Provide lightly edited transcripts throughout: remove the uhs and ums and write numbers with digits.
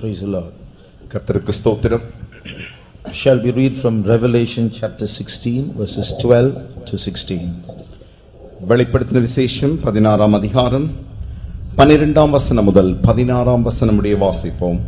Praise the Lord. கர்த்தருக்கு ஸ்தோத்திரம். Shall we read from Revelation chapter 16 verses 12 to 16? வெளிப்படுத்தின விசேஷம் 16ஆம் அதிகாரம் 12ஆம் வசனம் முதல் 16ஆம் வசனம் முடிய வாசிப்போம்.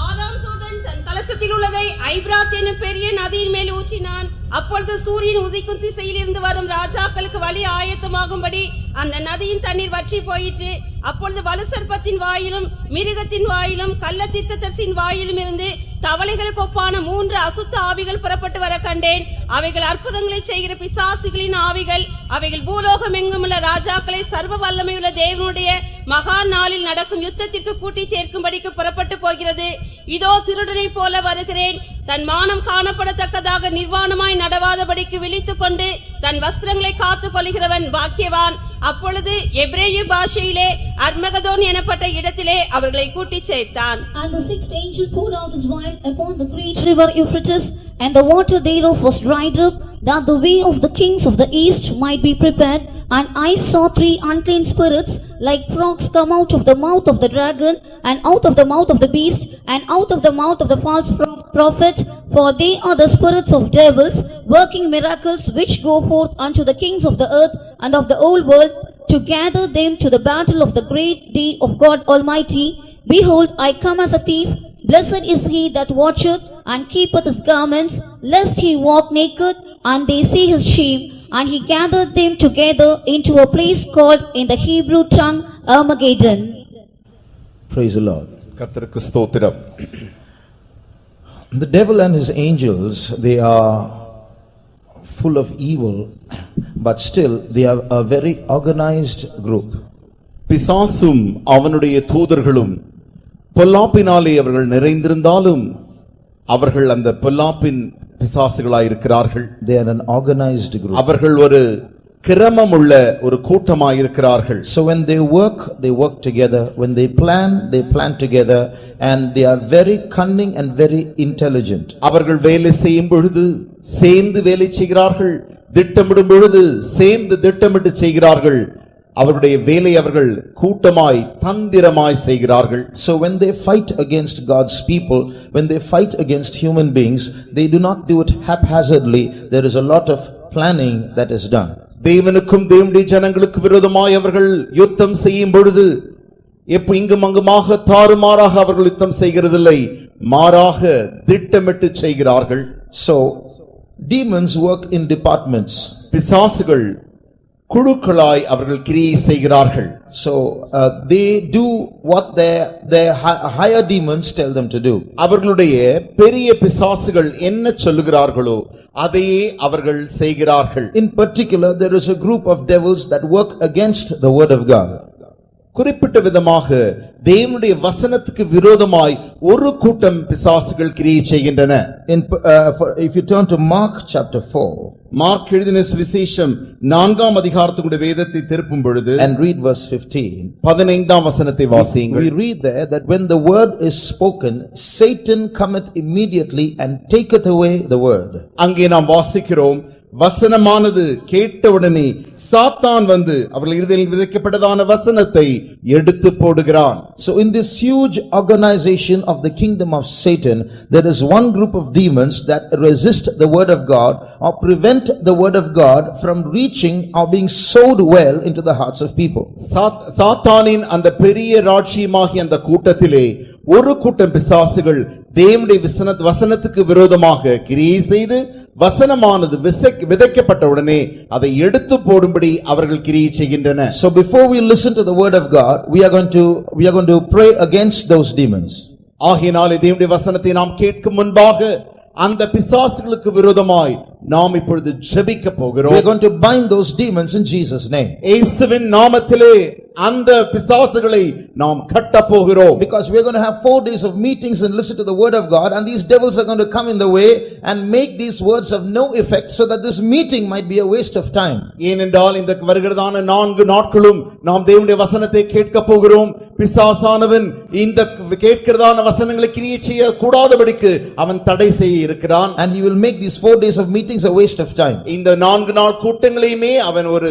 ஆறாம் தூதன் தன் கலசத்தில் உள்ளதை ஐபிராத் என்னும் பெரிய நதியின் மேல் ஊற்றினான். அப்பொழுது சூரியன் உதிக்கும் திசையிலிருந்து வரும் ராஜாக்களுக்கு வழி ஆயத்தமாகும்படி அந்த நதியின் தண்ணீர் வற்றி போயிற்று. அப்பொழுது வலுசர்ப்பத்தின் வாயிலும் மிருகத்தின் வாயிலும் கள்ள தீர்க்கதரிசியின் வாயிலும் இருந்து தவளைகளுக்கு ஒப்பான 3 அசுத்த ஆவிகள் புறப்பட்டு வர கண்டேன். அவைகள் அற்புதங்களை செய்கிற பிசாசுகளின் ஆவிகள். அவைகள் பூலோகம் எங்குமுள்ள ராஜாக்களை சர்வ வல்லமையுள்ள தேவனுடைய மகா நாளில் நடக்கும் யுத்தத்திற்கு கூட்டி சேர்க்கும்படிக்கு புறப்பட்டு போகிறது. இதோ திருடனை போல வருகிறேன். தன் மானம் காணப்படத்தக்கதாக நிர்வாணமாய் நடவாதபடிக்கு விழித்துக் கொண்டு தன் வஸ்திரங்களை காத்துக் கொள்கிறவன் பாக்கியவான். அப்பொழுது எபிரேய பாஷையிலே அர்மகதோன் எனப்பட்ட இடத்திலே அவர்களை கூட்டி சேர்த்தான். And the sixth angel poured out his vial upon the great river Euphrates, and the water thereof was dried up, that the way of the kings of the east might be prepared. And I saw 3 unclean spirits like frogs come out of the mouth of the dragon, and out of the mouth of the beast, and out of the mouth of the false prophet, for they are the spirits of devils, working miracles, which go forth unto the kings of the earth and of the whole world, to gather them to the battle of the great day of God Almighty. Behold, I come as a thief. Blessed is he that watcheth and keepeth his garments, lest he walk naked, and they see his shame. And he gathered them together into a place called in the Hebrew tongue Armageddon. Praise the Lord. கர்த்தருக்கு ஸ்தோத்திரம். The devil and his angels, they are full of evil, but still they are a very organized group. பிசாசும் அவனுடைய தூதர்களும் பொல்லாப்பினாலே அவர்கள் நிறைந்திருந்தாலும் அவர்கள் அந்த பொல்லாப்பின் பிசாசுகளாயிருக்கிறார்கள். They are an organized group. அவர்கள் ஒரு கிரமமுள்ள ஒரு கூட்டமாயிருக்கிறார்கள். So when they work together. When they plan together, and they are very cunning and very intelligent. அவர்கள் வேலை செய்யும் பொழுது சேர்ந்து வேலை செய்கிறார்கள். திட்டமிடும் பொழுது சேர்ந்து திட்டமிட்டு செய்கிறார்கள். அவருடைய வேலை அவர்கள் கூட்டமாய் தந்திரமாய் செய்கிறார்கள். So when they fight against God's people, when they fight against human beings, they do not do it haphazardly. There is a lot of planning that is done. தேவனுக்கும் தேவனுடைய ஜனங்களுக்கு விரோதமாய் அவர்கள் யுத்தம் செய்யும் பொழுது இங்கும் அங்குமாக தாறுமாறாக அவர்கள் யுத்தம் செய்கிறதில்லை, மாறாக திட்டமிட்டு செய்கிறார்கள். So demons work in departments. பிசாசுகள் குழுக்களாய் அவர்கள் கிரியை செய்கிறார்கள். So they do what their higher demons tell them to do. அவர்களுடைய பெரிய பிசாசுகள் என்ன சொல்லுகிறார்களோ அதையே அவர்கள் செய்கிறார்கள். In particular, there is a group of devils that work against the word of God. குறிப்பிட்ட விதமாக தேவனுடைய வசனத்துக்கு விரோதமாய் ஒரு கூட்டம் பிசாசுகள் கிரியை செய்கின்றன. If you turn to Mark chapter 4, mark எழுதின சுவிசேஷம் 4ஆம் அதிகாரத்துடைய வேதத்தை திருப்பும் பொழுது and read verse 15, 15ஆம் வசனத்தை வாசியுங்கள். we read there that when the word is spoken, Satan cometh immediately and taketh away the word. அங்கே நாம் வாசிக்கிறோம், வசனமானது கேட்டவுடனே சாத்தான் வந்து அவர்கள் இருதயத்தில் விதைக்கப்பட்டதான வசனத்தை எடுத்து போடுகிறான். So in this huge organization of the kingdom of Satan, there is one group of demons that resist the word of God or prevent the word of God from reaching or being sowed well into the hearts of people. சாத்தானின் அந்த பெரிய ராஜ்யமாகிய அந்த கூட்டத்திலே ஒரு கூட்டம் பிசாசுகள் தேவனுடைய வசனத்துக்கு விரோதமாக கிரியை செய்து வசனமானது விதைக்கப்பட்ட உடனே அதை எடுத்து போடும்படி அவர்கள் கிரியை செய்கின்றன. So before we listen to the word of God, we are going to pray against those demons. ஆகையினாலே தேவனுடைய வசனத்தை நாம் கேட்கும் முன்பாக அந்த பிசாசுகளுக்கு விரோதமாய் நாம் இப்பொழுது ஜெபிக்க போகிறோம். We are going to bind those demons in Jesus name. இயேசுவின் நாமத்திலே அந்த பிசாசுகளை நாம் கட்ட போகிறோம். Because we are going to have 4 days of meetings and listen to the word of God, and these devils are going to come in the way and make these words of no effect, so that this meeting might be a waste of time. ஏனென்றால் இந்த வருகிறதான 4 நாட்களும் நாம் தேவனுடைய வசனத்தை கேட்க போகிறோம். பிசாசானவன் இந்த கேட்கிறதான வசனங்களை கிரியை செய்ய கூடாதபடிக்கு அவன் தடை செய்ய இருக்கிறான். And he will make these 4 days of meetings a waste of time. இந்த 4 நாள் கூட்டங்களையுமே அவன் ஒரு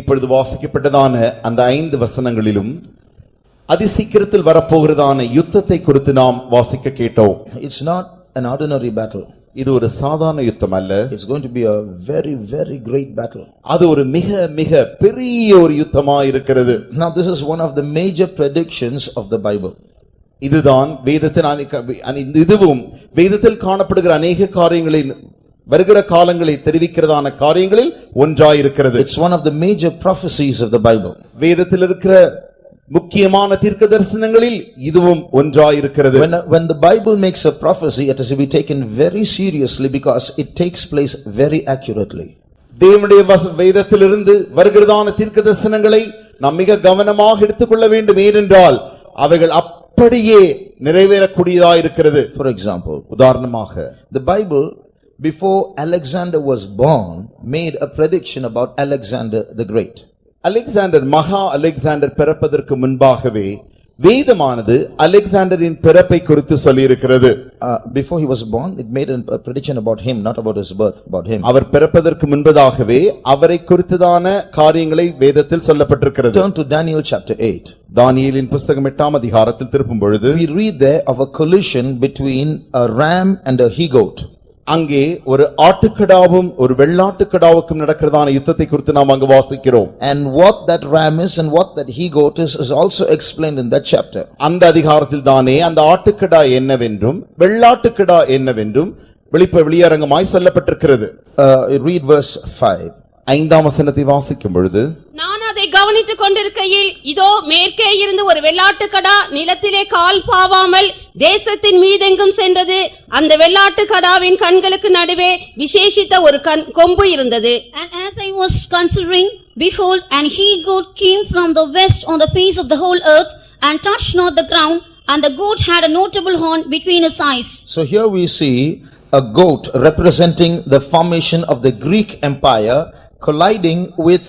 இப்பொழுது வாசிக்கப்பட்டதான அந்த 5 வசனங்களிலும் அதிசீக்கிரத்தில் வரப்போகிறதான யுத்தத்தை குறித்து நாம் வாசிக்க கேட்டோம். It's not an ordinary battle. இது ஒரு சாதாரண யுத்தம் அல்ல. It's going to be a very, very great battle. அது ஒரு மிக மிக பெரிய ஒரு யுத்தமாக இருக்கிறது. Now this is one of the major predictions of the Bible. இதுதான் வேதத்தின் இதுவும் வேதத்தில் காணப்படுகிற அநேக காரியங்களின் வருகிற காலங்களை தெரிவிக்கிறதான காரியங்களில் ஒன்றாயிருக்கிறது. It's one of the major prophecies of the Bible. வேதத்தில் இருக்கிற முக்கியமான தீர்க்க தரிசனங்களில் இதுவும் ஒன்றாயிருக்கிறது. When the Bible makes a prophecy, it is to be taken very seriously because it takes place very accurately. தேவனுடைய வேதத்திலிருந்து வருகிறதான தீர்க்க தரிசனங்களை நாம் மிக கவனமாக எடுத்துக்கொள்ள வேண்டும். ஏனென்றால் அவைகள் அப்படியே நிறைவேறக்கூடியதாயிருக்கிறது. For example, உதாரணமாக the Bible before Alexander was born made a prediction about Alexander the Great. மகா அலெக்சாண்டர் பிறப்பதற்கு முன்பாகவே வேதமானது அலெக்சாண்டரின் பிறப்பை குறித்து சொல்லியிருக்கிறது. Before he was born, it made a prediction about him, not about his birth, about him. அவர் பிறப்பதற்கு முன்பதாகவே அவரை குறித்ததான காரியங்களை வேதத்தில் சொல்லப்பட்டிருக்கிறது. Turn to Daniel chapter 8. தானியேலின் புத்தகம் 8ஆம் அதிகாரத்தில் திருப்பும் பொழுது we read there of a collision between a ram and a he-goat. அங்கே ஒரு ஆட்டுக்கடாவும் ஒரு வெள்ளாட்டுக்கடாவுக்கும் நடக்கிறதான யுத்தத்தை குறித்து நாம் அங்கு வாசிக்கிறோம். And what that ram is and what that he-goat is also explained in that chapter. அந்த அதிகாரத்தில் தானே அந்த ஆட்டுக்கடா என்னவென்றும் வெள்ளாட்டுக்கடா என்னவென்றும் வெளியரங்கமாய் சொல்லப்பட்டிருக்கிறது. Read verse 5. 5ஆம் வசனத்தை வாசிக்கும் பொழுது நான் அதை கவனித்துக் கொண்டிருக்கையில் இதோ மேற்கே இருந்து ஒரு வெள்ளாட்டுக்கடா நிலத்திலே கால் பாவாமல் தேசத்தின் மீதெங்கும் சென்றது. அந்த வெள்ளாட்டுக்கடாவின் கண்களுக்கு நடுவே விசேஷித்த ஒரு கொம்பு இருந்தது. And as I was considering, behold, an he-goat came from the west on the face of the whole earth, and touched not the ground, and the goat had a notable horn between his eyes. So here we see a goat representing the formation of the Greek Empire colliding with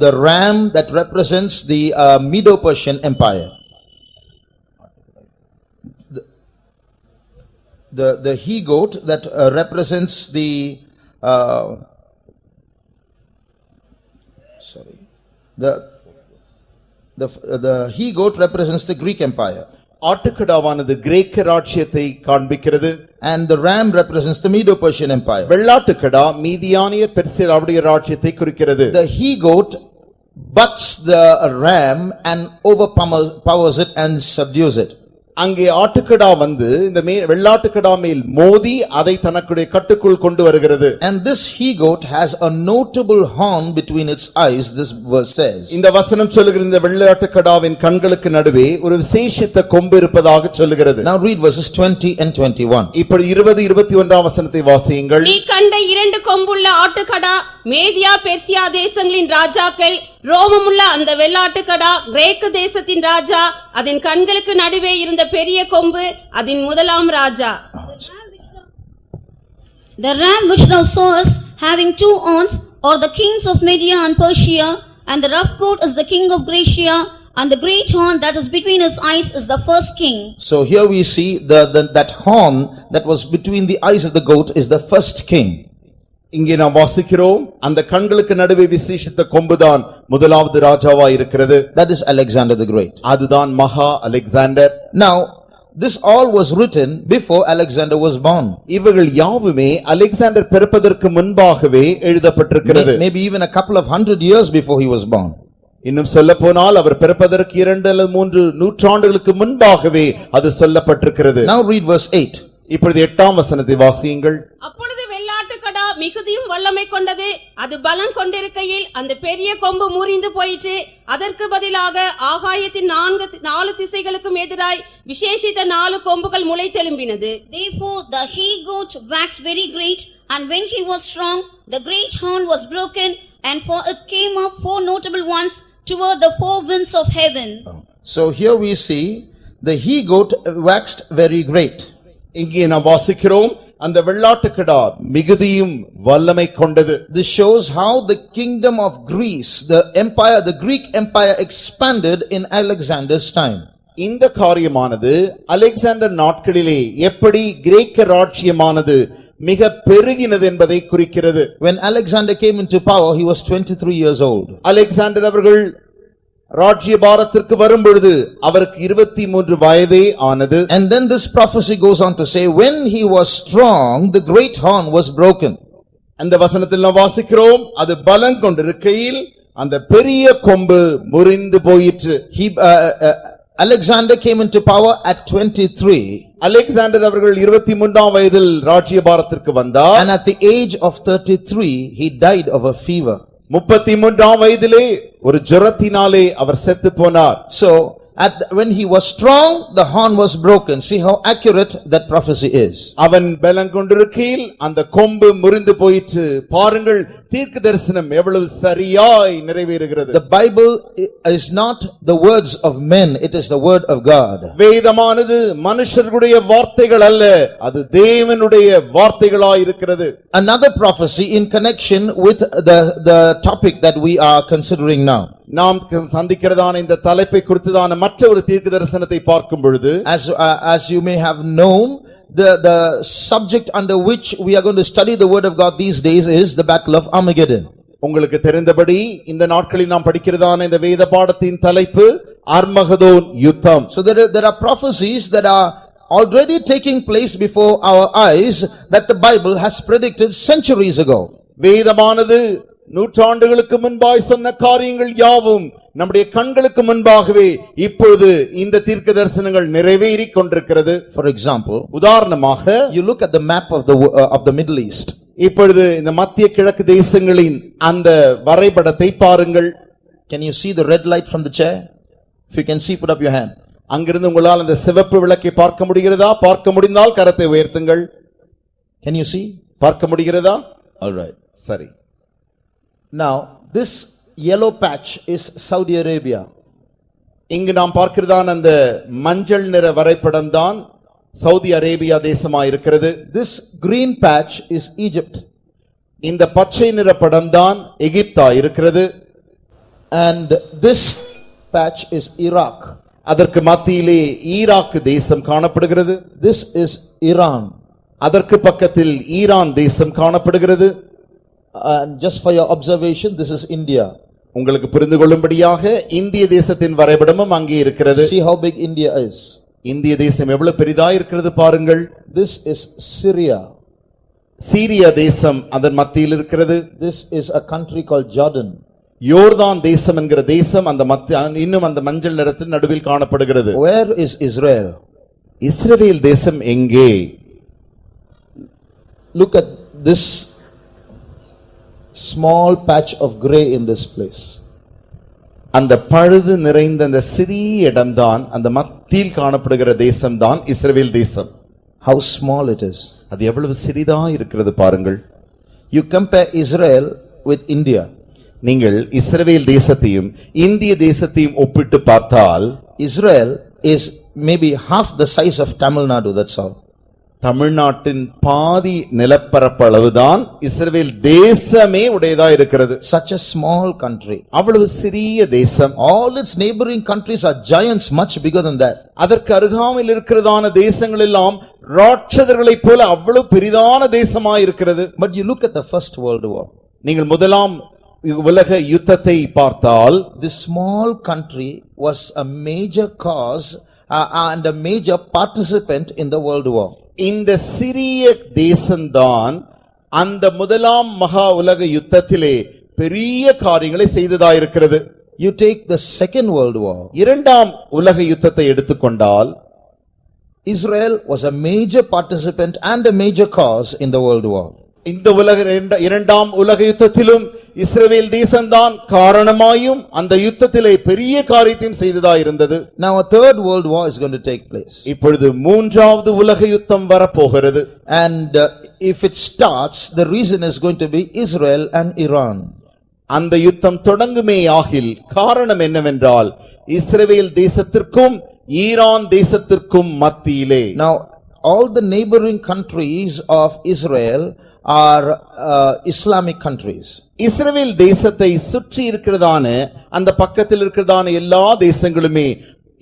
the ram that represents the Medo-Persian Empire. The he-goat that represents the he-goat represents the Greek Empire. ஆட்டுக்கடாவானது கிரேக்க ராஜ்யத்தை காண்பிக்கிறது. And the ram represents the Medo-Persian Empire. வெள்ளாட்டுக்கடா மீதியானிய பெர்சியாவுடைய ராஜ்யத்தை குறிக்கிறது. The he-goat butts the ram and overpowers it and subdues it. அங்கே ஆட்டுக்கடா வந்து இந்த வெள்ளாட்டுக்கடா மேல் மோதி அதை தனக்குடைய கட்டுக்குள் கொண்டு வருகிறது. And this he-goat has a notable horn between its eyes, this verse says. இந்த வசனம் சொல்லுகிற இந்த வெள்ளாட்டுக்கடாவின் கண்களுக்கு நடுவே ஒரு விசேஷித்த கொம்பு இருப்பதாக சொல்லுகிறது. Now read verses 20 and 21. இப்படி 20 21ஆம் வசனத்தை வாசியுங்கள். நீ கண்ட 2 கொம்புள்ள ஆட்டுக்கடா மேதியா பெர்சியா தேசங்களின் ராஜாக்கள், ரோமமுள்ள அந்த வெள்ளாட்டுக்கடா கிரேக்கு தேசத்தின் ராஜா, அதன் கண்களுக்கு நடுவே இருந்த பெரிய கொம்பு அதன் முதலாம் ராஜா. The ram which thou sawest having 2 horns are the kings of Media and Persia, and the rough goat is the king of Gracia, and the great horn that is between his eyes is the first king. So here we see that horn that was between the eyes of the goat is the first king. இங்கே நாம் வாசிக்கிறோம் அந்த கண்களுக்கு நடுவே விசேஷித்த கொம்புதான் முதலாவது ராஜாவா இருக்கிறது. That is Alexander the Great. அதுதான் மகா Alexander. Now this all was written before Alexander was born. இவர்கள் யாவுமே அலெக்சாண்டர் பிறப்பதற்கு முன்பாகவே எழுதப்பட்டிருக்கிறது. Maybe even a couple of 100 years before he was born. இன்னும் சொல்ல போனால் அவர் பிறப்பதற்கு 2 அல்லது 3 நூற்றாண்டுகளுக்கு முன்பாகவே அது சொல்லப்பட்டிருக்கிறது. Now read verse 8. இப்பொழுது 8ஆம் வசனத்தை வாசியுங்கள். அப்பொழுது வெள்ளாட்டுக்கடா மிகுதியும் வல்லமை கொண்டது. அது பலம் கொண்டிருக்கையில் அந்த பெரிய கொம்பு முறிந்து போயிற்று. அதற்கு பதிலாக ஆகாயத்தின் 4 திசைகளுக்கும் எதிராய் விசேஷித்த 4 கொம்புகள் முளைத்தெழும்பினது. Therefore the he-goat waxed very great, and when he was strong, the great horn was broken, and for it came up 4 notable ones toward the 4 winds of heaven. So here we see the he-goat waxed very great. இங்கே நாம் வாசிக்கிறோம் அந்த வெள்ளாட்டுக்கடா மிகுதியும் வல்லமை கொண்டது. This shows how the kingdom of Greece, the Greek empire expanded in Alexander's time. இந்த காரியமானது Alexander நாட்களிலே எப்படி கிரேக்க ராஜ்யமானது மிக பெருகினது என்பதை குறிக்கிறது. When Alexander came into power, he was 23 years old. Alexander அவர்கள் ராஜ்யபாரத்திற்கு வரும்பொழுது அவருக்கு 23 வயதே ஆனது. And then this prophecy goes on to say, when he was strong, the great horn was broken. அந்த வசனத்தில் நாம் வாசிக்கிறோம், அது பலம் கொண்டிருக்கையில் அந்த பெரிய கொம்பு முறிந்து போயிற்று. Alexander came into power at 23. Alexander அவர்கள் 23ஆம் வயதில் ராஜ்யபாரத்திற்கு வந்தார். And at the age of 33, he died of a fever. 33ஆம் வயதிலே ஒரு ஜுரத்தினாலே அவர் செத்து போனார். So, when he was strong, the horn was broken. See how accurate that prophecy is. அவன் பலம் கொண்டிருக்கையில் அந்த கொம்பு முறிந்து போயிற்று. பாருங்கள், தீர்க்க தரிசனம் எவ்வளவு சரியாய் நிறைவேறுகிறது. The Bible is not the words of men, it is the word of God. வேதமானது மனுஷர்களுடைய வார்த்தைகள் அல்ல, அது தேவனுடைய வார்த்தைகளாய் இருக்கிறது. Another prophecy in connection with the topic that we are considering now. நாம் சந்திக்கிறதான இந்த தலைப்பை குறித்துதான மற்ற ஒரு தீர்க்க தரிசனத்தை பார்க்கும் பொழுது, as you may have known, the subject under which we are going to study the word of God these days is the battle of Armageddon. உங்களுக்கு தெரிந்தபடி இந்த நாட்களில் நாம் படிக்கிறதான இந்த வேத பாடத்தின் தலைப்பு அர்மகதோன் யுத்தம். So there are prophecies that are already taking place before our eyes that the Bible has predicted centuries ago. வேதமானது நூற்றாண்டுகளுக்கு முன்பாய் சொன்ன காரியங்கள் யாவும் நம்முடைய கண்களுக்கு முன்பாகவே இப்பொழுது இந்த தீர்க்க தரிசனங்கள் நிறைவேறிக் கொண்டிருக்கிறது. For example, உதாரணமாக, you look at the map of the Middle East. இப்பொழுது இந்த மத்திய கிழக்கு தேசங்களின் அந்த வரைபடத்தை பாருங்கள். Can you see the red light from the chair? If you can see, put up your hand. அங்கிருந்து உங்களால் அந்த சிவப்பு விளக்கை பார்க்க முடிகிறதா? பார்க்க முடிந்தால் கரத்தை உயர்த்துங்கள். Can you see? பார்க்க முடிகிறதா? All right. சரி. Now, this yellow patch is Saudi Arabia. இங்கு நாம் பார்க்கிறதான அந்த மஞ்சள் நிற வரைபடம் தான் சவுதி அரேபியா தேசமாய் இருக்கிறது. This green patch is Egypt. இந்த பச்சை நிற படம் தான் எகிப்தா இருக்கிறது. And this patch is Iraq. அதற்கு மத்தியிலே ஈராக் தேசம் காணப்படுகிறது. This is Iran. அதற்கு பக்கத்தில் ஈரான் தேசம் காணப்படுகிறது. And just for your observation, this is India. உங்களுக்கு புரிந்து கொள்ளும்படியாக இந்திய தேசத்தின் வரைபடமும் அங்கே இருக்கிறது. See how big India is. இந்திய தேசம் எவ்வளவு பெரிதாய் இருக்கிறது பாருங்கள். This is Syria. சீரியா தேசம் அதன் மத்தியில் இருக்கிறது. This is a country called Jordan. யோர்தான் தேசம் என்கிற தேசம் அந்த இன்னும் அந்த மஞ்சள் நிறத்தில் நடுவில் காணப்படுகிறது. Where is Israel? இஸ்ரவேல் தேசம் எங்கே? Look at this small patch of gray in this place. அந்த பழுது நிறைந்த அந்த சிறிய இடம்தான், அந்த மத்தியில் காணப்படுகிற தேசம்தான் இஸ்ரவேல் தேசம். How small it is. அது எவ்வளவு சிறிதா இருக்கிறது பாருங்கள். You compare Israel with India. நீங்கள் இஸ்ரவேல் தேசத்தையும் இந்திய தேசத்தையும் ஒப்பிட்டு பார்த்தால், Israel is maybe half the size of Tamil Nadu, that's all. தமிழ்நாட்டின் பாதி நிலப்பரப்பளவுதான் இஸ்ரவேல் தேசமே உடையதா இருக்கிறது. Such a small country. அவ்வளவு சிறிய தேசம். All its neighboring countries are giants much bigger than that. அதற்கு அருகாமையில் இருக்கிறதான தேசங்கள் எல்லாம் ராட்சதர்களைப் போல அவ்வளவு பெரிதான தேசமாய் இருக்கிறது. But you look at the First World War. நீங்கள் முதலாம் உலக யுத்தத்தை பார்த்தால், this small country was a major cause and a major participant in the World War. இந்த சிறிய தேசம்தான் அந்த முதலாம் மகா உலக யுத்தத்திலே பெரிய காரியங்களை செய்ததாயிருக்கிறது. You take the Second World War. இரண்டாம் உலக யுத்தத்தை எடுத்துக்கொண்டால், Israel was a major participant and a major cause in the World War. இந்த இரண்டாம் உலக யுத்தத்திலும் இஸ்ரவேல் தேசம்தான் காரணமாயும் அந்த யுத்தத்திலே பெரிய காரியத்தையும் செய்ததாயிருந்தது. Now a third world war is going to take place. இப்பொழுது மூன்றாவது உலக யுத்தம் வரப்போகிறது. And if it starts, the reason is going to be Israel and Iran. அந்த யுத்தம் தொடங்குமே ஆகில் காரணம் என்னவென்றால், இஸ்ரவேல் தேசத்திற்கும் ஈரான் தேசத்திற்கும் மத்தியிலே. Now all the neighboring countries of Israel are Islamic countries. இஸ்ரவேல் தேசத்தை சுற்றி இருக்கிறதான அந்த பக்கத்தில் இருக்கிறதான எல்லா தேசங்களுமே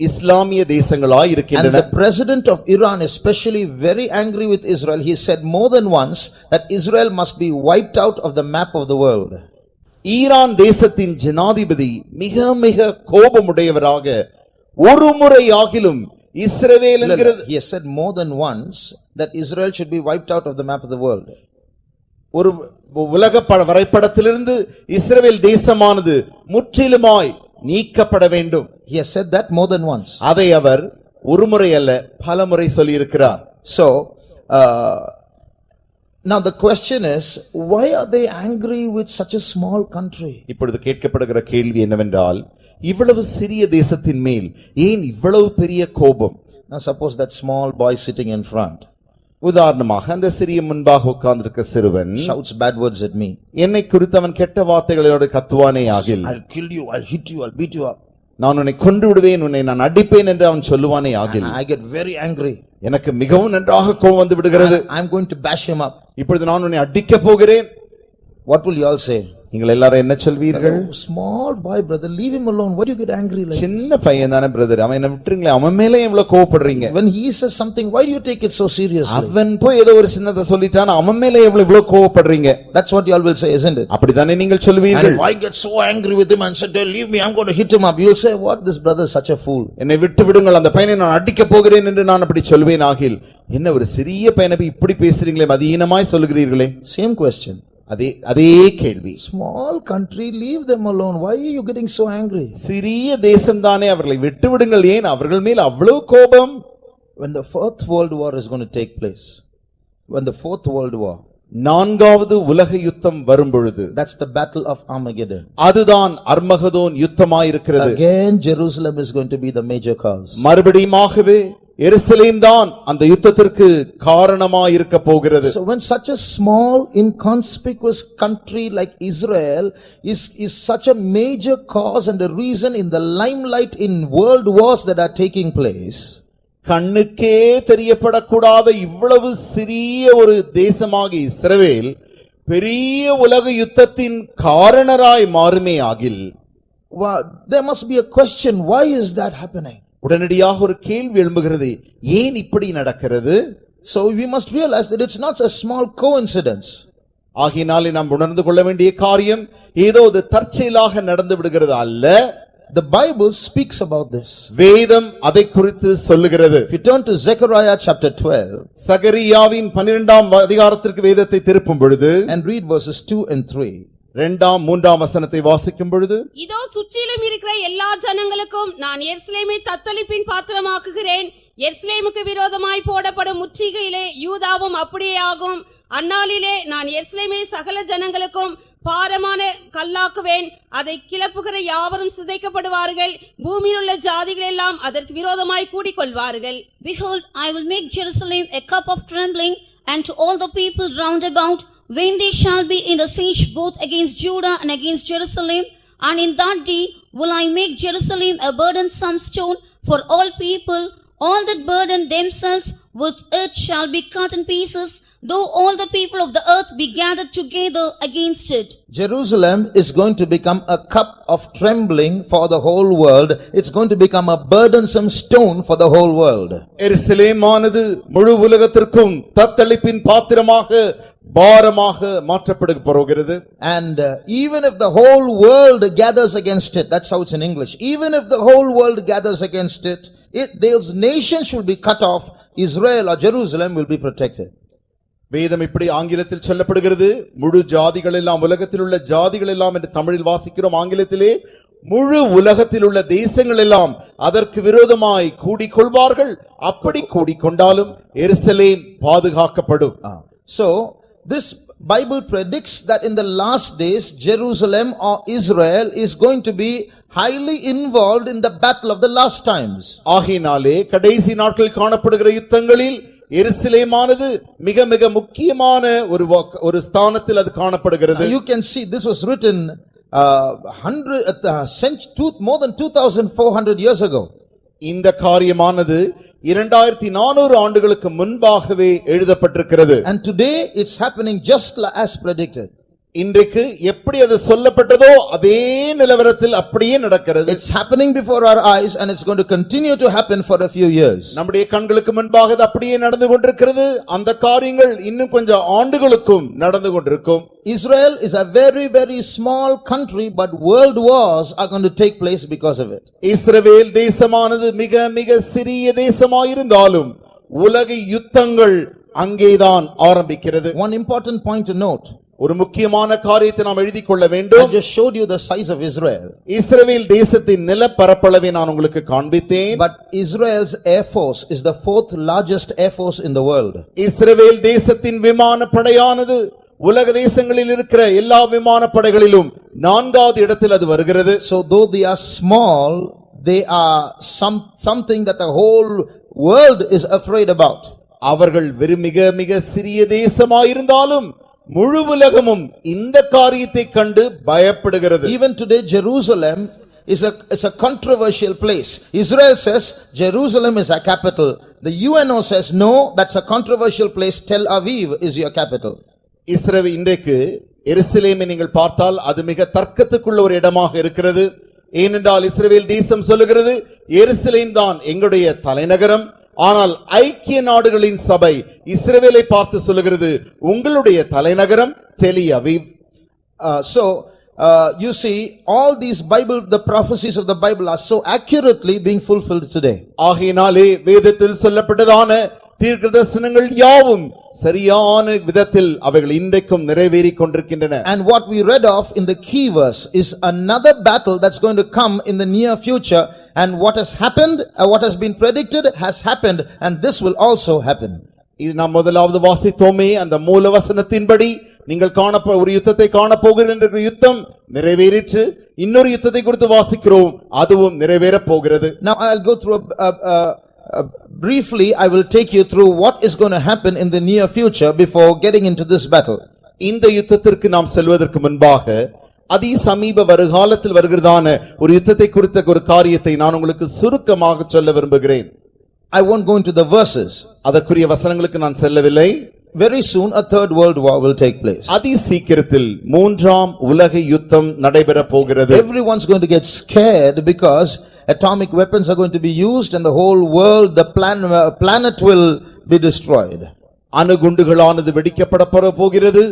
இஸ்லாமிய தேசங்களாய் And இருக்கின்றன. the president of Iran is especially very angry with Israel. He said more than once that Israel must be wiped out of the map of the world. Iran தேசத்தின் ஜனாதிபதி மிக மிக கோபமுடையவராக ஒரு முறையாகிலும் இஸ்ரவேல் என்கிறது He has said more than once that Israel should be wiped out of the map of the world. ஒரு உலக வரைபடத்திலிருந்து இஸ்ரவேல் தேசமானது முற்றிலுமாய் நீக்கப்பட வேண்டும். He has said that more than once. அதை அவர் ஒரு முறை அல்ல பல முறை சொல்லியிருக்கிறார். So, now the question is, why are they angry with such a small country? இப்பொழுது கேட்கப்படுகிற கேள்வி என்னவென்றால், இவ்வளவு சிறிய தேசத்தின் மேல் ஏன் இவ்வளவு பெரிய கோபம்? Now suppose that small boy sitting in front உதாரணமாக அந்த சிறிய முன்பாக உட்கார்ந்திருக்க சிறுவன் shouts bad words at me. என்னை குறித்து அவன் கெட்ட வார்த்தைகளோடு கத்துவானே ஆகில், I'll kill you, I'll hit you, I'll beat you up. நான் உன்னை கொன்று விடுவேன், உன்னை நான் அடிப்பேன் என்று அவன் சொல்லுவானே ஆகில், I get very angry. எனக்கு மிகவும் நன்றாக கோபம் வந்து விடுகிறது. I'm going to bash him up. இப்பொழுது நான் உன்னை அடிக்க போகிறேன். What will you all say? நீங்கள் எல்லாரும் என்ன சொல்வீர்கள்? Oh, small boy, brother, leave him alone. Why do you get angry like? சின்ன பையன் தானே பிரதர், அவன் என்ன விட்டுருங்களே, அவன் மேலே எவ்வளவு கோவப்படுறீங்க? When he says something, why do you take it so seriously? அவன் போய் ஏதோ ஒரு சின்னதை சொல்லிட்டான், அவன் மேலே இவ்வளவு கோவப்படுறீங்க? That's what you all will say, isn't it? அப்படிதானே நீங்கள் And சொல்வீர்கள். if I get so angry with him and said, leave me, I'm going to hit him up, you'll say, what, this brother is such a fool. என்னை விட்டு விடுங்கள், அந்த பையனை நான் அடிக்க போகிறேன் என்று நான் அப்படி சொல்வேன் ஆகில், என்ன ஒரு சிறிய பையனை போய் இப்படி பேசுறீங்களே, மதியீனமாய் சொல்லுகிறீர்களே? Same question. அதே கேள்வி. Small country, leave them alone. Why are you getting so angry? சிறிய தேசம் தானே, அவர்களை விட்டு விடுங்கள், ஏன் அவர்கள் மேல் அவ்வளவு கோபம்? When the fourth world war is going to take place, when the fourth world war, நான்காவது உலக யுத்தம் வரும் பொழுது, that's the battle of Armageddon. அதுதான் Armageddon யுத்தமாயிருக்கிறது. Again Jerusalem is going to be the major cause. மறுபடியுமாகவே எருசலேம் தான் அந்த யுத்தத்திற்கு காரணமாய் இருக்க போகிறது. So when such a small inconspicuous country like Israel is such a major cause and a reason in the limelight in world wars that are taking place, கண்ணுக்கே தெரியப்படக்கூடாத இவ்வளவு சிறிய ஒரு தேசமாக இஸ்ரவேல் பெரிய உலக யுத்தத்தின் காரணராய் மாறுமே ஆகில், there must be a question, why is that happening? உடனடியாக ஒரு கேள்வி எழும்புகிறது, ஏன் இப்படி நடக்கிறது? So we must realize that it's not a small coincidence. ஆகினாலே நாம் உணர்ந்து கொள்ள வேண்டிய காரியம் ஏதோ அது தற்செயலாக நடந்து விடுகிறது அல்ல. The Bible speaks about this. வேதம் அதை குறித்து சொல்லுகிறது. If you turn to Zechariah chapter 12, சகரியாவின் 12ஆம் அதிகாரத்திற்கு வேதத்தை திருப்பும் பொழுது and read verses 2 and 3. 2ஆம் 3ஆம் வசனத்தை வாசிக்கும் பொழுது, இதோ சுற்றிலும் இருக்கிற எல்லா ஜனங்களுக்கும் நான் எருசலேமை தத்தளிப்பின் பாத்திரமாக்குகிறேன். எருசலேமுக்கு விரோதமாய் போடப்படும் முற்றுகையிலே யூதாவும் அப்படியே ஆகும். அந்நாளிலே நான் எருசலேமை சகல ஜனங்களுக்கும் பாரமான கல்லாக்குவேன். அதை கிளப்புகிற யாவரும் சிதைக்கப்படுவார்கள். பூமியில் உள்ள ஜாதிகள் எல்லாம் அதற்கு விரோதமாய் கூடிக்கொள்வார்கள். Behold, I will make Jerusalem a cup of trembling, and to all the people round about, when they shall be in the siege both against Judah and against Jerusalem. And in that day will I make Jerusalem a burdensome stone for all people. All that burden themselves with it shall be cut in pieces, though all the people of the earth be gathered together against it. Jerusalem is going to become a cup of trembling for the whole world. It's going to become a burdensome stone for the whole world. எருசலேமானது முழு உலகத்திற்கும் தத்தளிப்பின் பாத்திரமாக பாரமாக மாற்றப்பட போகிறது. And even if the whole world gathers against it, that's how it's in English, even if the whole world gathers against it, those nations should be cut off. Israel or Jerusalem will be protected. வேதம் இப்படி ஆங்கிலத்தில் சொல்லப்படுகிறது, முழு ஜாதிகள் எல்லாம், உலகத்தில் உள்ள ஜாதிகள் எல்லாம் என்று தமிழில் வாசிக்கிறோம். ஆங்கிலத்திலே முழு உலகத்தில் உள்ள தேசங்கள் எல்லாம் அதற்கு விரோதமாய் கூடிக்கொள்வார்கள். அப்படி கூடிக்கொண்டாலும் எருசலேம் பாதுகாக்கப்படும். So this Bible predicts that in the last days Jerusalem or Israel is going to be highly involved in the battle of the last times. ஆகினாலே கடைசி நாட்களில் காணப்படுகிற யுத்தங்களில் எருசலேமானது மிக மிக முக்கியமான ஒரு ஸ்தானத்தில் அது காணப்படுகிறது. You can see this was written more than 2400 years ago. இந்த காரியமானது 2400 ஆண்டுகளுக்கு முன்பாகவே எழுதப்பட்டிருக்கிறது. And today it's happening just as predicted. இன்றைக்கு எப்படி அது சொல்லப்பட்டதோ அதே நிலவரத்தில் அப்படியே நடக்கிறது. It's happening before our eyes and it's going to continue to happen for a few years. நம்முடைய கண்களுக்கு முன்பாக அது அப்படியே நடந்து கொண்டிருக்கிறது. அந்த காரியங்கள் இன்னும் கொஞ்சம் ஆண்டுகளுக்கும் நடந்து கொண்டிருக்கும். Israel is a very, very small country, but world wars are going to take place because of it. இஸ்ரவேல் தேசமானது மிக மிக சிறிய தேசமாயிருந்தாலும் உலக யுத்தங்கள் அங்கேதான் ஆரம்பிக்கிறது. One important point to note. ஒரு முக்கியமான காரியத்தை நாம் எழுதிக் கொள்ள I வேண்டும். just showed you the size of Israel. இஸ்ரவேல் தேசத்தின் நிலப்பரப்பளவை நான் உங்களுக்கு காண்பித்தேன். But Israel's air force is the fourth largest air force in the world. இஸ்ரவேல் தேசத்தின் விமான படையானது உலக தேசங்களில் இருக்கிற எல்லா விமான படைகளிலும் 4வது இடத்தில் அது வருகிறது. So though they are small, they are something that the whole world is afraid about. அவர்கள் மிக மிக சிறிய தேசமாயிருந்தாலும் முழு உலகமும் இந்த காரியத்தை கண்டு பயப்படுகிறது. Even today Jerusalem is a controversial place. Israel says Jerusalem is our capital. The UNO says no, that's a controversial place. Tel Aviv is your capital. இஸ்ரவேல் இன்றைக்கு எருசலேமை நீங்கள் பார்த்தால் அது மிக தர்க்கத்துக்குள்ள ஒரு இடமாக இருக்கிறது. ஏனென்றால் இஸ்ரவேல் தேசம் சொல்லுகிறது எருசலேம் தான் எங்களுடைய தலைநகரம். ஆனால் ஐக்கிய நாடுகளின் சபை இஸ்ரவேலை பார்த்து சொல்லுகிறது உங்களுடைய தலைநகரம் Tel Aviv. You see, all these the prophecies of the Bible are so accurately being fulfilled today. ஆகையினாலே வேதத்தில் சொல்லப்பட்டதான தீர்க்கதரிசனங்கள் யாவும் சரியான விதத்தில் அவைகள் இன்றைக்கும் நிறைவேறிக் கொண்டிருக்கின்றன. And what we read of in the key verse is another battle that's going to come in the near future, and what has happened, what has been predicted has happened, and this will also happen. இது நாம் முதலாவது வாசித்தோமே அந்த மூல வசனத்தின்படி நீங்கள் ஒரு யுத்தத்தை காணப்போகிறீர்கள் என்ற யுத்தம் நிறைவேறிற்று. இன்னொரு யுத்தத்தை குறித்து வாசிக்கிறோம், அதுவும் நிறைவேறப் போகிறது. Now I'll go through briefly I will take you through what is going to happen in the near future before getting into this battle. இந்த யுத்தத்திற்கு நாம் செல்வதற்கு முன்பாக அதி சமீப வருகாலத்தில் வருகிறதான ஒரு யுத்தத்தை குறித்த ஒரு காரியத்தை நான் உங்களுக்கு சுருக்கமாக சொல்ல விரும்புகிறேன். I won't go into the verses. அதற்குரிய வசனங்களுக்கு நான் செல்லவில்லை. Very soon a third world war will take place. அதி சீக்கிரத்தில் மூன்றாம் உலக யுத்தம் நடைபெறப் போகிறது. Everyone's going to get scared because atomic weapons are going to be used and the whole world, the planet will be destroyed. அணுகுண்டுகளானது வெடிக்கப்பட போகிறது,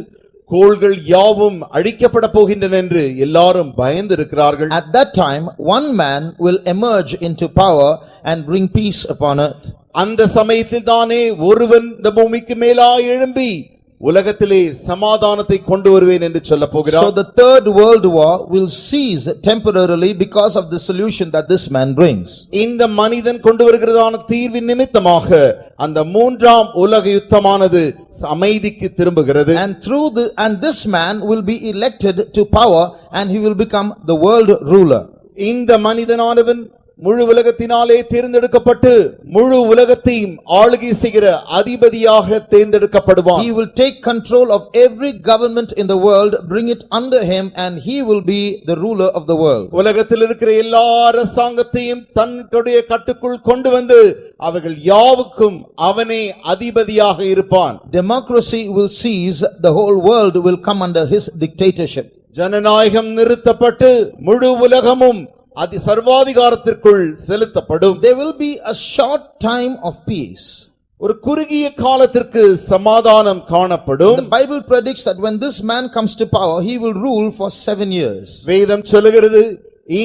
கோள்கள் யாவும் அழிக்கப்பட போகின்றன என்று எல்லாரும் பயந்து இருக்கிறார்கள். At that time one man will emerge into power and bring peace upon earth. அந்த சமயத்தில் தானே ஒருவன் இந்த பூமிக்கு மேலாய் எழும்பி உலகத்திலே சமாதானத்தை கொண்டு வருவேன் என்று சொல்ல போகிறார். So the third world war will cease temporarily because of the solution that this man brings. இந்த மனிதன் கொண்டு வருகிறதான தீர்வின் நிமித்தமாக அந்த மூன்றாம் உலக யுத்தமானது அமைதிக்கு திரும்புகிறது. And this man will be elected to power and he will become the world ruler. இந்த மனிதனானவன் முழு உலகத்தினாலே தேர்ந்தெடுக்கப்பட்டு முழு உலகத்தையும் ஆளுகை செய்கிற அதிபதியாக தேர்ந்தெடுக்கப்படுவான். He will take control of every government in the world, bring it under him, and he will be the ruler of the world. உலகத்தில் இருக்கிற எல்லா அரசாங்கத்தையும் தன்னுடைய கட்டுக்குள் கொண்டு வந்து அவர்கள் யாவுக்கும் அவனே அதிபதியாக இருப்பான். Democracy will cease, the whole world will come under his dictatorship. ஜனநாயகம் நிறுத்தப்பட்டு முழு உலகமும் அதி சர்வாதிகாரத்திற்குள் செலுத்தப்படும். There will be a short time of peace. ஒரு குறுகிய காலத்திற்கு சமாதானம் காணப்படும். The Bible predicts that when this man comes to power, he will rule for 7 years. வேதம் சொல்லுகிறது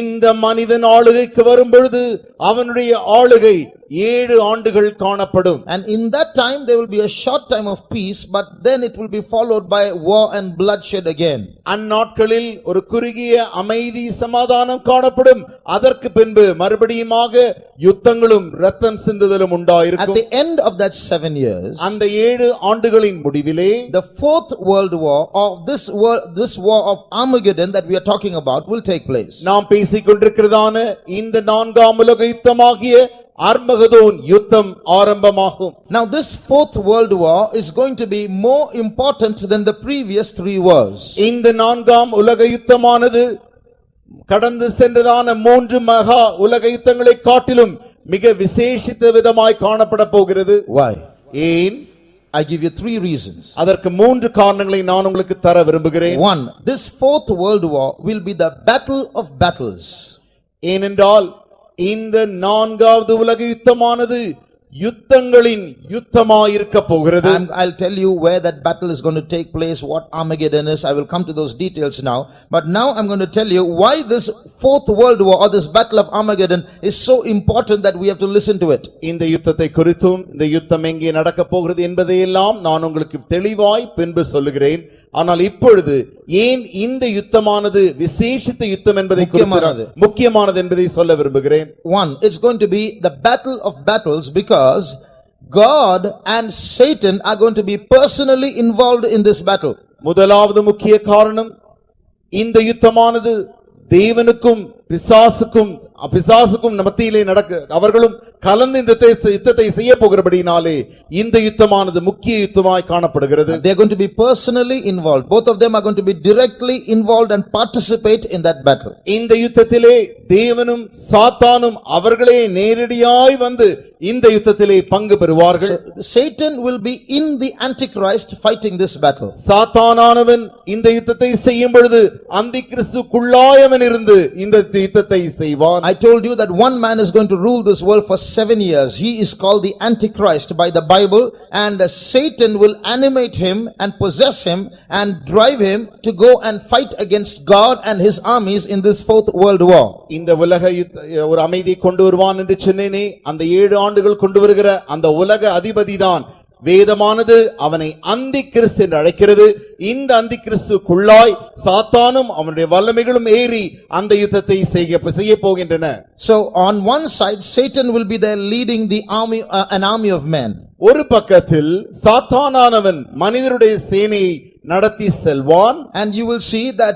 இந்த மனிதன் ஆளுகைக்கு வரும்பொழுது அவனுடைய ஆளுகை 7 ஆண்டுகள் காணப்படும். And in that time there will be a short time of peace, but then it will be followed by war and bloodshed again. அந்நாட்களில் ஒரு குறுகிய அமைதி சமாதானம் காணப்படும். அதற்கு பின்பு மறுபடியுமாக யுத்தங்களும் இரத்தம் சிந்துதலும் உண்டாயிருக்கும். At the end of that 7 years, அந்த 7 ஆண்டுகளின் முடிவிலே the fourth world war of this war of Armageddon that we are talking about will take place. நாம் பேசிக்கொண்டிருக்கிறதான இந்த 4ஆம் உலக யுத்தமாகிய அர்மகதோன் யுத்தம் ஆரம்பமாகும். Now this fourth world war is going to be more important than the previous 3 wars. இந்த 4ஆம் உலக யுத்தமானது கடந்து சென்றதான 3 மகா உலக யுத்தங்களை காட்டிலும் மிக விசேஷித்த விதமாய் காணப்பட போகிறது. Why? ஏன்? I give you three reasons. அதற்கு மூன்று காரணங்களை நான் உங்களுக்கு தர விரும்புகிறேன். One, this fourth world war will be the battle of battles. ஏனென்றால் இந்த நான்காவது உலக யுத்தமானது யுத்தங்களின் யுத்தமாயிருக்க போகிறது. I'll tell you where that battle is going to take place, what Armageddon is. I will come to those details now. But now I'm going to tell you why this fourth world war or this battle of Armageddon is so important that we have to listen to it. இந்த யுத்தத்தை குறித்தும் இந்த யுத்தம் எங்கே நடக்க போகிறது என்பதையெல்லாம் நான் உங்களுக்கு தெளிவாய் பின்பு சொல்லுகிறேன். ஆனால் இப்பொழுது ஏன் இந்த யுத்தமானது விசேஷித்த யுத்தம் என்பதை குறித்து முக்கியமானது என்பதை சொல்ல விரும்புகிறேன். One, it's going to be the battle of battles because God and Satan are going to be personally involved in this battle. முதலாவது முக்கிய காரணம், இந்த யுத்தமானது தேவனுக்கும் பிசாசுக்கும் மத்தியிலே நடக்க அவர்களும் கலந்து இந்த யுத்தத்தை செய்ய போகிறபடினாலே இந்த யுத்தமானது முக்கிய யுத்தமாய் காணப்படுகிறது. They are going to be personally involved. Both of them are going to be directly involved and participate in that battle. இந்த யுத்தத்திலே தேவனும் சாத்தானும் அவர்களே நேரடியாய் வந்து இந்த யுத்தத்திலே பங்கு பெறுவார்கள். Satan will be in the Antichrist fighting this battle. சாத்தானானவன் இந்த யுத்தத்தை செய்யும் பொழுது அந்திகிறிஸ்துக்குள்ளாயவன் இருந்து இந்த யுத்தத்தை செய்வான். I told you that one man is going to rule this world for 7 years. He is called the Antichrist by the Bible, and Satan will animate him and possess him and drive him to go and fight against God and his armies in this fourth world war. இந்த உலக ஒரு அமைதியை கொண்டு வருவான் என்று சொன்னேனே, அந்த 7 ஆண்டுகள் கொண்டு வருகிற அந்த உலக அதிபதிதான் வேதமானது அவனை அந்திகிறிஸ்து என்று அழைக்கிறது. இந்த அந்திகிறிஸ்துக்குள்ளாய் சாத்தானும் அவனுடைய வல்லமைகளும் ஏறி அந்த யுத்தத்தை செய்ய போகின்றன. So on one side Satan will be there leading the army, an army of men. ஒரு பக்கத்தில் சாத்தானானவன் மனிதருடைய சேனையை நடத்தி செல்வான். And you will see that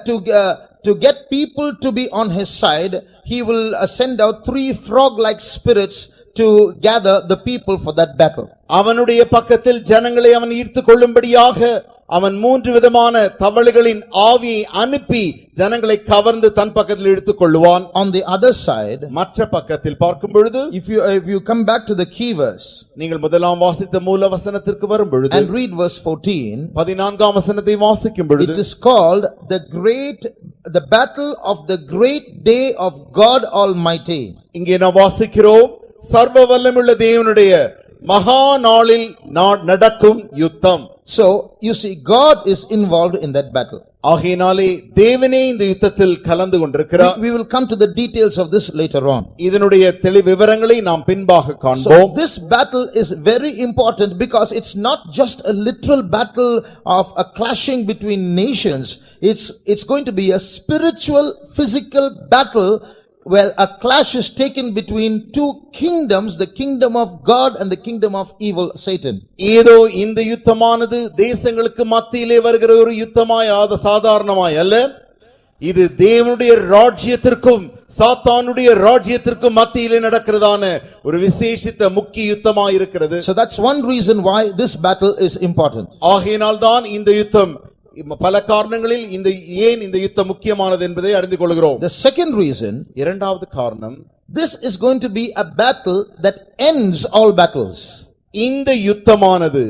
to get people to be on his side, he will send out 3 frog-like spirits to gather the people for that battle. அவனுடைய பக்கத்தில் ஜனங்களை அவன் ஈர்த்துக் கொள்ளும்படியாக அவன் 3 விதமான தவளைகளின் ஆவியை அனுப்பி ஜனங்களை கவர்ந்து தன் பக்கத்தில் இழுத்துக் கொள்ளுவான். On the other side, மற்ற பக்கத்தில் பார்க்கும் பொழுது, if you come back to the key verse, நீங்கள் முதலாம் வாசித்த மூல வசனத்திற்கு வரும் பொழுது and read verse 14, 14ஆம் வசனத்தை வாசிக்கும் பொழுது, it is called the battle of the great day of God Almighty. இங்கே நாம் வாசிக்கிறோம், சர்வ வல்லமையுள்ள தேவனுடைய மகா நாளில் நடக்கும் யுத்தம். So you see, God is involved in that battle. ஆகையினாலே தேவனே இந்த யுத்தத்தில் கலந்து கொண்டிருக்கிறார். We will come to the details of this later on. இதனுடைய தெளிவு விவரங்களை நாம் பின்பாக காண்போம். So this battle is very important because it's not just a literal battle of a clashing between nations. It's going to be a spiritual, physical battle where a clash is taken between 2 kingdoms, the kingdom of God and the kingdom of evil, Satan. ஏதோ இந்த யுத்தமானது தேசங்களுக்கு மத்தியிலே வருகிற ஒரு யுத்தமாய் சாதாரணமாய் அல்ல, இது தேவனுடைய ராஜ்யத்திற்கும் சாத்தானுடைய ராஜ்யத்திற்கும் மத்தியிலே நடக்கிறதான ஒரு விசேஷித்த முக்கிய யுத்தமாய் இருக்கிறது. So that's one reason why this battle is important. ஆகையினால் தான் இந்த யுத்தம் பல காரணங்களில் ஏன் இந்த யுத்தம் முக்கியமானது என்பதை அறிந்து கொள்கிறோம். The second reason, இரண்டாவது காரணம், this is going to be a battle that ends all battles. இந்த யுத்தமானது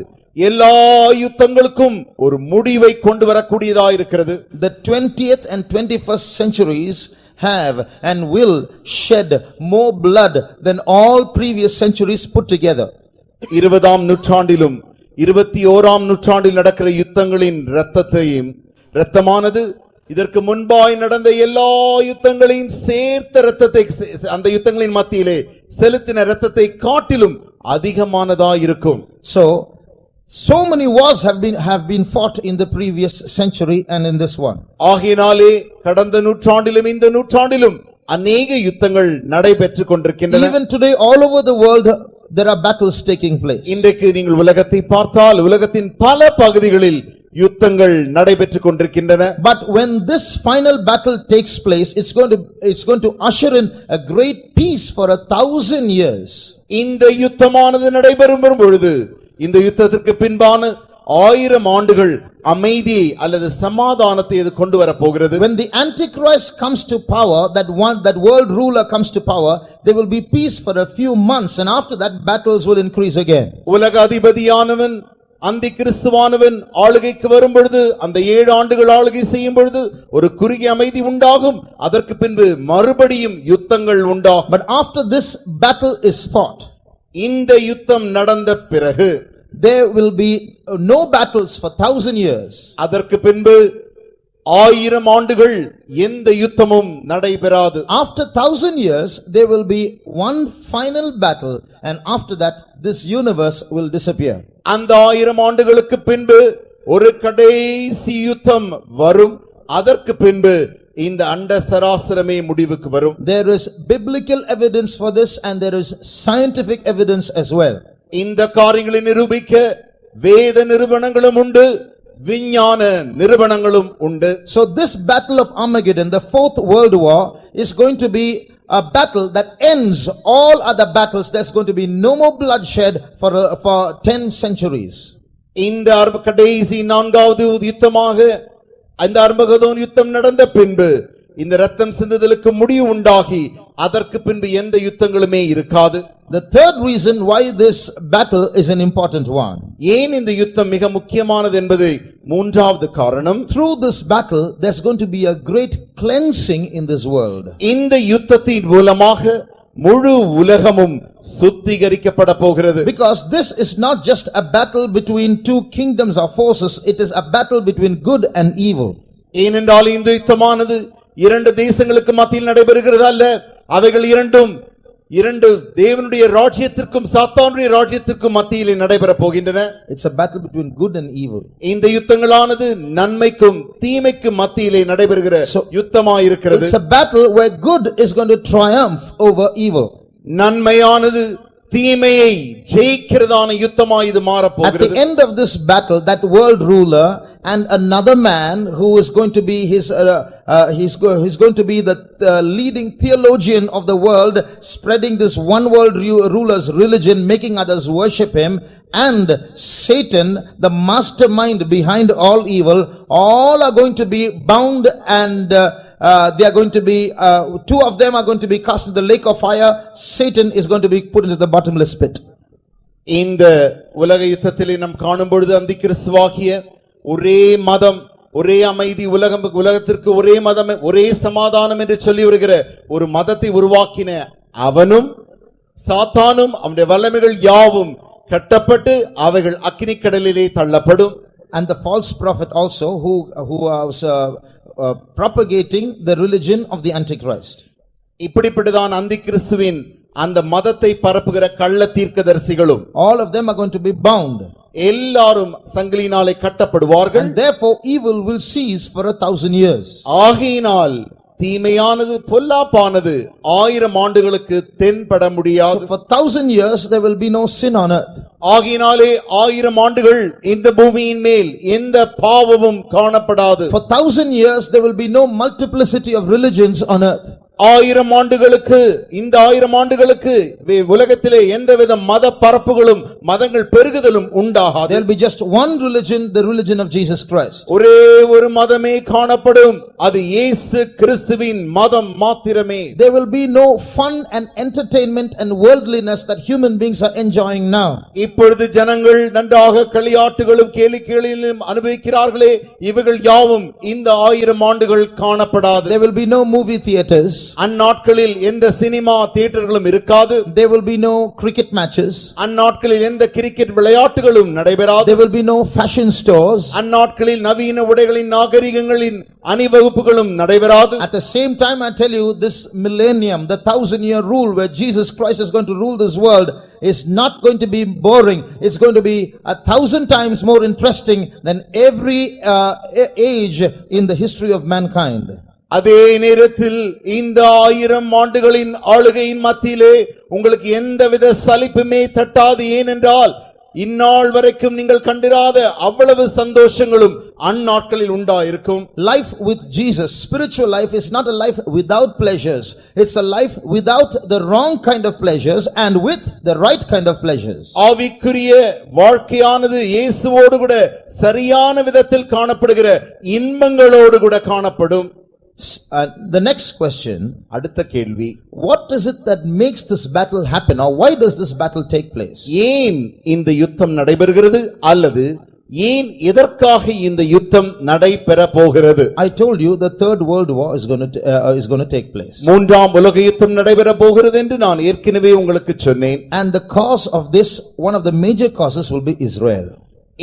எல்லா யுத்தங்களுக்கும் ஒரு முடிவை கொண்டு வரக்கூடியதாக இருக்கிறது. The 20th and 21st centuries have and will shed more blood than all previous centuries put together. 20ஆம் நூற்றாண்டிலும் 21ஆம் நூற்றாண்டில் நடக்கிற யுத்தங்களின் இரத்தமானது இதற்கு முன்பாய் நடந்த எல்லா யுத்தங்களையும் சேர்த்த இரத்தத்தை அந்த யுத்தங்களின் மத்தியிலே செலுத்தின இரத்தத்தை காட்டிலும் அதிகமானதாக இருக்கும். So many wars have been fought in the previous century and in this one. ஆகையினாலே கடந்த நூற்றாண்டிலும் இந்த நூற்றாண்டிலும் அநேக யுத்தங்கள் நடைபெற்றுக் கொண்டிருக்கின்றன. Even today all over the world there are battles taking place. இன்றைக்கு நீங்கள் உலகத்தை பார்த்தால் உலகத்தின் பல பகுதிகளில் யுத்தங்கள் நடைபெற்றுக் கொண்டிருக்கின்றன. But when this final battle takes place, it's going to usher in a great peace for 1,000 years. இந்த யுத்தமானது நடைபெறும் பொழுது இந்த யுத்தத்திற்கு பின்பான 1000 ஆண்டுகள் அமைதியை அல்லது சமாதானத்தை இது கொண்டு வர போகிறது. When the Antichrist comes to power, that world ruler comes to power, there will be peace for a few months, and after that battles will increase again. உலக அதிபதியானவன் அந்தி கிறிஸ்துவானவன் ஆளுகைக்கு வரும் பொழுது அந்த 7 ஆண்டுகள் ஆளுகை செய்யும் பொழுது ஒரு குறுகிய அமைதி உண்டாகும். அதற்கு பின்பு மறுபடியும் யுத்தங்கள் உண்டாகும். But after this battle is fought, இந்த யுத்தம் நடந்த பிறகு there will be no battles for 1,000 years. அதற்கு பின்பு 1000 ஆண்டுகள் எந்த யுத்தமும் நடைபெறாது. After 1,000 years, there will be one final battle, and after that, this universe will disappear. அந்த 1000 ஆண்டுகளுக்கு பின்பு ஒரு கடைசி யுத்தம் வரும். அதற்கு பின்பு இந்த அண்ட சராசரமே முடிவுக்கு வரும். There is biblical evidence for this, and there is scientific evidence as well. இந்த காரியங்களை நிரூபிக்க வேத நிரூபணங்களும் உண்டு, விஞ்ஞான நிரூபணங்களும் உண்டு. So this battle of Armageddon, the fourth world war, is going to be a battle that ends all other battles. There's going to be no more bloodshed for 10 centuries. இந்த கடைசி 4வது யுத்தமாக அந்த அர்மகதோன் யுத்தம் நடந்த பின்பு இந்த ரத்தம் சிந்துதலுக்கு முடிவு உண்டாகி அதற்கு பின்பு எந்த யுத்தங்களுமே இருக்காது. The third reason why this battle is an important one. ஏன் இந்த யுத்தம் மிக முக்கியமானது என்பது மூன்றாவது காரணம். Through this battle, there's going to be a great cleansing in this world. இந்த யுத்தத்தின் மூலமாக முழு உலகமும் சுத்திகரிக்கப்பட போகிறது. Because this is not just a battle between two kingdoms or forces, it is a battle between good and evil. ஏனென்றால் இந்த யுத்தமானது 2 தேசங்களுக்கு மத்தியில் நடைபெறுகிறது அல்ல. அவைகள் இரண்டு தேவனுடைய ராஜ்யத்திற்கும் சாத்தானுடைய ராஜ்யத்திற்கும் மத்தியிலே நடைபெற போகின்றன. It's a battle between good and evil. இந்த யுத்தங்களானது நன்மைக்கும் தீமைக்கும் மத்தியிலே நடைபெறுகிற யுத்தமாயிருக்கிறது. It's a battle where good is going to triumph over evil. நன்மையானது தீமையை ஜெயிக்கிறதான யுத்தமாய் இது மாறப் At போகிறது. the end of this battle, that world ruler and another man who is going to be he's going to be the leading theologian of the world, spreading this one world ruler's religion, making others worship him, and Satan, the mastermind behind all evil, all are going to be bound, and they are going to be 2 of them are going to be cast into the lake of fire. Satan is going to be put into the bottomless pit. இந்த உலக யுத்தத்திலே நாம் காணும் பொழுது அந்தி கிறிஸ்துவாகிய ஒரே மதம், ஒரே அமைதி, உலகத்திற்கு ஒரே மதம், ஒரே சமாதானம் என்று சொல்லி வருகிற ஒரு மதத்தை உருவாக்கின அவனும் சாத்தானும் அவனுடைய வல்லமைகள் யாவும் கட்டப்பட்டு அவைகள் அக்கினி கடலிலே தள்ளப்படும். And the false prophet also who was propagating the religion of the Antichrist. இப்படிப்பட்டதான் அந்தி கிறிஸ்துவின் அந்த மதத்தை பரப்புகிற கள்ள தீர்க்கதரிசிகளும் all of them are going to be bound. எல்லாரும் சங்கிலினாலே கட்டப்படுவார்கள். And therefore evil will cease for 1,000 years. ஆகையினால் தீமையானது பொல்லாப்பானது 1000 ஆண்டுகளுக்கு தென்பட முடியாது. So for 1,000 years there will be no sin on earth. ஆகையினாலே 1000 ஆண்டுகள் இந்த பூமியின் மேல் எந்த பாவமும் காணப்படாது. For 1,000 years there will be no multiplicity of religions on earth. 1000 ஆண்டுகளுக்கு இந்த 1000 ஆண்டுகளுக்கு உலகத்திலே எந்தவித மத பரப்புகளும் மதங்கள் பெருகுதலும் உண்டாகாது. There will be just one religion, the religion of Jesus Christ. ஒரே ஒரு மதமே காணப்படும், அது இயேசு கிறிஸ்துவின் மதம் மாத்திரமே. There will be no fun and entertainment and worldliness that human beings are enjoying now. இப்பொழுது ஜனங்கள் நன்றாக களியாட்டுகளும் கேளிக்கைகளிலும் அனுபவிக்கிறார்களே, இவைகள் யாவும் இந்த 1000 ஆண்டுகள் காணப்படாது. There will be no movie theaters. அந்நாட்களில் எந்த சினிமா தியேட்டர்களும் இருக்காது. There will be no cricket matches. அந்நாட்களில் எந்த கிரிக்கெட் விளையாட்டுகளும் நடைபெறாது. There will be no fashion stores. அந்நாட்களில் நவீன உடைகளின் நாகரிகங்களின் அணிவகுப்புகளும் நடைபெறாது. At the same time, I tell you, this millennium, the 1,000-year rule where Jesus Christ is going to rule this world, is not going to be boring. It's going to be 1,000 times more interesting than every age in the history of mankind. அதே நேரத்தில் இந்த 1000 ஆண்டுகளின் ஆளுகையின் மத்தியிலே உங்களுக்கு எந்தவித சலிப்புமே தட்டாது. ஏனென்றால் இந்நாள் வரைக்கும் நீங்கள் கண்டிராத அவ்வளவு சந்தோஷங்களும் அந்நாட்களில் உண்டாயிருக்கும். Life with Jesus, spiritual life, is not a life without pleasures. It's a life without the wrong kind of pleasures and with the right kind of pleasures. ஆவிக்குரிய வாழ்க்கையானது இயேசுவோடு கூட சரியான விதத்தில் காணப்படுகிற இன்பங்களோடு கூட காணப்படும். The next question, அடுத்த கேள்வி, what is it that makes this battle happen, or why does this battle take place? ஏன் இந்த யுத்தம் நடைபெறுகிறது அல்லது ஏன் எதற்காக இந்த யுத்தம் நடைபெற போகிறது? I told you the third world war is going to take place. மூன்றாம் உலக யுத்தம் நடைபெற போகிறது என்று நான் ஏற்கனவே உங்களுக்கு சொன்னேன். And the cause of this, one of the major causes will be Israel.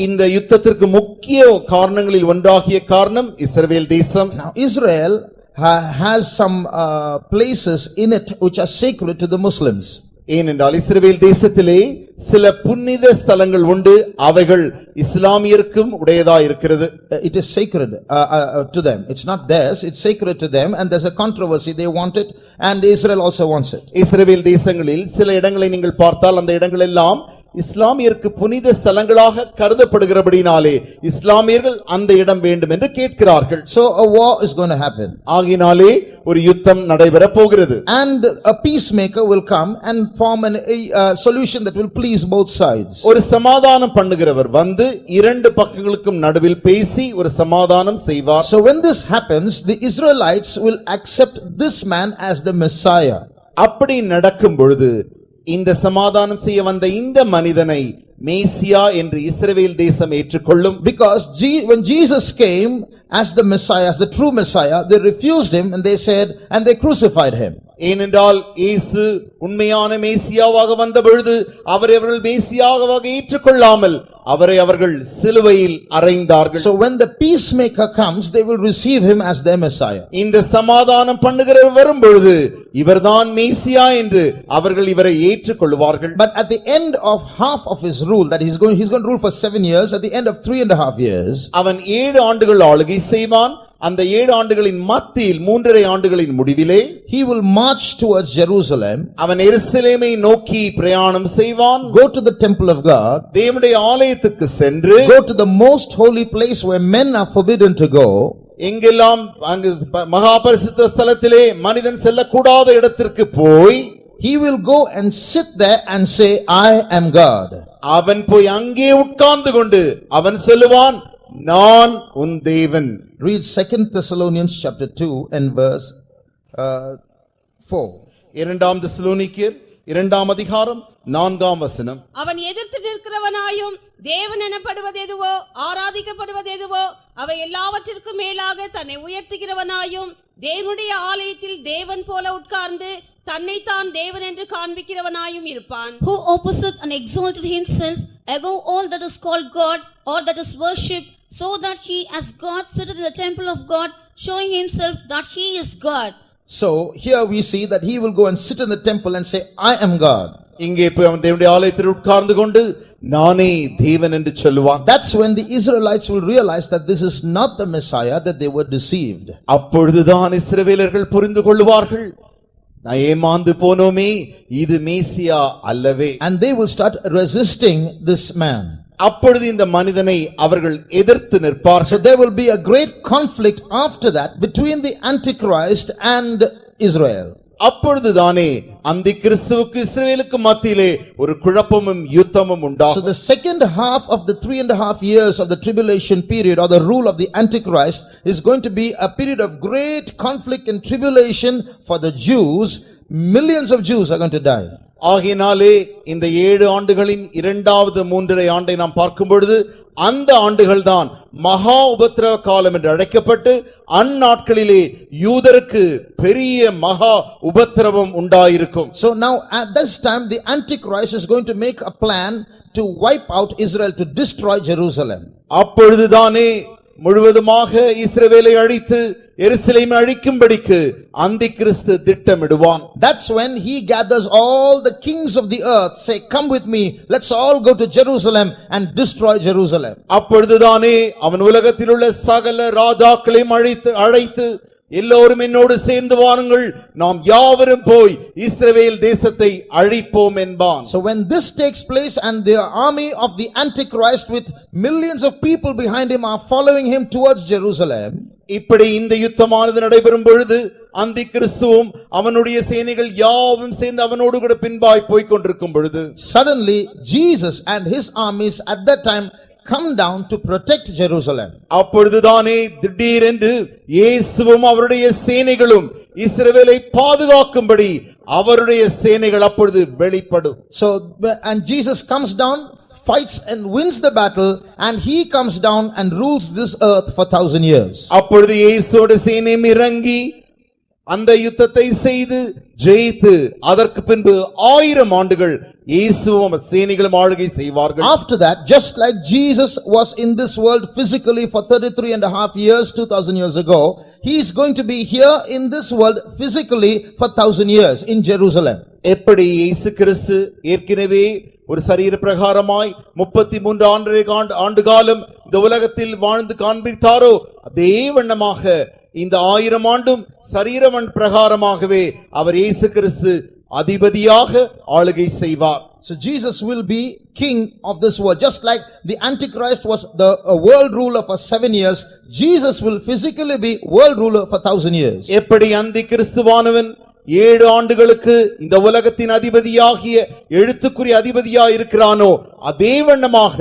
இந்த யுத்தத்திற்கு முக்கிய காரணங்களில் ஒன்றாகிய காரணம் இஸ்ரவேல் தேசம். Now Israel has some places in it which are sacred to the Muslims. ஏனென்றால் இஸ்ரவேல் தேசத்திலே சில புனித ஸ்தலங்கள் உண்டு, அவைகள் இஸ்லாமியருக்கும் உடையதா இருக்கிறது. It is sacred to them. It's not theirs, it's sacred to them, and there's a controversy. They want it and Israel also wants it. இஸ்ரவேல் தேசங்களில் சில இடங்களை நீங்கள் பார்த்தால் அந்த இடங்கள் எல்லாம் இஸ்லாமியருக்கு புனித ஸ்தலங்களாக கருதப்படுகிறபடினாலே இஸ்லாமியர்கள் அந்த இடம் வேண்டும் என்று கேட்கிறார்கள். So a war is going to happen. ஆகினாலே ஒரு யுத்தம் நடைபெற போகிறது. And a peacemaker will come and form a solution that will please both sides. ஒரு சமாதானம் பண்ணுகிறவர் வந்து இரண்டு பக்கங்களுக்கும் நடுவில் பேசி ஒரு சமாதானம் செய்வார். So when this happens, the Israelites will accept this man as the Messiah. அப்படி நடக்கும் பொழுது இந்த சமாதானம் செய்ய வந்த இந்த மனிதனை மேசியா என்று இஸ்ரவேல் தேசம் ஏற்றுக்கொள்ளும். Because when Jesus came as the Messiah, as the true Messiah, they refused him and they said, and they crucified him. ஏனென்றால் இயேசு உண்மையான மேசியாவாக வந்த பொழுது அவர்கள் மேசியாவாக ஏற்றுக்கொள்ளாமல் அவரை அவர்கள் சிலுவையில் அறைந்தார்கள். So when the peacemaker comes, they will receive him as their Messiah. இந்த சமாதானம் பண்ணுகிறவர் வரும் பொழுது இவர்தான் மேசியா என்று அவர்கள் இவரை ஏற்றுக்கொள்வார்கள். But at the end of half of his rule, that he's going to rule for 7 years, at the end of 3.5 years, அவன் 7 ஆண்டுகள் ஆளுகை செய்வான். அந்த 7 ஆண்டுகளின் மத்தியில் 3.5 ஆண்டுகளின் முடிவிலே he will march towards Jerusalem. அவன் எருசலேமை நோக்கி பிரயாணம் செய்வான். Go to the temple of God. தேவனுடைய ஆலயத்துக்கு சென்று Go to the most holy place where men are forbidden to go. எங்கெல்லாம் அங்கு மகா பரிசுத்த ஸ்தலத்திலே மனிதன் செல்லக்கூடாத இடத்திற்கு போய் he will go and sit there and say, I am God. அவன் போய் அங்கே உட்கார்ந்து கொண்டு அவன் சொல்லுவான், நான் உன் தேவன். Read 2 Thessalonians chapter 2 and verse 4. இரண்டாம் தெசலோனிக்கேயர் 2ஆம் அதிகாரம் 4ஆம் வசனம். அவன் எதிர்த்து நிற்கிறவனாயும் தேவன் எனப்படுவது எதுவோ ஆராதிக்கப்படுவது எதுவோ அவை எல்லாவற்றிற்கும் மேலாக தன்னை உயர்த்துகிறவனாயும் தேவனுடைய ஆலயத்தில் தேவன் போல உட்கார்ந்து தன்னைத்தான் தேவன் என்று காண்பிக்கிறவனாயும் இருப்பான். Who opposeth and exalted himself above all that is called God or that is worshipped, so that he as God sitteth in the temple of God, showing himself that he is God. So here we see that he will go and sit in the temple and say, I am God. இங்கே போய் அவன் தேவனுடைய ஆலயத்தில் உட்கார்ந்து கொண்டு நானே தேவன் என்று சொல்லுவான். That's when the Israelites will realize that this is not the Messiah, that they were deceived. அப்பொழுதுதான் இஸ்ரவேலர்கள் புரிந்து கொள்வார்கள், நான் ஏமாந்து போனோமே, இது மேசியா அல்லவே. And they will start resisting this man. அப்பொழுது இந்த மனிதனை அவர்கள் எதிர்த்து நிற்பார்கள். So there will be a great conflict after that between the Antichrist and Israel. அப்பொழுதுதானே அந்தி கிறிஸ்துவுக்கு இஸ்ரவேலுக்கு மத்தியிலே ஒரு குழப்பமும் யுத்தமும் So உண்டாகும். the second half of the 3.5 years of the tribulation period, or the rule of the Antichrist, is going to be a period of great conflict and tribulation for the Jews. Millions of Jews are going to die. ஆகினாலே இந்த 7 ஆண்டுகளின் 2வது 3.5 ஆண்டை நாம் பார்க்கும் பொழுது அந்த ஆண்டுகள் தான் மகா உபத்திரவ காலம் என்று அழைக்கப்பட்டு அந்நாட்களிலே யூதருக்கு பெரிய மகா உபத்திரவம் உண்டாயிருக்கும். So now at this time the Antichrist is going to make a plan to wipe out Israel, to destroy Jerusalem. அப்பொழுதுதானே முழுவதுமாக இஸ்ரவேலை அழித்து எருசலேமை அழிக்கும்படிக்கு அந்தி கிறிஸ்து திட்டமிடுவான். That's when he gathers all the kings of the earth, say, come with me, let's all go to Jerusalem and destroy Jerusalem. அப்பொழுதுதானே அவன் உலகத்தில் உள்ள சகல ராஜாக்களையும் அழைத்து எல்லோரும் என்னோடு சேர்ந்து வாருங்கள், நாம் யாவரும் போய் இஸ்ரவேல் தேசத்தை அழிப்போம் என்பான். So when this takes place and the army of the Antichrist with millions of people behind him are following him towards Jerusalem, இப்படி இந்த யுத்தமானது நடைபெறும் பொழுது அந்தி கிறிஸ்துவும் அவனுடைய சேனைகள் யாவும் சேர்ந்து அவனோடு கூட பின்பாய் போய்க் கொண்டிருக்கும் பொழுது suddenly Jesus and his armies at that time come down to protect Jerusalem. அப்பொழுதுதானே திடீரென்று இயேசுவும் அவருடைய சேனைகளும் இஸ்ரவேலை பாதுகாக்கும்படி அவருடைய சேனைகள் அப்பொழுது வெளிப்படும். So, and Jesus comes down, fights and wins the battle, and he comes down and rules this earth for 1,000 years. அப்பொழுது இயேசுவோட சேனை இறங்கி அந்த யுத்தத்தை செய்து ஜெயித்து அதற்கு பின்பு 1000 ஆண்டுகள் இயேசுவும் சேனைகளும் ஆளுகை செய்வார்கள். After that, just like Jesus was in this world physically for 33 and a half years 2000 years ago, he is going to be here in this world physically for 1,000 years in Jerusalem. எப்படி இயேசு கிறிஸ்து ஏற்கனவே ஒரு சரீர பிரகாரமாய் 33 ஆண்டு காலம் இந்த உலகத்தில் வாழ்ந்து காண்பித்தாரோ அதே வண்ணமாக இந்த 1000 ஆண்டும் சரீரமன் பிரகாரமாகவே அவர் இயேசு கிறிஸ்து அதிபதியாக ஆளுகை செய்வார். So Jesus will be king of this world. Just like the Antichrist was the world ruler for 7 years, Jesus will physically be world ruler for 1,000 years. எப்படி அந்தி கிறிஸ்துவானவன் 7 ஆண்டுகளுக்கு இந்த உலகத்தின் அதிபதியாகிய எழுத்துக்குரிய அதிபதியாய் இருக்கிறானோ அதே வண்ணமாக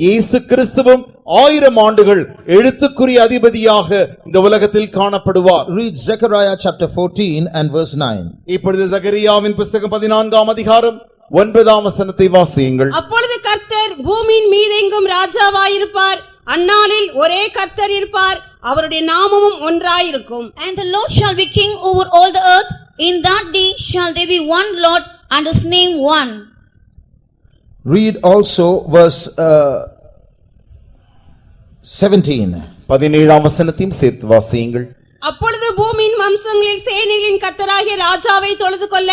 இயேசு கிறிஸ்துவும் 1000 ஆண்டுகள் எழுத்துக்குரிய அதிபதியாக இந்த உலகத்தில் காணப்படுவார். Read Zechariah chapter 14 and verse 9. இப்பொழுது சகரியாவின் புத்தகம் 14ஆம் அதிகாரம் 9ஆம் வசனத்தை வாசியுங்கள். அப்பொழுது கர்த்தர் பூமியின் மீதெங்கும் ராஜாவாயிருப்பார். அந்நாளில் ஒரே கர்த்தர் இருப்பார், அவருடைய நாமமும் ஒன்றாயிருக்கும். And the Lord shall be king over all the earth. In that day shall there be one Lord, and his name one. Read also verse 17. 17ஆம் வசனத்தையும் சேர்த்து வாசியுங்கள். அப்பொழுது பூமியின் வம்சங்களில் சேனைகளின் கர்த்தராகிய ராஜாவை தொழுது கொள்ள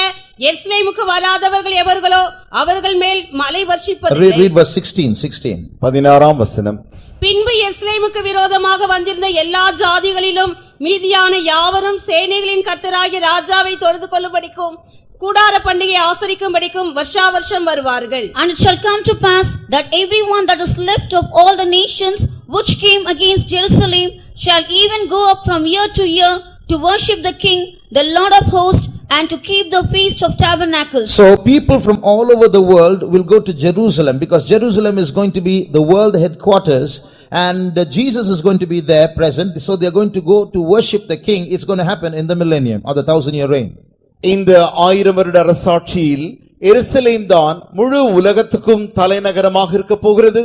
எருசலேமுக்கு வராதவர்கள் எவர்களோ அவர்கள் மேல் மழை வர்ஷிப்பதில்லை. Read verse 16. 16ஆம் வசனம். பின்பு எருசலேமுக்கு விரோதமாக வந்திருந்த எல்லா ஜாதிகளிலும் மீதியான யாவரும் சேனைகளின் கர்த்தராகிய ராஜாவை தொழுது கொள்ளும்படிக்கும் கூடார பண்டிகை ஆசரிக்கும்படிக்கும் வருஷா வருஷம் வருவார்கள். And it shall come to pass that everyone that is left of all the nations which came against Jerusalem shall even go up from year to year to worship the King, the Lord of hosts, and to keep the feast of tabernacles. So people from all over the world will go to Jerusalem because Jerusalem is going to be the world headquarters, and Jesus is going to be there present. So they are going to go to worship the King. It's going to happen in the millennium or the 1,000-year reign. இந்த 1000 வருட அரசாட்சியில் எருசலேம் தான் முழு உலகத்துக்கும் தலைநகரமாக இருக்க போகிறது.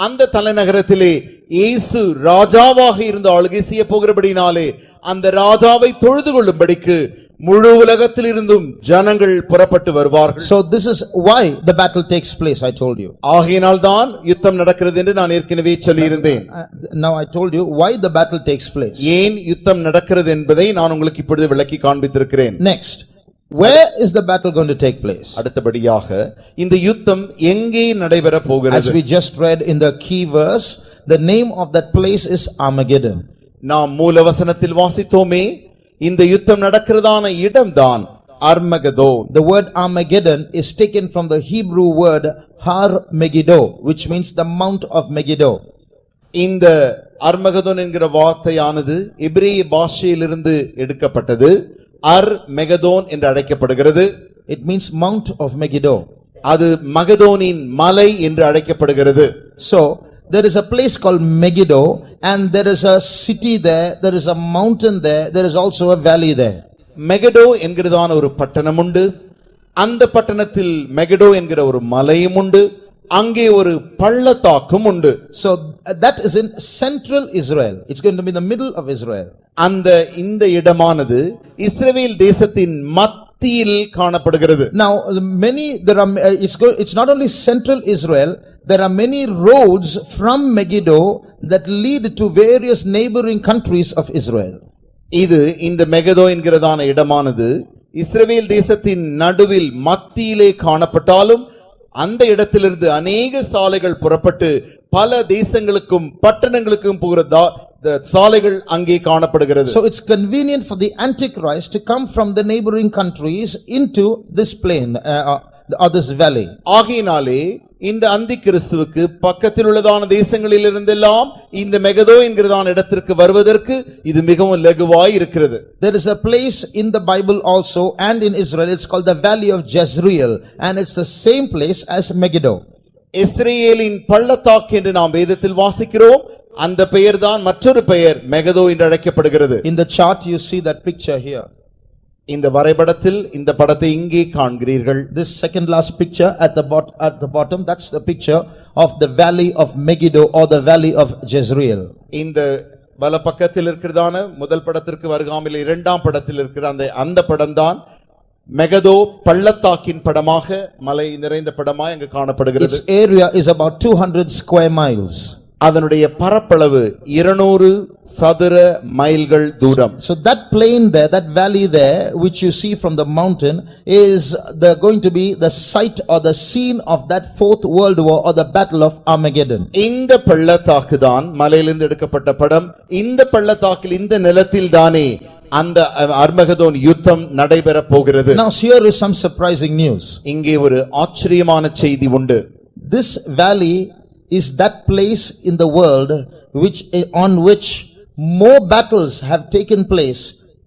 அந்த தலைநகரத்திலே இயேசு ராஜாவாக இருந்து ஆளுகை செய்ய போகிறபடினாலே அந்த ராஜாவை தொழுது கொள்ளும்படிக்கு முழு உலகத்தில் இருந்தும் ஜனங்கள் புறப்பட்டு வருவார்கள். So this is why the battle takes place, I told you. ஆகையினால் தான் யுத்தம் நடக்கிறது என்று நான் ஏற்கனவே சொல்லியிருந்தேன். Now I told you why the battle takes place. ஏன் யுத்தம் நடக்கிறது என்பதை நான் உங்களுக்கு இப்பொழுது விளக்கி காண்பித்திருக்கிறேன். Next, where is the battle going to take place? அடுத்தபடியாக இந்த யுத்தம் எங்கே நடைபெற As போகிறது? we just read in the key verse, the name of that place is Armageddon. நாம் மூலவசனத்தில் வாசித்தோமே இந்த யுத்தம் நடக்கிறதான இடம்தான் Armageddon. The word Armageddon is taken from the Hebrew word Har Megiddo, which means the Mount of Megiddo. இந்த அர்மகதோன் என்கிற வார்த்தையானது எபிரேய பாஷையிலிருந்து எடுக்கப்பட்டது. அர் மெகதோன் என்று அழைக்கப்படுகிறது. It means Mount of Megiddo. அது மகதோனின் மலை என்று அழைக்கப்படுகிறது. So there is a place called Megiddo, and there is a city there, there is a mountain there, there is also a valley there. மெகடோ என்கிறதான ஒரு பட்டணம் உண்டு. அந்த பட்டணத்தில் மெகடோ என்கிற ஒரு மலையும் உண்டு. அங்கே ஒரு பள்ளத்தாக்கும் உண்டு. So that is in central Israel. It's going to be the middle of Israel. இந்த இடமானது இஸ்ரவேல் தேசத்தின் மத்தியில் காணப்படுகிறது. Now it's not only central Israel, there are many roads from Megiddo that lead to various neighboring countries of Israel. இது இந்த மெகதோ என்கிறதான இடமானது இஸ்ரவேல் தேசத்தின் நடுவில் மத்தியிலே காணப்பட்டாலும் அந்த இடத்திலிருந்து அநேக சாலைகள் புறப்பட்டு பல தேசங்களுக்கும் பட்டணங்களுக்கும் போகிற சாலைகள் அங்கே காணப்படுகிறது. So it's convenient for the Antichrist to come from the neighboring countries into this plain or this valley. ஆகையினாலே இந்த அந்தி கிறிஸ்துவுக்கு பக்கத்தில் உள்ளதான தேசங்களில் இருந்தெல்லாம் இந்த மெகதோ என்கிறதான இடத்திற்கு வருவதற்கு இது மிகவும் லகுவாய் இருக்கிறது. There is a place in the Bible also and in Israel, it's called the valley of Jezreel, and it's the same place as Megiddo. இஸ்ரவேலின் பள்ளத்தாக்கு என்று நாம் வேதத்தில் வாசிக்கிறோம். அந்த பெயர்தான் மற்றொரு பெயர் மெகதோ என்று அழைக்கப்படுகிறது. In the chart you see that picture here. இந்த வரைபடத்தில் இந்த படத்தை இங்கே காண்கிறீர்கள். This second last picture at the bottom, that's the picture of the valley of Megiddo or the valley of Jezreel. இந்த வல பக்கத்தில் இருக்கிறதான முதல் படத்திற்கு வருகாமல் இரண்டாம் படத்தில் இருக்கிற அந்த படம்தான் மெகதோ பள்ளத்தாக்கின் படமாக மலை நிறைந்த படமாக அங்கு காணப்படுகிறது. Its area is about 200 square miles. அதனுடைய பரப்பளவு 200 சதுர மைல்கள் தூரம். So that plain there, that valley there which you see from the mountain is going to be the site or the scene of that fourth world war or the battle of Armageddon. இந்த பள்ளத்தாக்கு தான் மலையிலிருந்து எடுக்கப்பட்ட படம். இந்த பள்ளத்தாக்கில் இந்த நிலத்தில் தானே அந்த அர்மகதோன் யுத்தம் நடைபெற போகிறது. Now here is some surprising news. இங்கே ஒரு ஆச்சரியமான செய்தி உண்டு. This valley is that place in the world on which more battles have taken place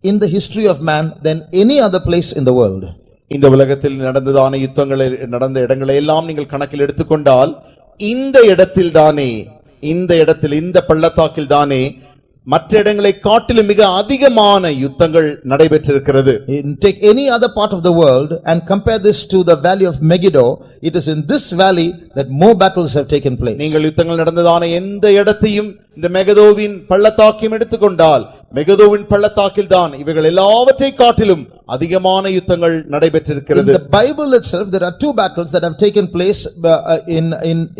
in the history of man than any other place in the world. இந்த உலகத்தில் நடந்ததான யுத்தங்களை நடந்த இடங்களை எல்லாம் நீங்கள் கணக்கில் எடுத்துக்கொண்டால் இந்த இடத்தில் இந்த பள்ளத்தாக்கில் தானே மற்ற இடங்களை காட்டிலும் மிக அதிகமான யுத்தங்கள் நடைபெற்றிருக்கிறது. Take any other part of the world and compare this to the valley of Megiddo. It is in this valley that more battles have taken place. நீங்கள் யுத்தங்கள் நடந்ததான எந்த இடத்தையும் இந்த மெகதோவின் பள்ளத்தாக்கையும் எடுத்துக்கொண்டால் மெகதோவின் பள்ளத்தாக்கில் தான் இவைகள் எல்லாவற்றை காட்டிலும் அதிகமான யுத்தங்கள் நடைபெற்றிருக்கிறது. In the Bible itself there are two battles that have taken place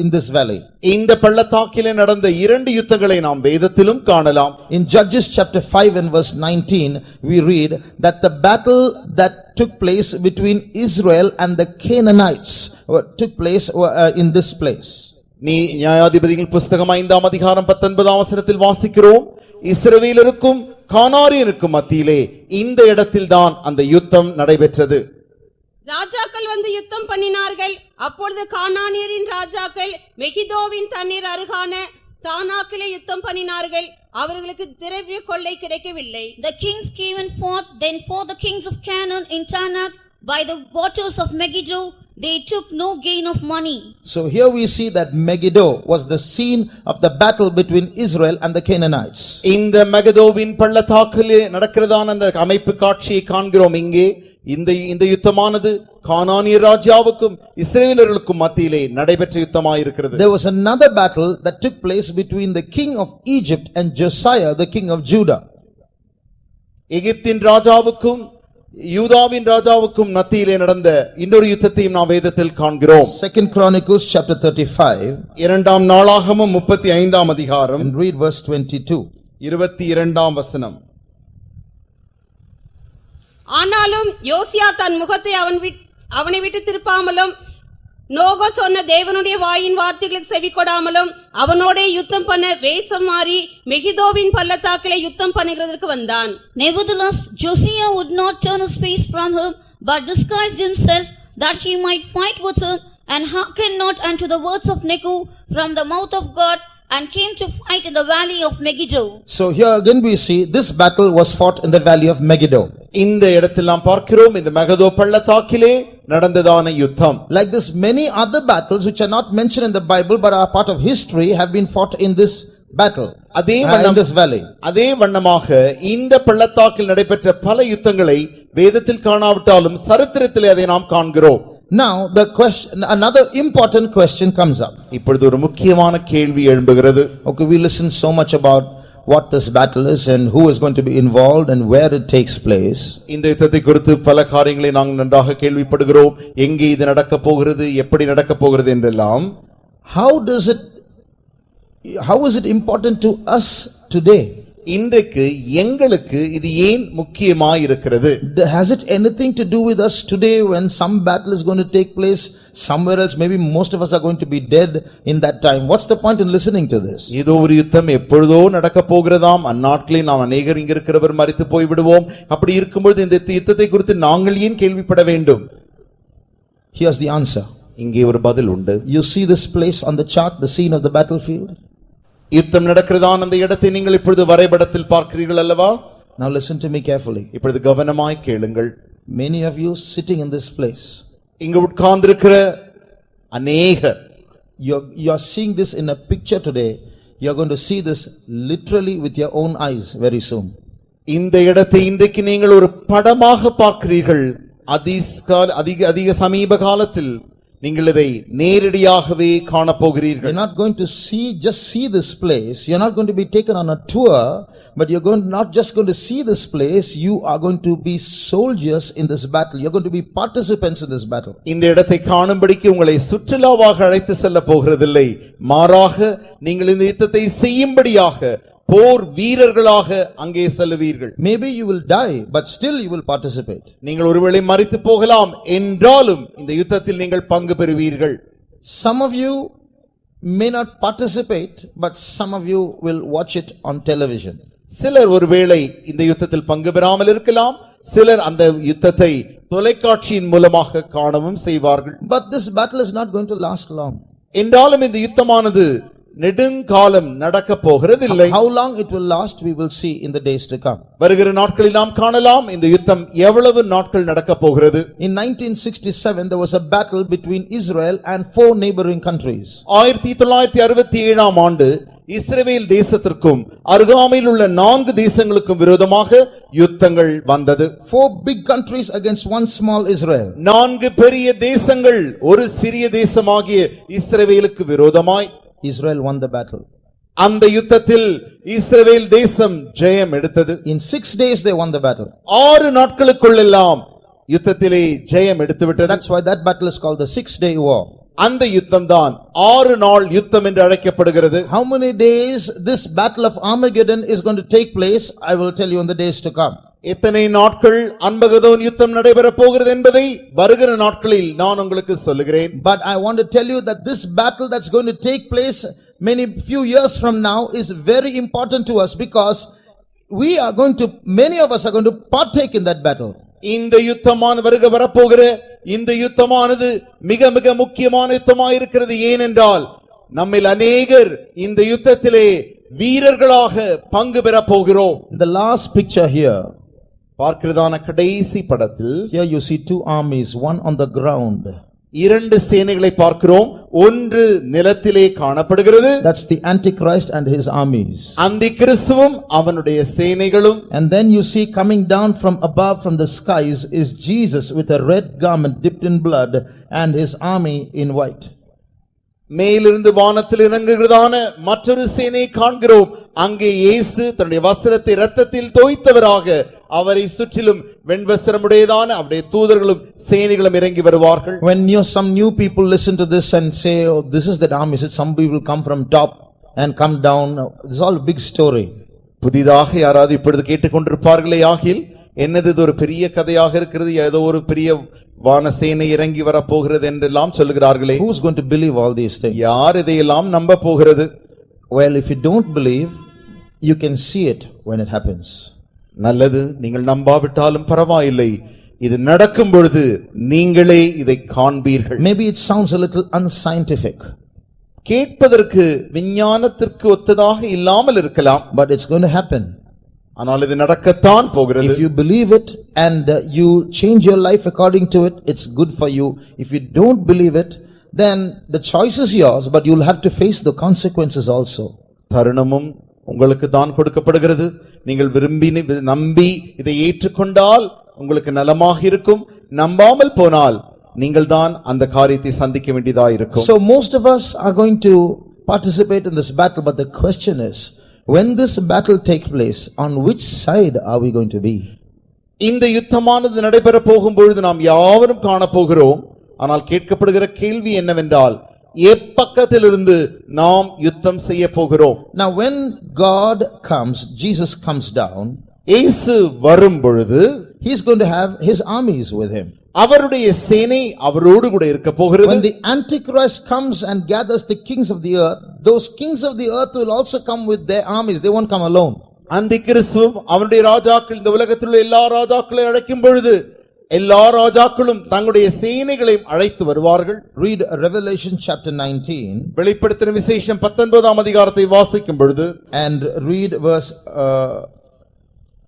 in this valley. இந்த பள்ளத்தாக்கிலே நடந்த இரண்டு யுத்தங்களை நாம் வேதத்திலும் காணலாம். In Judges chapter 5 and verse 19 we read that the battle that took place between Israel and the Canaanites took place in this place. நியாயாதிபதிகள் புஸ்தகம் 5ஆம் அதிகாரம் 19ஆம் வசனத்தில் வாசிக்கிறோம், இஸ்ரவேலருக்கும் கானானியருக்கும் மத்தியிலே இந்த இடத்தில்தான் அந்த யுத்தம் நடைபெற்றது. ராஜாக்கள் வந்து யுத்தம் பண்ணினார்கள். அப்பொழுது கானானியரின் ராஜாக்கள் மெகிதோவின் தண்ணீர் அருகான தானாக்கிலே யுத்தம் பண்ணினார்கள். அவர்களுக்கு திரவிய கொள்ளை கிடைக்கவில்லை. The kings came and fought, then fought the kings of Canaan in Tanakh by the waters of Megiddo. They took no gain of money. So here we see that Megiddo was the scene of the battle between Israel and the Canaanites. இந்த மெகதோவின் பள்ளத்தாக்கிலே நடக்கிறதான அந்த அமைப்பு காட்சியை காண்கிறோம். இங்கே இந்த யுத்தமானது கானானிய ராஜாவுக்கும் இஸ்ரவேலர்களுக்கும் மத்தியிலே நடைபெற்ற யுத்தமாயிருக்கிறது. There was another battle that took place between the king of Egypt and Josiah the king of Judah. எகிப்தின் ராஜாவுக்கும் யூதாவின் ராஜாவுக்கும் மத்தியிலே நடந்த இன்னொரு யுத்தத்தையும் நாம் வேதத்தில் காண்கிறோம். 2 Chronicles chapter 35 இரண்டாம் நாளாகமம் 35ஆம் அதிகாரம் and read verse 22. 22ஆம் வசனம். ஆனாலும் யோசியா தன் முகத்தை அவனை விட்டு திருப்பாமலும் நோகோ சொன்ன தேவனுடைய வாயின் வார்த்தைகளுக்கு செவி கொடாமலும் அவனோட யுத்தம் பண்ண வேஷம் மாறி மெகிதோவின் பள்ளத்தாக்கிலே யுத்தம் பண்ணுகிறதற்கு வந்தான். Nevertheless, Josiah would not turn his face from him, but disguised himself that he might fight with him, and hearkened not unto the words of Necho from the mouth of God, and came to fight in the valley of Megiddo. So here again we see this battle was fought in the valley of Megiddo. இந்த இடத்தில் நாம் பார்க்கிறோம் இந்த மெகதோ பள்ளத்தாக்கிலே நடந்ததான யுத்தம். Like this, many other battles which are not mentioned in the Bible but are part of history have been fought in this battle, in this valley. அதே வண்ணமாக இந்த பள்ளத்தாக்கில் நடைபெற்ற பல யுத்தங்களை வேதத்தில் காணாவிட்டாலும் சரித்திரத்திலே அதை நாம் காண்கிறோம். Now the question, another important question comes up. இப்பொழுது ஒரு முக்கியமான கேள்வி எழும்புகிறது. Okay, we listen so much about what this battle is and who is going to be involved and where it takes place. இந்த யுத்தத்தை குறித்து பல காரியங்களை நாங்கள் நன்றாக கேள்விப்படுகிறோம். எங்கே இது நடக்க போகிறது, எப்படி நடக்க போகிறது என்றெல்லாம். How is it important to us today? இன்றைக்கு எங்களுக்கு இது ஏன் முக்கியமாய் இருக்கிறது? Has it anything to do with us today when some battle is going to take place somewhere else? Maybe most of us are going to be dead in that time. What's the point in listening to this? ஏதோ ஒரு யுத்தம் எப்பொழுதோ நடக்க போகிறதாம். அந்நாட்களில் நாம் அநேகர் இங்க இருக்கிறவர் மரித்து போய் விடுவோம். அப்படி இருக்கும்போது இந்த யுத்தத்தை குறித்து நாங்கள் ஏன் கேள்விப்பட வேண்டும்? Here's the answer. இங்கே ஒரு பதில் உண்டு. You see this place on the chart, the scene of the battlefield? யுத்தம் நடக்கிறதான அந்த இடத்தை நீங்கள் இப்பொழுது வரைபடத்தில் பார்க்கிறீர்கள் அல்லவா? Now listen to me carefully. இப்பொழுது கவனமாய் கேளுங்கள். Many of you sitting in this place, இங்கு உட்கார்ந்திருக்கிற அநேகர் you're seeing this in a picture today. You're going to see this literally with your own eyes very soon. இந்த இடத்தை இன்றைக்கு நீங்கள் ஒரு படமாக பார்க்கிறீர்கள். அதிக சமீப காலத்தில் நீங்கள் இதை நேரடியாகவே காணப்போகிறீர்கள். You're not going to just see this place. You're not going to be taken on a tour, but you're not just going to see this place. You are going to be soldiers in this battle. You're going to be participants in this battle. இந்த இடத்தை காணும்படிக்கு உங்களை சுற்றுலாவாக அழைத்து செல்ல போகிறதில்லை. மாறாக நீங்கள் இந்த யுத்தத்தை செய்யும்படியாக போர் வீரர்களாக அங்கே செல்லுவீர்கள். Maybe you will die, but still you will participate. நீங்கள் ஒருவேளை மரித்து போகலாம், என்றாலும் இந்த யுத்தத்தில் நீங்கள் பங்கு பெறுவீர்கள். Some of you may not participate, but some of you will watch it on television. சிலர் ஒருவேளை இந்த யுத்தத்தில் பங்கு பெறாமல் இருக்கலாம், சிலர் அந்த யுத்தத்தை தொலைக்காட்சியின் மூலமாக காணவும் செய்வார்கள். But this battle is not going to last long. என்றாலும் இந்த யுத்தமானது நெடுங்காலம் நடக்க போகிறதில்லை. How long it will last we will see in the days to come. வருகிற நாட்களில் நாம் காணலாம் இந்த யுத்தம் எவ்வளவு நாட்கள் நடக்க போகிறது. In 1967 there was a battle between Israel and 4 neighboring countries. 1967 ஆண்டு இஸ்ரவேல் தேசத்திற்கும் அருகாமையில் உள்ள 4 தேசங்களுக்கும் விரோதமாக யுத்தங்கள் வந்தது. 4 big countries against 1 small Israel. 4 பெரிய தேசங்கள் ஒரு சிறிய தேசமாகிய இஸ்ரவேலுக்கு விரோதமாய். Israel won the battle. அந்த யுத்தத்தில் இஸ்ரவேல் தேசம் ஜெயம் எடுத்தது. In 6 days they won the battle. 6 நாட்களுக்குள்ளெல்லாம் யுத்தத்திலே ஜெயம் எடுத்துவிட்டது. That's why that battle is called the 6-day war. அந்த யுத்தம் தான் 6 நாள் யுத்தம் என்று அழைக்கப்படுகிறது. How many days this battle of Armageddon is going to take place, I will tell you in the days to come. எத்தனை நாட்கள் அர்மகதோன் யுத்தம் நடைபெற போகிறது என்பதை வருகிற நாட்களில் நான் உங்களுக்கு சொல்லுகிறேன். But I want to tell you that this battle that's going to take place few years from now is very important to us, because many of us are going to partake in that battle. இந்த யுத்தமான வரப்போகிற இந்த யுத்தமானது மிக மிக முக்கியமான யுத்தமாக இருக்கிறது. ஏனென்றால் நம்மில் அநேகர் இந்த யுத்தத்திலே வீரர்களாக பங்கு பெற போகிறோம். The last picture here, பார்க்கிறதான கடைசி படத்தில், here you see 2 armies, one on the ground. 2 சேனைகளை பார்க்கிறோம், ஒன்று நிலத்திலே காணப்படுகிறது. That's the Antichrist and his armies. அந்தி கிறிஸ்துவும் அவனுடைய சேனைகளும். And then you see coming down from above from the skies is Jesus with a red garment dipped in blood and his army in white. மேலிருந்து வானத்தில் இறங்குகிறதான மற்றொரு சேனையை காண்கிறோம். அங்கே இயேசு தன்னுடைய வஸ்திரத்தை இரத்தத்தில் தோய்த்தவராக, அவரை சுற்றிலும் வெண்வஸ்திரமுடையதான அவருடைய தூதர்களும் சேனைகளும் இறங்கி வருவார்கள். When some new people listen to this and say, oh, this is that army, some people come from top and come down. This is all a big story. புதிதாக யாராவது இப்பொழுது கேட்டுக்கொண்டிருப்பார்களே ஆகில், என்னது இது ஒரு பெரிய கதையாக இருக்கிறது, ஏதோ ஒரு பெரிய வானசேனை இறங்கி வர போகிறது என்றெல்லாம் சொல்கிறார்களே. Who is going to believe all these things? யார் இதையெல்லாம் நம்ப போகிறது? Well, if you don't believe, you can see it when it happens. நல்லது, நீங்கள் நம்பாவிட்டாலும் பரவாயில்லை, இது நடக்கும் பொழுது நீங்களே இதை காண்பீர்கள். Maybe it sounds a little unscientific, கேட்பதற்கு விஞ்ஞானத்திற்கு ஒத்ததாக இல்லாமல் இருக்கலாம், but it's going to happen. ஆனால் இது நடக்கத்தான் போகிறது. If you believe it and you change your life according to it, it's good for you. If you don't believe it, then the choice is yours, but you'll have to face the consequences also. தருணமும் உங்களுக்கு தான் கொடுக்கப்படுகிறது. நீங்கள் விரும்பி நம்பி இதை ஏற்றுக்கொண்டால் உங்களுக்கு நலமாக இருக்கும், நம்பாமல் போனால் நீங்கள் தான் அந்த காரியத்தை சந்திக்க வேண்டியதாக இருக்கும். So most of us are going to participate in this battle, but the question is, when this battle takes place, on which side are we going to be? இந்த யுத்தமானது நடைபெற போகும் பொழுது நாம் யாவரும் காணப்போகிறோம். ஆனால் கேட்கப்படுகிற கேள்வி என்னவென்றால், எப்பக்கத்திலிருந்து நாம் யுத்தம் செய்ய போகிறோம்? Now when God comes, Jesus comes down, இயேசு வரும் பொழுது he's going to have his armies with him. அவருடைய சேனை அவரோடு கூட இருக்க போகிறது. When the Antichrist comes and gathers the kings of the earth, those kings of the earth will also come with their armies. They won't come alone. அந்தி கிறிஸ்துவும் அவனுடைய ராஜாக்கள் இந்த உலகத்தில் உள்ள எல்லா ராஜாக்களை அழைக்கும் பொழுது எல்லா ராஜாக்களும் தங்களுடைய சேனைகளை அழைத்து வருவார்கள். Read Revelation chapter 19. வெளிப்படுத்தின விசேஷம் 19ஆம் அதிகாரத்தை வாசிக்கும் பொழுது, and read verse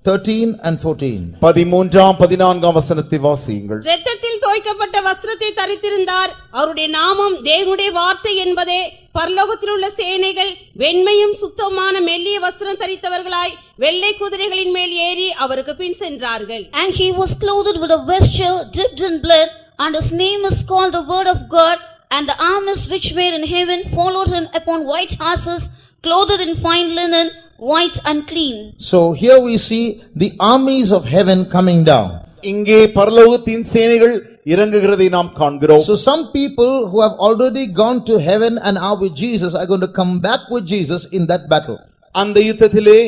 13 and 14. 13ஆம் 14ஆம் வசனத்தை வாசியுங்கள். இரத்தத்தில் தோய்க்கப்பட்ட வஸ்திரத்தை தரித்திருந்தார். அவருடைய நாமம் தேவனுடைய வார்த்தை என்பதே. பரலோகத்தில் உள்ள சேனைகள் வெண்மையும் சுத்தமான மெல்லிய வஸ்திரம் தரித்தவர்களாய் வெள்ளை குதிரைகளின் மேல் ஏறி அவருக்கு பின் சென்றார்கள். And he was clothed with a vesture dipped in blood, and his name is called the Word of God. And the armies which were in heaven followed him upon white horses, clothed in fine linen, white and clean. So here we see the armies of heaven coming down. இங்கே பரலோகத்தின் சேனைகள் இறங்குகிறதை நாம் காண்கிறோம். So some people who have already gone to heaven and are with Jesus are going to come back with Jesus in that battle. அந்த யுத்தத்திலே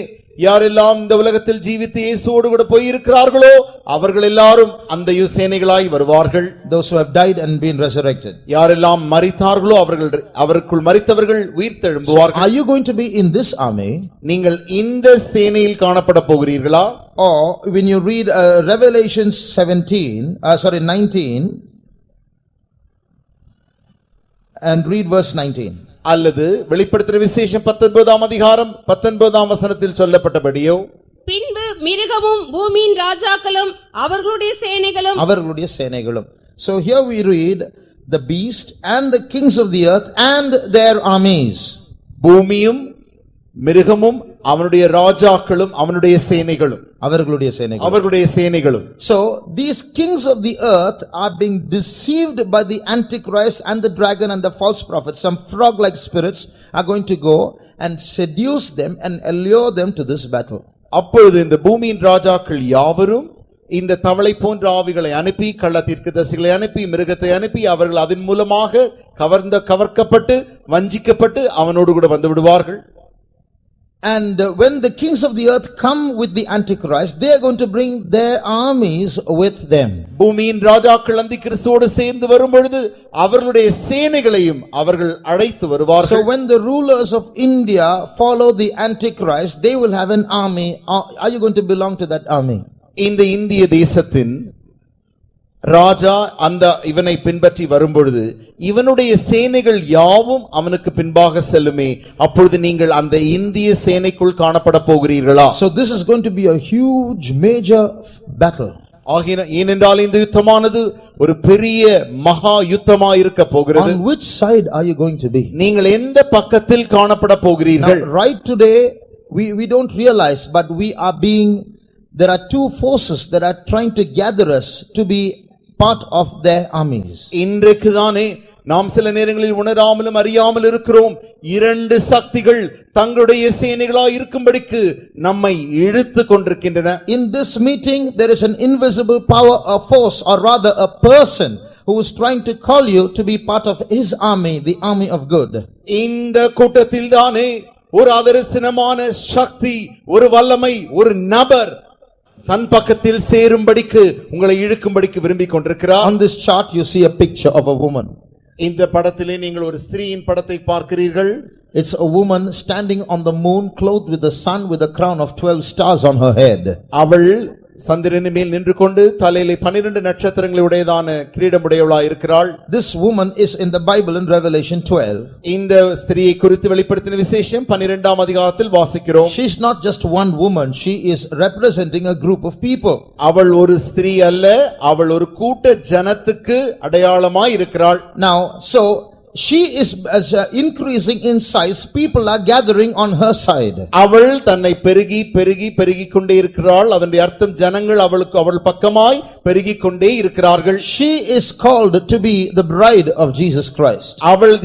யாரெல்லாம் இந்த உலகத்தில் ஜீவித்து இயேசுவோடு கூட போய் இருக்கிறார்களோ அவர்கள் எல்லாரும் அந்த சேனைகளாய் வருவார்கள். Those who have died and been resurrected. யாரெல்லாம் மரித்தார்களோ அவர்களுக்குள் மரித்தவர்கள் உயிர்த்தெழும்புவார்கள். Are you going to be in this army? நீங்கள் இந்த சேனையில் காணப்பட போகிறீர்களா? Or when you read Revelation 19 and read verse 19. அல்லது வெளிப்படுத்தின விசேஷம் 19ஆம் அதிகாரம் 19ஆம் வசனத்தில் சொல்லப்பட்டபடியோ, பின்பு மிருகமும் பூமியின் ராஜாக்களும் அவர்களுடைய சேனைகளும். So here we read the beast and the kings of the earth and their armies. பூமியும் மிருகமும் அவனுடைய ராஜாக்களும் அவனுடைய சேனைகளும். அவர்களுடைய சேனைகளும். So these kings of the earth are being deceived by the Antichrist and the dragon and the false prophet. Some frog-like spirits are going to go and seduce them and allure them to this battle. அப்பொழுது இந்த பூமியின் ராஜாக்கள் யாவரும் இந்த தவளை போன்ற ஆவிகளை அனுப்பி, கள்ள தீர்க்கதரிசிகளை அனுப்பி, மிருகத்தை அனுப்பி அவர்கள் அதன் மூலமாக கவர்க்கப்பட்டு வஞ்சிக்கப்பட்டு அவனோடு கூட வந்து விடுவார்கள். And when the kings of the earth come with the Antichrist, they are going to bring their armies with them. பூமியின் ராஜாக்கள் அந்திகிறிஸ்துவோடு சேர்ந்து வரும்பொழுது அவர்களுடைய சேனைகளையும் அவர்கள் அழைத்து வருவார்கள். So when the rulers of India follow the Antichrist, they will have an army. Are you going to belong to that army? இந்த இந்திய தேசத்தின் ராஜா அந்த இவனை பின்பற்றி வரும்பொழுது இவனுடைய சேனைகள் யாவும் அவனுக்கு பின்பாக செல்லுமே. அப்பொழுது நீங்கள் அந்த இந்திய சேனைக்குள் காணப்பட போகிறீர்களா? So this is going to be a huge major battle. ஏனென்றால் இந்த யுத்தமானது ஒரு பெரிய மகா யுத்தமாய் இருக்க போகிறது. On which side are you going to be? நீங்கள் எந்த பக்கத்தில் காணப்பட போகிறீர்கள்? Now, right today we don't realize, but there are two forces that are trying to gather us to be part of their armies. இன்றைக்குதானே நாம் சில நேரங்களில் உணராமலும் அறியாமல் இருக்கிறோம். இரண்டு சக்திகள் தங்களுடைய சேனைகளாய் இருக்கும்படிக்கு நம்மை இழுத்து கொண்டிருக்கின்றன. In this meeting there is an invisible power, a force, or rather a person who is trying to call you to be part of his army, the army of good. இந்த கூட்டத்தில் தானே ஒரு அதர்சனமான சக்தி, ஒரு வல்லமை, ஒரு நபர் தன் பக்கத்தில் சேரும்படிக்கு உங்களை இழுக்கும்படிக்கு விரும்பிக் கொண்டிருக்கிறார். On this chart you see a picture of a woman. இந்த படத்திலே நீங்கள் ஒரு ஸ்திரீயின் படத்தை பார்க்கிறீர்கள். It's a woman standing on the moon, clothed with the sun, with a crown of 12 stars on her head. அவள் சந்திரனின் மேல் நின்று கொண்டு தலையிலே 12 நட்சத்திரங்களை உடையதான கிரீடமுடையவளாய் இருக்கிறாள். This woman is in the Bible in Revelation 12. இந்த ஸ்திரியை குறித்து வெளிப்படுத்தின விசேஷம் 12ஆம் அதிகாரத்தில் வாசிக்கிறோம். She is not just one woman, she is representing a group of people. அவள் ஒரு ஸ்திரீ அல்ல, அவள் ஒரு கூட்ட ஜனத்துக்கு அடையாளமாய் இருக்கிறாள். Now so she is increasing in size, people are gathering on her side. அவள் தன்னை பெருகி கொண்டே இருக்கிறாள். அதனுடைய அர்த்தம் ஜனங்கள் அவள் பக்கமாய் பெருகிக் கொண்டே இருக்கிறார்கள். She is called to be the bride of Jesus Christ.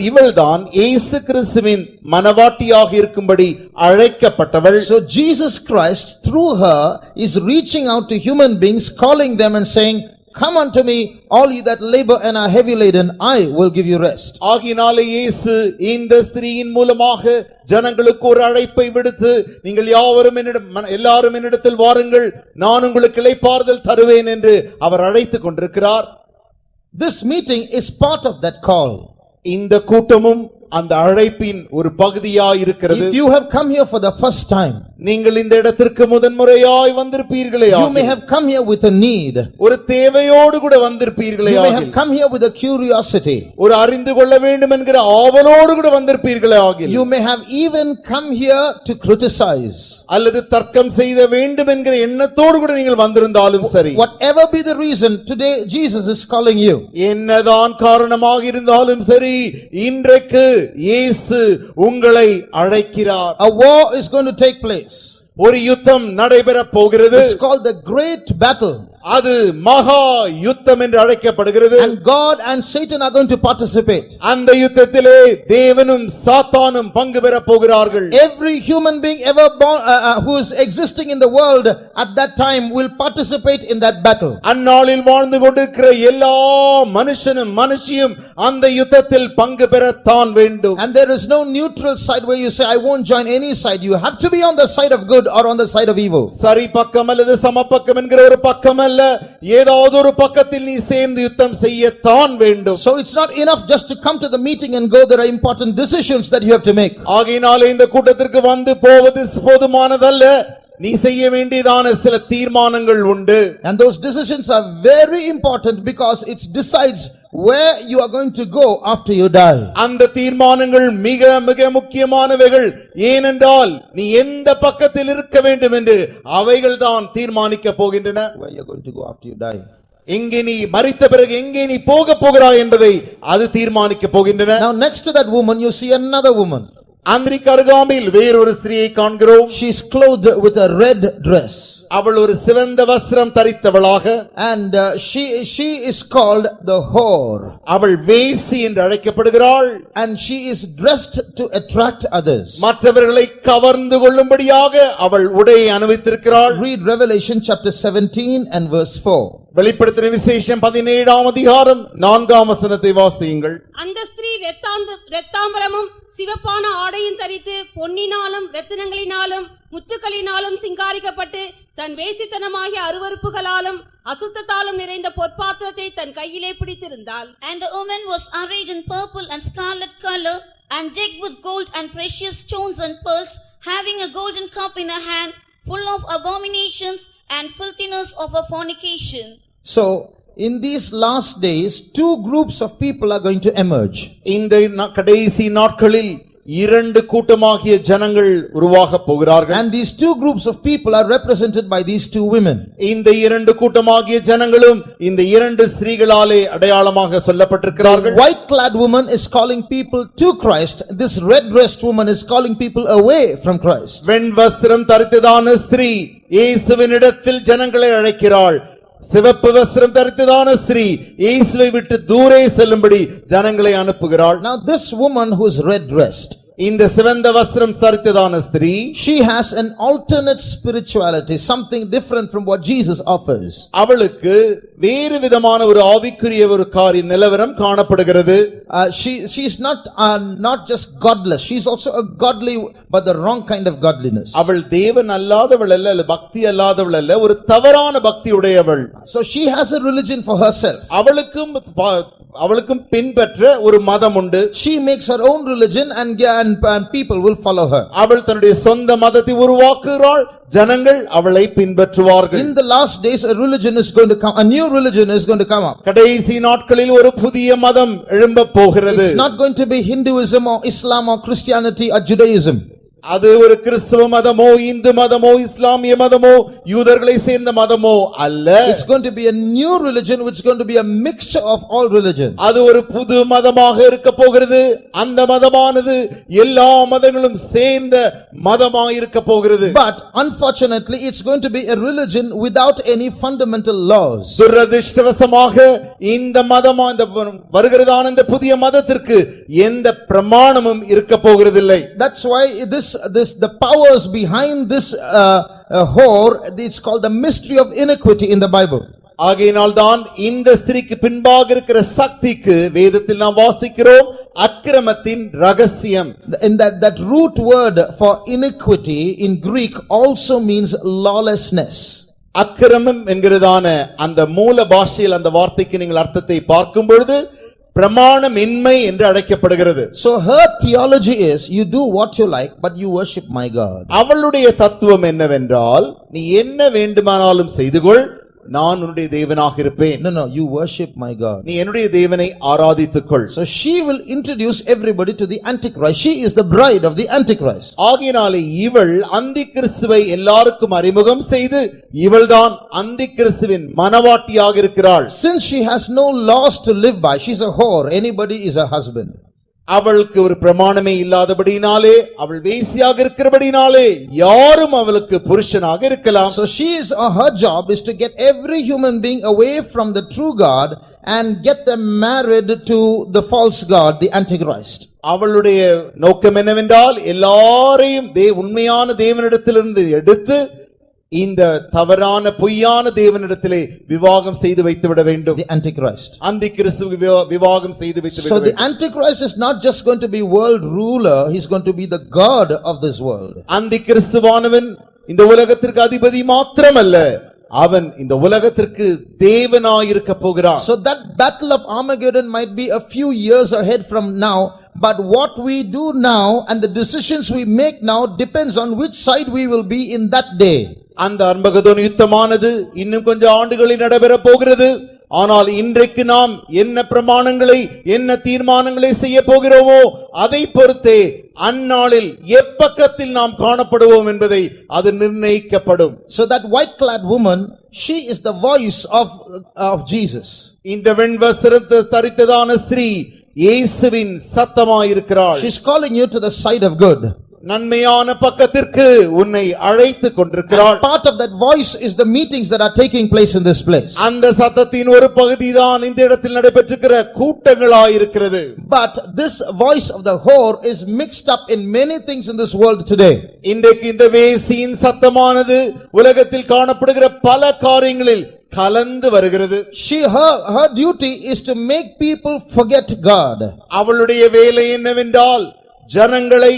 இவள்தான் இயேசு கிறிஸ்துவின் மணவாட்டியாக இருக்கும்படி அழைக்கப்பட்டவள். So Jesus Christ through her is reaching out to human beings, calling them and saying, come unto me, all ye that labor and are heavy laden, I will give you rest. ஆகினாலே இயேசு இந்த ஸ்திரீயின் மூலமாக ஜனங்களுக்கு ஒரு அழைப்பை விடுத்து, நீங்கள் எல்லாரும் என்னிடத்தில் வாருங்கள், நான் உங்களுக்கு இளைப்பாறுதல் தருவேன் என்று அவர் அழைத்துக் கொண்டிருக்கிறார். This meeting is part of that call. இந்த கூட்டமும் அந்த அழைப்பின் ஒரு பகுதியாய் இருக்கிறது. If you have come here for the first time, நீங்கள் இந்த இடத்திற்கு முதன்முறையாய் வந்திருப்பீர்களே You may have come here with a need. ஒரு தேவையோடு கூட வந்திருப்பீர்களே You may have come here with a curiosity. ஒரு அறிந்து கொள்ள வேண்டும் என்கிற ஆவலோடு கூட வந்திருப்பீர்களே You may have even come here to criticize. அல்லது தர்க்கம் செய்த வேண்டும் என்கிற எண்ணத்தோடு கூட நீங்கள் வந்திருந்தாலும் சரி, Whatever be the reason, today Jesus is calling you. என்னதான் காரணமாக இருந்தாலும் சரி, இன்றைக்கு இயேசு உங்களை அழைக்கிறார். A war is going to take place. ஒரு யுத்தம் நடைபெற போகிறது. It's called the great battle. அது மகா யுத்தம் என்று அழைக்கப்படுகிறது. And God and Satan are going to participate. அந்த யுத்தத்திலே தேவனும் சாத்தானும் பங்கு பெற போகிறார்கள். Every human being ever born who is existing in the world at that time will participate in that battle. அந்நாளில் வாழ்ந்து கொண்டிருக்கிற எல்லா மனுஷனும் மனுஷியும் அந்த யுத்தத்தில் பங்கு பெறத்தான் வேண்டும். And there is no neutral side where you say I won't join any side. You have to be on the side of good or on the side of evil. சரி பக்கம் அல்லது சமபக்கம் என்கிற ஒரு பக்கம் அல்ல, ஏதாவது ஒரு பக்கத்தில் நீ சேர்ந்து யுத்தம் செய்யத்தான் வேண்டும். So it's not enough just to come to the meeting and go. There are important decisions that you have to make. ஆகையினாலே இந்த கூட்டத்திற்கு வந்து போவது போதுமானதல்ல, நீ செய்ய வேண்டியதான சில தீர்மானங்கள் உண்டு. And those decisions are very important because it decides where you are going to go after you die. அந்த தீர்மானங்கள் மிக மிக முக்கியமானவைகள். ஏனென்றால் நீ எந்த பக்கத்தில் இருக்க வேண்டும் என்று அவைகள் தான் தீர்மானிக்க போகின்றன. Where you are going to go after you die. எங்கே நீ மரித்த பிறகு எங்கே நீ போக போகிறாய் என்பதை அது தீர்மானிக்க போகின்றன. Now next to that woman you see another woman. அன்றைக்கு அருகாமையில் வேறொரு ஸ்திரியை காண்கிறோம். She is clothed with a red dress. அவள் ஒரு சிவந்த வஸ்திரம் தரித்தவளாக. And she is called the whore. அவள் வேசி என்று அழைக்கப்படுகிறாள். And she is dressed to attract others. மற்றவர்களை கவர்ந்து கொள்ளும்படியாக அவள் உடையை அணிவித்திருக்கிறாள். Read Revelation chapter 17 and verse 4. வெளிப்படுத்தின விசேஷம் 17ஆம் அதிகாரம் 4ஆம் வசனத்தை வாசியுங்கள். அந்த ஸ்திரீ இரத்தாம்பரமும் சிவப்பான ஆடையும் தரித்து பொன்னினாலும் ரத்தினங்களினாலும் முத்துக்களினாலும் சிங்காரிக்கப்பட்டு தன் வேசித்தனமாகிய அருவருப்புகளாலும் அசுத்தத்தாலும் நிறைந்த பொற்பாத்திரத்தை தன் கையிலே பிடித்திருந்தாள். And the woman was arrayed in purple and scarlet color and decked with gold and precious stones and pearls, having a golden cup in her hand, full of abominations and filthiness of her fornication. So in these last days two groups of people are going to emerge. இந்த கடைசி நாட்களில் இரண்டு கூட்டமாகிய ஜனங்கள் உருவாக போகிறார்கள். And these two groups of people are represented by these two women. இந்த இரண்டு கூட்டமாகிய ஜனங்களும் இந்த இரண்டு ஸ்திரீகளாலே அடையாளமாக சொல்லப்பட்டிருக்கிறார்கள். The white clad woman is calling people to Christ. This red dressed woman is calling people away from Christ. வெண் வஸ்திரம் தரித்ததான ஸ்திரீ இயேசுவினிடத்தில் ஜனங்களை அழைக்கிறாள். சிவப்பு வஸ்திரம் தரித்ததான ஸ்திரீ இயேசுவை விட்டு தூரே செல்லும்படி ஜனங்களை அனுப்புகிறாள். Now this woman who is red dressed, இந்த சிவந்த வஸ்திரம் தரித்ததான ஸ்திரீ, she has an alternate spirituality, something different from what Jesus offers. அவளுக்கு வேறு விதமான ஒரு ஆவிக்குரிய ஒரு காரிய நிலவரம் காணப்படுகிறது. She is not just godless, she is also a godly but the wrong kind of godliness. அவள் தேவன் அல்லாதவள் அல்ல, பக்தி அல்லாதவள் அல்ல, ஒரு தவறான பக்தி உடையவள். So she has a religion for herself. அவளுக்கும் பின்பற்ற ஒரு மதம் உண்டு. She makes her own religion and people will follow her. அவள் தன்னுடைய சொந்த மதத்தை உருவாக்குகிறாள், ஜனங்கள் அவளை பின்பற்றுவார்கள். In the last days a religion is going to come, a new religion is going to come up. கடைசி நாட்களில் ஒரு புதிய மதம் எழும்பப் போகிறது. It's not going to be Hinduism or Islam or Christianity or Judaism. அது ஒரு கிறிஸ்தவ மதமோ இந்து மதமோ இஸ்லாமிய மதமோ யூதர்களை சேர்ந்த மதமோ அல்ல. It's going to be a new religion which is going to be a mixture of all religions. அது ஒரு புது மதமாக இருக்க போகிறது. அந்த மதமானது எல்லா மதங்களும் சேர்ந்த மதமாக இருக்க போகிறது. But unfortunately it's going to be a religion without any fundamental laws. துரதிர்ஷ்டவசமாக இந்த மதமா இந்த வருகிறதான இந்த புதிய மதத்திற்கு எந்த பிரமாணமும் இருக்க போகிறதில்லை. That's why the powers behind this whore, it's called the mystery of iniquity in the Bible. ஆகையினால் தான் இந்த ஸ்திரீக்கு பின்பாக இருக்கிற சக்திக்கு வேதத்தில் நாம் வாசிக்கிறோம் அக்கிரமத்தின் ரகசியம். In that root word for iniquity in Greek also means lawlessness. அக்கிரமம் என்கிறதான அந்த மூல பாஷையில் அந்த வார்த்தைக்கு நீங்கள் அர்த்தத்தை பார்க்கும் பொழுது பிரமாணமின்மை என்று அழைக்கப்படுகிறது. So her theology is, you do what you like, but you worship my God. அவளுடைய தத்துவம் என்னவென்றால், நீ என்ன வேண்டுமானாலும் செய்து கொள், நான் உன்னுடைய தேவனாக இருப்பேன். No, you worship my God. நீ என்னுடைய தேவனை ஆராதித்துக் கொள். So she will introduce everybody to the Antichrist. She is the bride of the Antichrist. ஆகையினாலே இவள் அந்தி கிறிஸ்துவை எல்லாருக்கும் அறிமுகம் செய்து, இவள்தான் அந்தி கிறிஸ்துவின் மனவாட்டியாக இருக்கிறாள். Since she has no laws to live by, she's a whore. Anybody is her husband. அவளுக்கு ஒரு பிரமாணமே இல்லாதபடினாலே, அவள் வேசியாக இருக்கிறபடினாலே யாரும் அவளுக்கு புருஷனாக இருக்கலாம். So her job is to get every human being away from the true God and get them married to the false god, the Antichrist. அவளுடைய நோக்கம் என்னவென்றால், எல்லாரையும் உண்மையான தேவனிடத்திலிருந்து எடுத்து இந்த தவறான பொய்யான தேவனிடத்திலே விவாகம் செய்து வைத்து விட வேண்டும். The Antichrist. அந்தி கிறிஸ்து விவாகம் செய்து வைத்து விட So வேண்டும். the Antichrist is not just going to be world ruler, he's going to be the god of this world. அந்தி கிறிஸ்துவானவன் இந்த உலகத்திற்கு அதிபதி மாத்திரமல்ல, அவன் இந்த உலகத்திற்கு தேவனாயிருக்க போகிறான். So that battle of Armageddon might be a few years ahead from now, but what we do now and the decisions we make now depends on which side we will be in that day. அந்த அர்மகதோன் யுத்தமானது இன்னும் கொஞ்சம் ஆண்டுகளில் நடைபெற போகிறது. ஆனால் இன்றைக்கு நாம் என்ன பிரமாணங்களை, என்ன தீர்மானங்களை செய்ய போகிறோமோ அதை பொறுத்தே அந்நாளில் எப்பக்கத்தில் நாம் காணப்படுவோம் என்பதை அது நிர்ணயிக்கப்படும். So that white clad woman, she is the voice of Jesus. இந்த வெண்வஸ்திரத்தை தரித்ததான ஸ்திரீ இயேசுவின் சத்தமாயிருக்கிறாள். She's calling you to the side of good. நன்மையான பக்கத்திற்கு உன்னை அழைத்து கொண்டிருக்கிறாள். Part of that voice is the meetings that are taking place in this place. அந்த சத்தத்தின் ஒரு பகுதிதான் இந்த இடத்தில் நடைபெற்றிருக்கிற கூட்டங்களாயிருக்கிறது. But this voice of the whore is mixed up in many things in this world today. இன்றைக்கு இந்த வேசியின் சத்தமானது உலகத்தில் காணப்படுகிற பல காரியங்களில் கலந்து வருகிறது. Her duty is to make people forget God. அவளுடைய வேலை என்னவென்றால், ஜனங்களை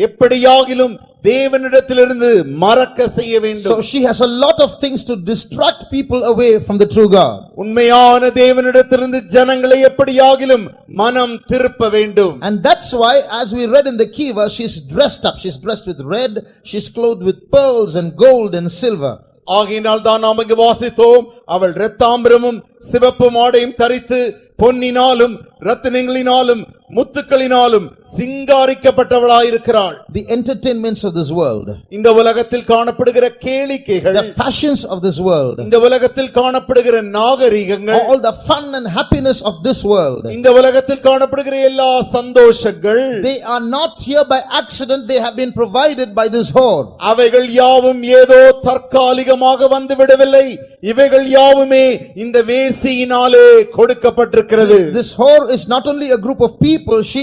எப்படியாகிலும் தேவனிடத்திலிருந்து மறக்க செய்ய வேண்டும். So she has a lot of things to distract people away from the true God. உண்மையான தேவனிடத்திலிருந்து ஜனங்களை எப்படியாகிலும் மனம் திருப்ப வேண்டும். And that's why, as we read in the key verse, she's dressed up. She's dressed with red, she's clothed with pearls and gold and silver. ஆகையினால் தான் நாம் இங்கு வாசித்தோம், அவள் இரத்தாம்பரமும் சிவப்பு ஆடையும் தரித்து பொன்னினாலும் ரத்தினங்களினாலும் முத்துக்களினாலும் சிங்காரிக்கப்பட்டவளாயிருக்கிறாள். The entertainments of this world, இந்த உலகத்தில் காணப்படுகிற கேளிக்கைகள், the fashions of this world, இந்த உலகத்தில் காணப்படுகிற நாகரிகங்கள், all the fun and happiness of this world, இந்த உலகத்தில் காணப்படுகிற எல்லா சந்தோஷங்கள், they are not here by accident. They have been provided by this whore. அவைகள் யாவும் ஏதோ தற்காலிகமாக வந்து விடவில்லை. இவைகள் யாவுமே இந்த வேசியினாலே கொடுக்கப்பட்டிருக்கிறது. This whore is not only a group of people, she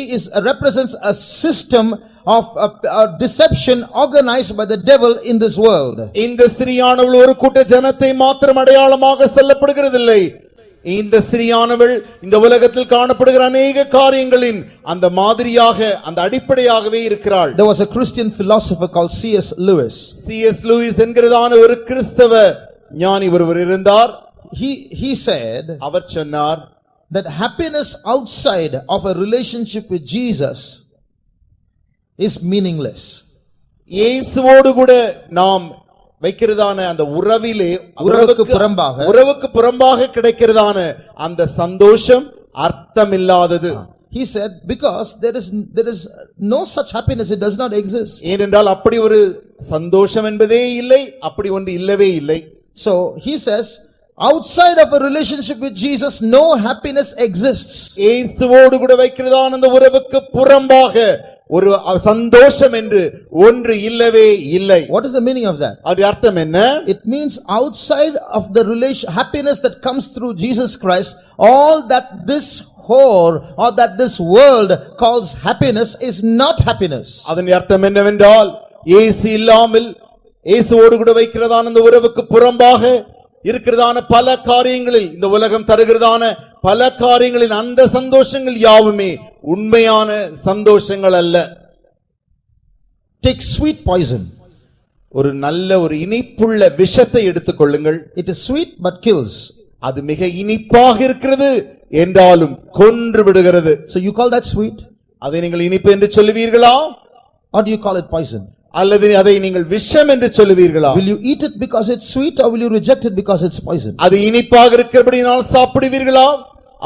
represents a system of deception organized by the devil in this world. இந்த ஸ்திரீயானவள் ஒரு கூட்ட ஜனத்தை மாத்திரம் அடையாளமாக சொல்லப்படுகிறதில்லை. இந்த ஸ்திரீயானவள் இந்த உலகத்தில் காணப்படுகிற அநேக காரியங்களின் அந்த மாதிரியாக, அந்த அடிப்படையாகவே இருக்கிறாள். There was a Christian philosopher called C.S. Lewis. C.S. Lewis என்கிறதான ஒரு கிறிஸ்தவ ஞானி ஒருவர் இருந்தார். He said, அவர் சொன்னார், that happiness outside of a relationship with Jesus is meaningless. இயேசுவோடு கூட நாம் வைக்கிறதான அந்த உறவுக்கு புறம்பாக கிடைக்கிறதான அந்த சந்தோஷம் அர்த்தமில்லாதது. He said, because there is no such happiness, it does not exist. ஏனென்றால் அப்படி ஒரு சந்தோஷம் என்பதே இல்லை, அப்படி ஒன்று இல்லவே இல்லை. So he says, outside of a relationship with Jesus, no happiness exists. இயேசுவோடு கூட வைக்கிறதான அந்த உறவுக்கு புறம்பாக ஒரு சந்தோஷம் என்று ஒன்று இல்லவே இல்லை. What is the meaning of that? அது அர்த்தம் என்ன? It means outside of the happiness that comes through Jesus Christ, all that this whore or that this world calls happiness is not happiness. அதன் அர்த்தம் என்னவென்றால், இயேசு இல்லாமல் இயேசுவோடு கூட வைக்கிறதான அந்த உறவுக்கு புறம்பாக இருக்கிறதான பல காரியங்களில், இந்த உலகம் தருகிறதான பல காரியங்களின் அந்த சந்தோஷங்கள் யாவுமே உண்மையான சந்தோஷங்கள் அல்ல. Take sweet poison. ஒரு நல்ல ஒரு இனிப்புள்ள விஷத்தை எடுத்துக்கொள்ளுங்கள். It is sweet but kills. அது மிக இனிப்பாக இருக்கிறது, என்றாலும் கொன்று விடுகிறது. So you call that sweet? அதை நீங்கள் இனிப்பு என்று சொல்லுவீர்களா? Or do you call it poison? அல்லது அதை நீங்கள் விஷம் என்று சொல்லுவீர்களா? Will you eat it because it's sweet or will you reject it because it's poison? அது இனிப்பாக இருக்கிறபடியால் சாப்பிடுவீர்களா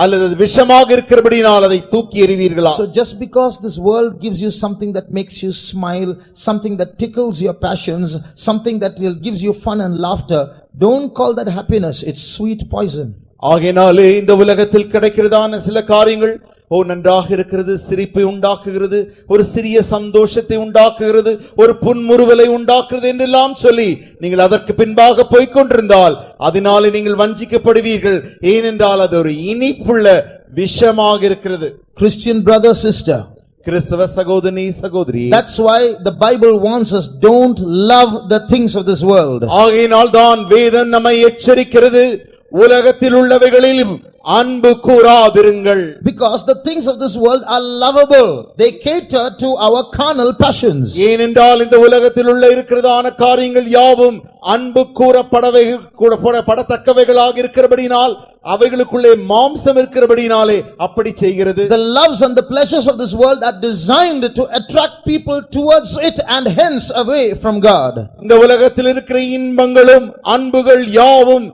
அல்லது அது விஷமாக இருக்கிறபடியால் அதை தூக்கி எறிவீர்களா? So just because this world gives you something that makes you smile, something that tickles your passions, something that will gives you fun and laughter, don't call that happiness. It's sweet poison. ஆகையினாலே இந்த உலகத்தில் கிடைக்கிறதான சில காரியங்கள் நன்றாக இருக்கிறது, சிரிப்பை உண்டாக்குகிறது, ஒரு சிறிய சந்தோஷத்தை உண்டாக்குகிறது, ஒரு புன்முறுவலை உண்டாக்குகிறது என்றெல்லாம் சொல்லி நீங்கள் அதற்கு பின்பாக போய்கொண்டிருந்தால் அதனாலே நீங்கள் வஞ்சிக்கப்படுவீர்கள். ஏனென்றால் அது ஒரு இனிப்புள்ள விஷமாக இருக்கிறது. Christian brother, sister, கிறிஸ்தவ சகோதரி சகோதரி, that's why the Bible warns us, don't love the things of this world. ஆகையினால் தான் வேதம் நம்மை எச்சரிக்கிறது, உலகத்தில் உள்ளவைகளிலும் அன்பு கூறாதிருங்கள். Because the things of this world are lovable, they cater to our carnal passions. ஏனென்றால் இந்த உலகத்தில் உள்ள இருக்கிறதான காரியங்கள் யாவும் அன்பு கூறப்படத்தக்கவைகளாக இருக்கிறபடினால் அவைகளுக்குள்ளே மாம்சம் இருக்கிறபடினாலே அப்படி செய்கிறது. The loves and the pleasures of this world are designed to attract people towards it and hence away from God. இந்த உலகத்தில் இருக்கிற இன்பங்களும் அன்புகள் யாவும்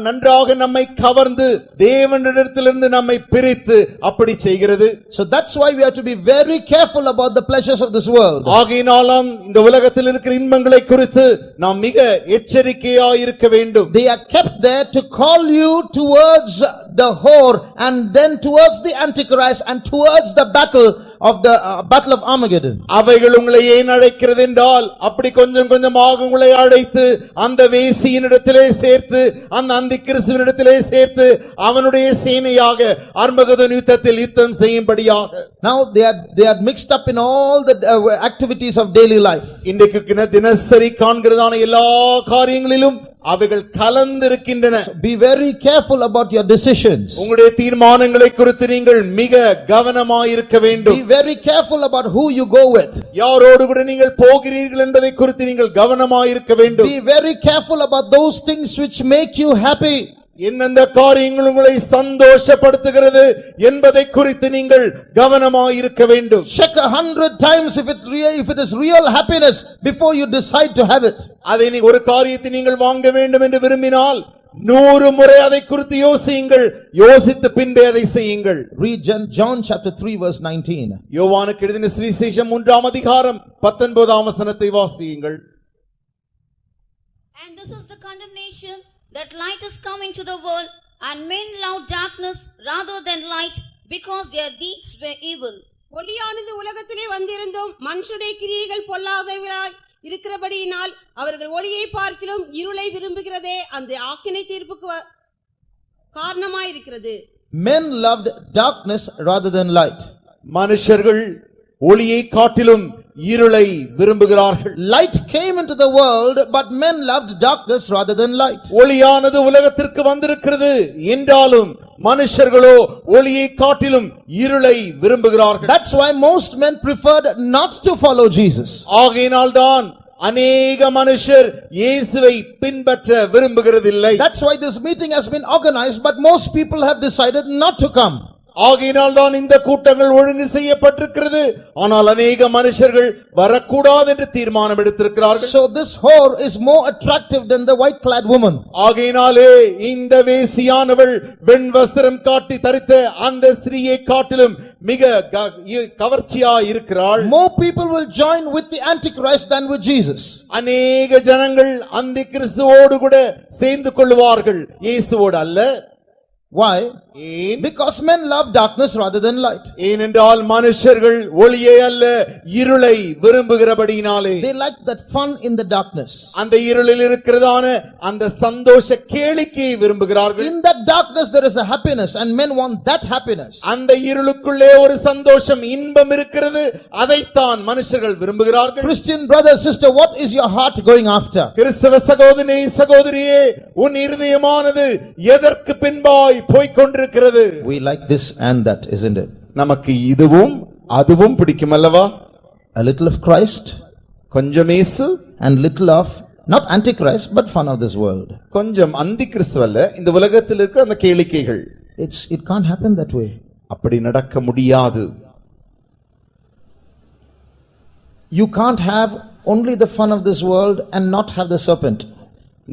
நன்றாக நம்மை கவர்ந்து தேவனிடத்திலிருந்து நம்மை பிரித்து அப்படி செய்கிறது. So that's why we have to be very careful about the pleasures of this world. ஆகையினாலும் இந்த உலகத்தில் இருக்கிற இன்பங்களை குறித்து நாம் மிக எச்சரிக்கையாய் இருக்க வேண்டும். They are kept there to call you towards the whore and then towards the Antichrist and towards the battle of Armageddon. அவைகள் உங்களை ஏன் அழைக்கிறது என்றால் அப்படி கொஞ்சம் கொஞ்சமாக உங்களை அழைத்து அந்த வேசியினிடத்திலே சேர்த்து அந்த அந்திகிறிஸ்துவினிடத்திலே சேர்த்து அவனுடைய சேனையாக அர்மகதோன் யுத்தத்தில் யுத்தம் செய்யும்படியாக. Now they are mixed up in all the activities of daily life. இன்றைக்கு தினசரி காண்கிறதான எல்லா காரியங்களிலும் அவைகள் கலந்திருக்கின்றன. Be very careful about your decisions. உங்களுடைய தீர்மானங்களை குறித்து நீங்கள் மிக கவனமாய் இருக்க வேண்டும். Be very careful about who you go with. யாரோடு கூட நீங்கள் போகிறீர்கள் என்பதை குறித்து நீங்கள் கவனமாய் இருக்க வேண்டும். Be very careful about those things which make you happy. எந்தெந்த காரியங்கள் உங்களை சந்தோஷப்படுத்துகிறது என்பதை குறித்து நீங்கள் கவனமாய் இருக்க வேண்டும். Check 100 times if it is real happiness before you decide to have it. அதை ஒரு காரியத்தை நீங்கள் வாங்க வேண்டும் என்று விரும்பினால் 100 முறை அதை குறித்து யோசியுங்கள், யோசித்து பின்பே அதை செய்யுங்கள். Read John chapter 3 verse 19. யோவானுக்கு எழுதின சுவிசேஷம் 3ஆம் அதிகாரம் 19ஆம் வசனத்தை வாசியுங்கள். And this is the condemnation, that light is come into the world, and men love darkness rather than light, because their deeds were evil. ஒளியானது உலகத்திலே வந்திருந்தும் மனுஷருடைய கிரியைகள் பொல்லாதவைகளாய் இருக்கிறபடியினால் அவர்கள் ஒளியை பார்க்கிலும் இருளை விரும்புகிறதே அந்த ஆக்கினை தீர்ப்புக்கு காரணமாயிருக்கிறது. Men loved darkness rather than light. மனுஷர்கள் ஒளியை காட்டிலும் இருளை விரும்புகிறார்கள். Light came into the world, but men loved darkness rather than light. ஒளியானது உலகத்திற்கு வந்திருக்கிறது என்றாலும் மனுஷர்களோ ஒளியை காட்டிலும் இருளை விரும்புகிறார்கள். That's why most men preferred not to follow Jesus. ஆகையினால்தான் அநேக மனுஷர் இயேசுவை பின்பற்ற விரும்புகிறதில்லை. That's why this meeting has been organized, but most people have decided not to come. ஆகையினால் தான் இந்த கூட்டங்கள் ஒழுங்கு செய்யப்பட்டிருக்கிறது, ஆனால் அநேக மனுஷர்கள் வரக்கூடாது என்று தீர்மானம் எடுத்திருக்கிறார்கள். So this whore is more attractive than the white clad woman. ஆகையினாலே இந்த வேசியானவள் வெண் வஸ்திரம் காட்டி தரித்த அந்த ஸ்திரீயை காட்டிலும் மிக கவர்ச்சியாய் இருக்கிறாள். More people will join with the Antichrist than with Jesus. அநேக ஜனங்கள் அந்த கிறிஸ்துவோடு கூட சேர்ந்து கொள்வார்கள், இயேசுவோடு அல்ல. Why? Because men love darkness rather than light. ஏனென்றால் மனுஷர்கள் ஒளியை அல்ல இருளை விரும்புகிறபடியினாலே. They like that fun in the darkness. அந்த இருளில் இருக்கிறதான அந்த சந்தோஷ கேளிக்கையை விரும்புகிறார்கள். In that darkness there is a happiness and men want that happiness. அந்த இருளுக்குள்ளே ஒரு சந்தோஷம் இன்பம் இருக்கிறது, அதைத்தான் மனுஷர்கள் விரும்புகிறார்கள். Christian brother sister, what is your heart going after? கிறிஸ்தவ சகோதரனே சகோதரியே, உன் இருதயமானது எதற்கு பின்பாய் போய்க்கொண்டிருக்கிறது? We like this and that, isn't it? நமக்கு இதுவும் அதுவும் பிடிக்கும் அல்லவா? A little of Christ, கொஞ்சம் இயேசு, and little of not Antichrist but fun of this world. கொஞ்சம் அந்தி கிறிஸ்து அல்ல, இந்த உலகத்தில் இருக்கிற அந்த கேளிக்கைகள். It can't happen that way. அப்படி நடக்க முடியாது. You can't have only the fun of this world and not have the serpent.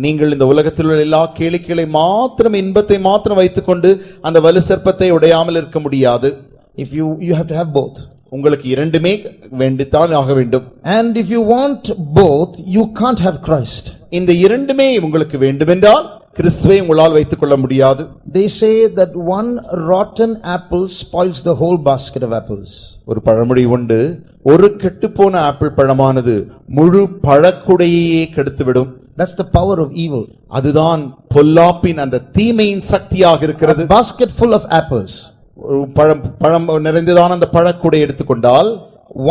நீங்கள் இந்த உலகத்தில் உள்ள எல்லா கேளிக்கைகளை மாத்திரம் இன்பத்தை மாத்திரம் வைத்துக்கொண்டு அந்த வலு சர்ப்பத்தை உடையாமல் இருக்க முடியாது. If you have to have both. உங்களுக்கு இரண்டுமே வேண்டித்தான் ஆக வேண்டும். And if you want both, you can't have Christ. இந்த இரண்டுமே உங்களுக்கு வேண்டுமென்றால் கிறிஸ்துவை உங்களால் வைத்துக் கொள்ள முடியாது. They say that one rotten apple spoils the whole basket of apples. ஒரு பழமொழி உண்டு, ஒரு கெட்டுப்போன ஆப்பிள் பழமானது முழு பழக்குடையையே கெடுத்துவிடும். That's the power of evil. அதுதான் பொல்லாப்பின் அந்த தீமையின் சக்தியாக இருக்கிறது. A basket full of apples. ஒரு பழம் நிறைந்ததான அந்த பழக்குடை எடுத்துக்கொண்டால்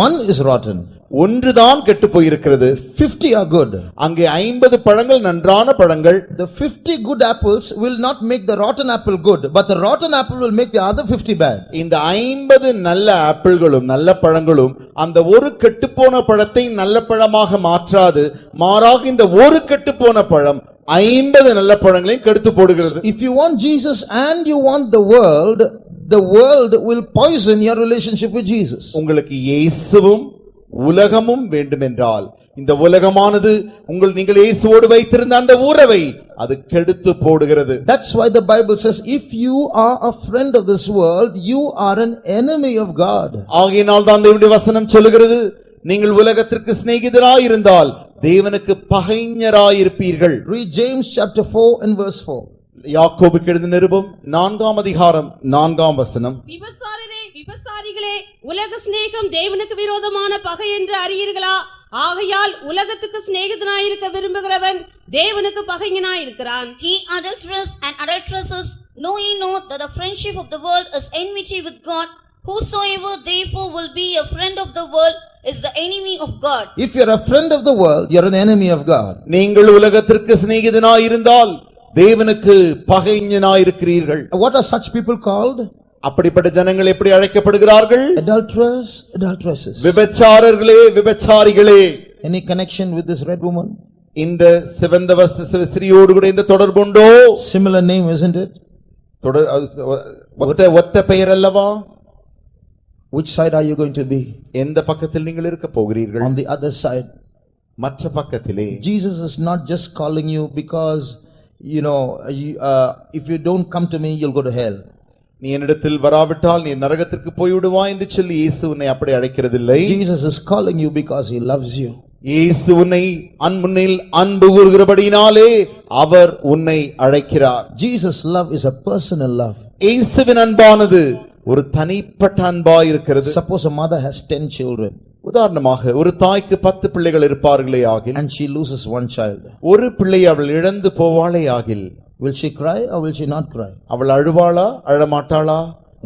one is rotten, ஒன்றுதான் கெட்டு போயிருக்கிறது. 50 are good. அங்கே 50 பழங்கள் நன்றான பழங்கள். The 50 good apples will not make the rotten apple good, but the rotten apple will make the other 50 bad. இந்த 50 நல்ல ஆப்பிள்களும் நல்ல பழங்களும் அந்த ஒரு கெட்டுப்போன பழத்தை நல்ல பழமாக மாற்றாது, மாறாக இந்த ஒரு கெட்டுப்போன பழம் 50 நல்ல பழங்களையும் கெடுத்து போடுகிறது. If you want Jesus and you want the world will poison your relationship with Jesus. உங்களுக்கு இயேசுவும் உலகமும் வேண்டுமென்றால் இந்த உலகமானது நீங்கள் இயேசுவோடு வைத்திருந்த அந்த உறவை அது கெடுத்து போடுகிறது. That's why the Bible says if you are a friend of this world, you are an enemy of God. ஆகையினால் தான் தேவனுடைய வசனம் சொல்லுகிறது, நீங்கள் உலகத்திற்கு சிநேகிதராய் இருந்தால் தேவனுக்கு பகைஞராய் இருப்பீர்கள். Read James chapter 4 and verse 4. யாக்கோபுக்கு எழுதின நிருபம் 4ஆம் அதிகாரம் 4ஆம் வசனம். விபசாரிகளே, உலக சிநேகம் தேவனுக்கு விரோதமான பகை என்று அறியீர்களா? ஆகையால் உலகத்துக்கு சிநேகிதனாயிருக்க விரும்புகிறவன் தேவனுக்கு பகைஞனாயிருக்கிறான். He adulterers and adulteresses, know ye not that the friendship of the world is enmity with God? Whosoever therefore will be a friend of the world is the enemy of God. If you are a friend of the world, you are an enemy of God. நீங்கள் உலகத்திற்கு சிநேகிதனாய் இருந்தால் தேவனுக்கு பகைஞனாய் இருக்கிறீர்கள். What are such people called? அப்படிப்பட்ட ஜனங்கள் எப்படி அழைக்கப்படுகிறார்கள்? Adulterers, adulteresses. விபச்சாரர்களே, விபச்சாரிகளே. Any connection with this red woman? இந்த சிவந்த வஸ்து ஸ்திரீயோடு கூட இந்த தொடர்பு உண்டோ? Similar name, isn't it? ஒத்த பெயர் அல்லவா? Which side are you going to be? எந்த பக்கத்தில் நீங்கள் இருக்க போகிறீர்கள்? On the other side. மற்ற பக்கத்திலே. Jesus is not just calling you because if you don't come to me, you'll go to hell. நீ என்னிடத்தில் வராவிட்டால் நீ நரகத்திற்கு போய் விடுவாய் என்று சொல்லி இயேசு உன்னை அப்படி அழைக்கிறதில்லை. Jesus is calling you because he loves you. இயேசு உன்னை முன்னில் அன்பு கூறுகிறபடினாலே அவர் உன்னை அழைக்கிறார். Jesus love is a personal love. இயேசுவின் அன்பானது ஒரு தனிப்பட்ட அன்பாய் இருக்கிறது. Suppose a mother has 10 children. உதாரணமாக ஒரு தாய்க்கு 10 பிள்ளைகள் இருப்பார்களே ஆகில், and she loses one child, ஒரு பிள்ளை அவள் இழந்து போவாளே ஆகில், will she cry or will she not cry? அவள் அழுவாளா அழமாட்டாளா?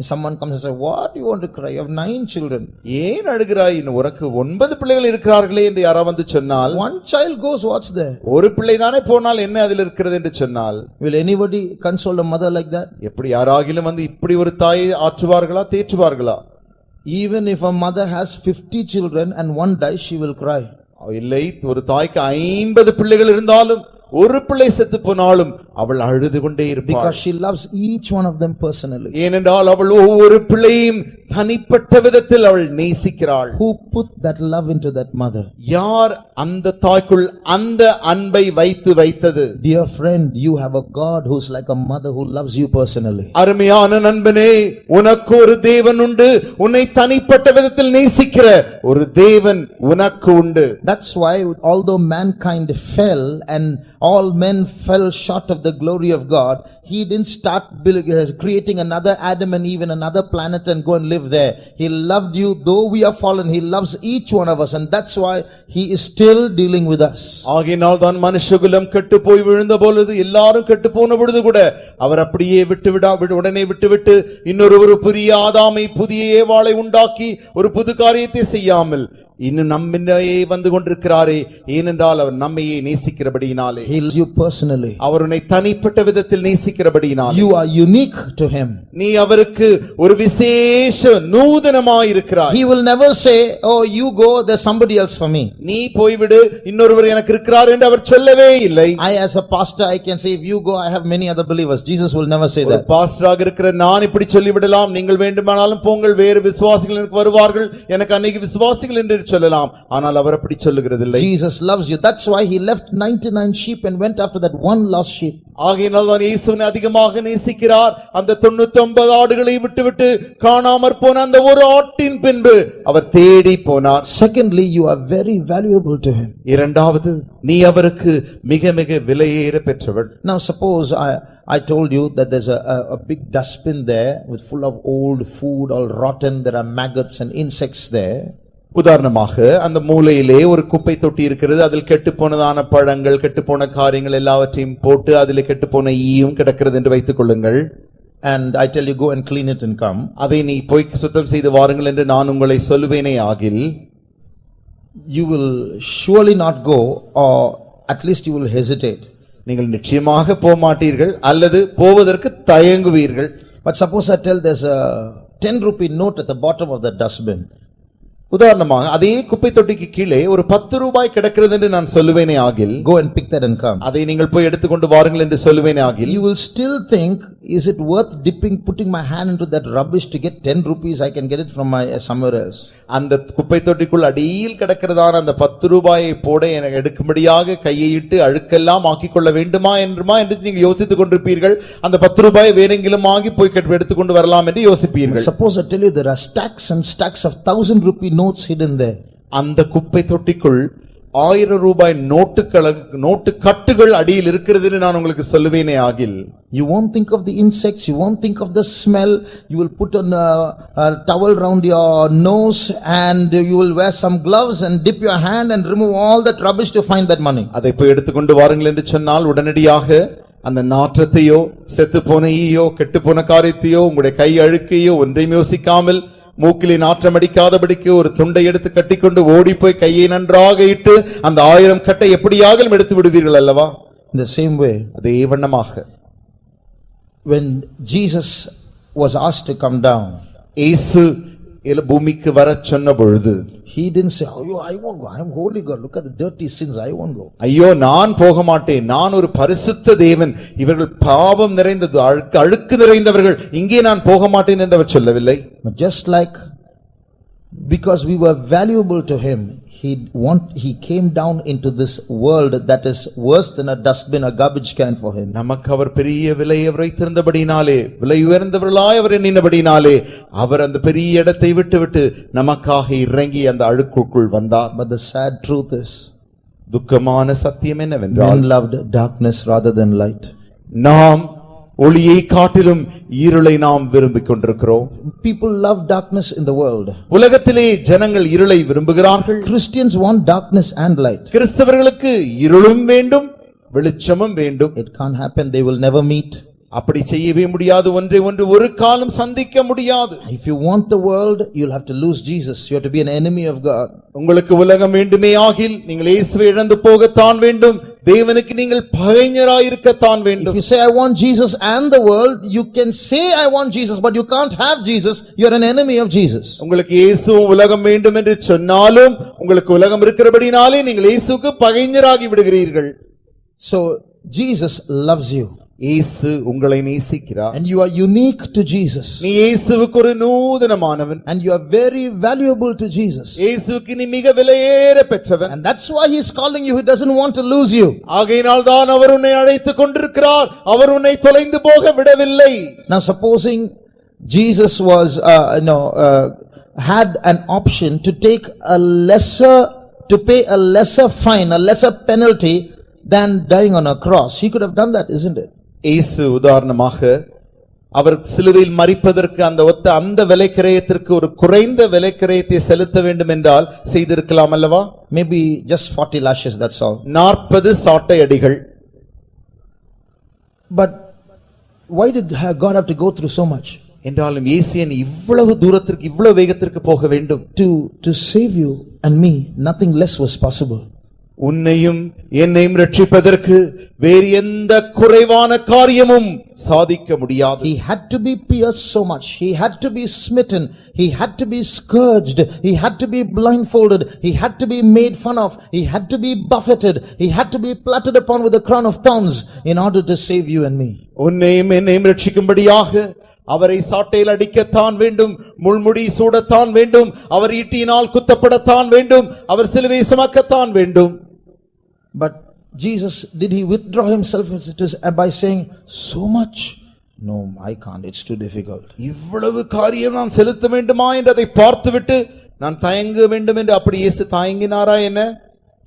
Someone comes and says, what do you want to cry? You have 9 children. ஏன் அழுகிறாய்? உனக்கு 9 பிள்ளைகள் இருக்கிறார்களே என்று யாரா வந்து சொன்னால், one child goes, what's there? ஒரு பிள்ளை தானே போனால் என்ன அதில் இருக்கிறது என்று சொன்னால், will anybody console a mother like that? எப்படி யாராகிலும் வந்து இப்படி ஒரு தாயை ஆற்றுவார்களா, தேற்றுவார்களா? Even if a mother has 50 children and one dies, she will cry. இல்லை, ஒரு தாய்க்கு 50 பிள்ளைகள் இருந்தாலும் ஒரு பிள்ளை செத்து போனாலும் அவள் அழுது கொண்டே இருப்பாள். Because she loves each one of them personally. ஏனென்றால் அவள் ஒவ்வொரு பிள்ளையும் தனிப்பட்ட விதத்தில் அவள் நேசிக்கிறாள். Who put that love into that mother? யார் அந்த தாய்க்குள் அந்த அன்பை வைத்தது? Dear friend, you have a God who's like a mother who loves you personally. அருமையான நண்பனே, உனக்கு ஒரு தேவன் உண்டு, உன்னை தனிப்பட்ட விதத்தில் நேசிக்கிற ஒரு தேவன் உனக்கு உண்டு. That's why although mankind fell and all men fell short of the glory of God, he didn't start creating another Adam and Eve and another planet and go and live there. He loved you though we are fallen. He loves each one of us, and that's why he is still dealing with us. ஆகையினால் தான் மனுஷகுலம் கெட்டு போய் விழுந்த பொழுது, எல்லாரும் கெட்டு போன பொழுது கூட அவர் அப்படியே உடனே விட்டுவிட்டு இன்னொரு புதிய ஆதாமை புதிய ஏவாளை உண்டாக்கி ஒரு புது காரியத்தை செய்யாமல் இன்னும் நம்மையே வந்து கொண்டிருக்கிறாரே, ஏனென்றால் அவர் நம்மையே நேசிக்கிறபடியினாலே. He loves you personally. அவர் உன்னை தனிப்பட்ட விதத்தில் நேசிக்கிறபடியினாலே. You are unique to him. நீ அவருக்கு ஒரு விசேஷ நூதனமாய் இருக்கிறாய். He will never say, oh you go, there's somebody else for me. நீ போய்விடு, இன்னொருவர் எனக்கு இருக்கிறார் என்று அவர் சொல்லவே இல்லை. I as a pastor I can say, if you go I have many other believers. Jesus will never say that. பாஸ்டராக இருக்கிற நான் இப்படி சொல்லிவிடலாம், நீங்கள் வேண்டுமானாலும் போங்கள், வேறு விசுவாசிகள் எனக்கு வருவார்கள், எனக்கு அநேக விசுவாசிகள் என்று சொல்லலாம். ஆனால் அவர் அப்படி சொல்லுகிறதில்லை. Jesus loves you. That's why he left 99 sheep and went after that one lost sheep. ஆகையினால் தான் இயேசுவை அதிகமாக நேசிக்கிறார். அந்த 99 ஆடுகளை விட்டுவிட்டு காணாமற் போன அந்த ஒரு ஆட்டின் பின்பு அவர் தேடி போனார். Secondly, you are very valuable to him. இரண்டாவது, நீ அவருக்கு மிக மிக விலையேற பெற்றவள். Now suppose I told you that there's a big dustbin there with full of old food, all rotten, there are maggots and insects there. உதாரணமாக அந்த மூலையிலே ஒரு குப்பை தொட்டி இருக்கிறது, அதில் கெட்டுப்போனதான பழங்கள், கெட்டுப்போன காரியங்கள் எல்லாவற்றையும் போட்டு அதில் கெட்டுப்போன ஈயும் கிடக்கிறது என்று வைத்துக் கொள்ளுங்கள். And I tell you go and clean it and come. அதை நீ போய் சுத்தம் செய்து வாருங்கள் என்று நான் உங்களை சொல்லுவேனே ஆகில், you will surely not go, or at least you will hesitate. நீங்கள் நிச்சயமாக போக மாட்டீர்கள் அல்லது போவதற்கு தயங்குவீர்கள். But suppose I tell there's a 10 rupee note at the bottom of the dustbin. உதாரணமாக அதே குப்பை தொட்டிக்கு கீழே ஒரு 10 ரூபாய் கிடக்கிறது என்று நான் சொல்லுவேனே ஆகில், go and pick that and come. அதை நீங்கள் போய் எடுத்துக்கொண்டு வாருங்கள் என்று சொல்லுவேனே ஆகில், you will still think, is it worth putting my hand into that rubbish to get 10 rupees? I can get it from my somewhere else. அந்த குப்பை தொட்டிக்குள் அடியில் கிடக்கிறதான அந்த 10 ரூபாயை போட எனக்கு எடுக்கும்படியாக கையை இட்டு அழுக்கெல்லாம் ஆக்கிக் கொள்ள வேண்டுமா என்று நீங்கள் யோசித்துக் கொண்டிருப்பீர்கள். அந்த 10 ரூபாய் வேறெங்கிலும் ஆகி போய் எடுத்துக்கொண்டு வரலாம் என்று யோசிப்பீர்கள். Suppose I tell you there are stacks and stacks of 1000 rupee notes hidden there. அந்த குப்பை தொட்டிக்குள் 1000 ரூபாய் நோட்டு கட்டுகள் அடியில் இருக்கிறது என்று நான் உங்களுக்கு சொல்லுவேனே ஆகில், you won't think of the insects, you won't think of the smell. You will put on a towel around your nose and you will wear some gloves and dip your hand and remove all that rubbish to find that money. அதை போய் எடுத்துக்கொண்டு வாருங்கள் என்று சொன்னால் உடனடியாக அந்த நாற்றத்தையோ செத்துப்போன ஈயோ கெட்டுப்போன காரியத்தையோ உங்களுடைய கை அழுக்கையோ ஒன்றையும் யோசிக்காமல் மூக்கிலே நாற்றம் அடிக்காதபடிக்கு ஒரு துண்டை எடுத்து கட்டிக்கொண்டு ஓடி போய் கையை நன்றாக இட்டு அந்த 1000 கட்டை எப்படியாகவும் எடுத்து விடுவீர்கள் அல்லவா? In the same way, அதே வண்ணமாக when Jesus was asked to come down, இயேசு பூமிக்கு வரச் சொன்ன பொழுது, he didn't say, oh I won't go, I am holy God, look at the dirty sins, I won't go. ஐயோ நான் போக மாட்டேன், நான் ஒரு பரிசுத்த தேவன், இவர்கள் பாவம் நிறைந்தது அழுக்கு நிறைந்தவர்கள், இங்கே நான் போக மாட்டேன் என்று அவர் சொல்லவில்லை. But just like because we were valuable to him, he came down into this world that is worse than a dustbin, a garbage can for him. நமக்கு அவர் பெரிய விலையை வைத்திருந்தபடினாலே, விலை உயர்ந்தவர்களாய் அவர் எண்ணினபடினாலே அவர் அந்த பெரிய இடத்தை விட்டு நமக்காக இறங்கி அந்த அழுக்குக்குள் வந்தார். But the sad truth is, துக்கமான சத்தியம் என்னவென்றால், men loved darkness rather than light. நாம் ஒளியை காட்டிலும் இருளை நாம் விரும்பிக் கொண்டிருக்கிறோம். People love darkness in the world. உலகத்திலே ஜனங்கள் இருளை விரும்புகிறார்கள். Christians want darkness and light. கிறிஸ்தவர்களுக்கு இருளும் வேண்டும் வெளிச்சமும் வேண்டும். It can't happen, they will never meet. அப்படி செய்யவே முடியாது, ஒன்றை ஒன்று ஒரு காலம் சந்திக்க முடியாது. If you want the world, you'll have to lose Jesus. You have to be an enemy of God. உங்களுக்கு உலகம் வேண்டுமே ஆகில் நீங்கள் இயேசுவை இழந்து போகத்தான் வேண்டும், தேவனுக்கு நீங்கள் பகைஞராய் இருக்கத்தான் வேண்டும். If you say I want Jesus and the world, you can say I want Jesus, but you can't have Jesus. You are an enemy of Jesus. உங்களுக்கு இயேசுவும் உலகம் வேண்டும் என்று சொன்னாலும் உங்களுக்கு உலகம் இருக்கிறபடினாலே நீங்கள் இயேசுவுக்கு பகைஞராகி விடுகிறீர்கள். So Jesus loves you. இயேசு உங்களை நேசிக்கிறார். And you are unique to Jesus. நீ இயேசுவுக்கு ஒரு நூதனமானவன். And you are very valuable to Jesus. இயேசுவுக்கு நீ மிக விலையேற பெற்றவன். And that's why he is calling you. He doesn't want to lose you. ஆகையினால் தான் அவர் உன்னை அழைத்துக் கொண்டிருக்கிறார். அவர் உன்னை தொலைந்து போக விடவில்லை. Now supposing Jesus was had an option to take to pay a lesser fine, a lesser penalty than dying on a cross. He could have done that, isn't it? இயேசு உதாரணமாக அவர் சிலுவையில் மரிப்பதற்கு அந்த விலைக்கிரயத்திற்கு ஒரு குறைந்த விலைக்கிரயத்தை செலுத்த வேண்டும் என்றால் செய்திருக்கலாம் அல்லவா? Maybe just 40 lashes, that's all. 40 சாட்டை அடிகள். But why did God have to go through so much? என்றாலும் இயேசு ஏன் இவ்வளவு தூரத்திற்கு இவ்வளவு வேகத்திற்கு போக வேண்டும்? To save you and me, nothing less was possible. உன்னையும் என்னையும் ரட்சிப்பதற்கு வேறு எந்த குறைவான காரியமும் சாதிக்க முடியாது. He had to be pierced so much. He had to be smitten. He had to be scourged. He had to be blindfolded. He had to be made fun of. He had to be buffeted. He had to be platted upon with a crown of thorns in order to save you and me. உன்னையும் என்னையும் ரட்சிக்கும்படியாக அவரை சாட்டையில் அடிக்கத்தான் வேண்டும், முள்முடி சூடத்தான் வேண்டும், அவர் ஈட்டியினால் குத்தப்படத்தான் வேண்டும், அவர் சிலுவை சுமக்கத்தான் வேண்டும். But Jesus, did he withdraw himself by saying, so much? No, I can't, it's too difficult. இவ்வளவு காரியம் நான் செலுத்த வேண்டுமா என்று அதை பார்த்துவிட்டு நான் தயங்க வேண்டும் என்று அப்படி இயேசு தயங்கினாரா என்ன?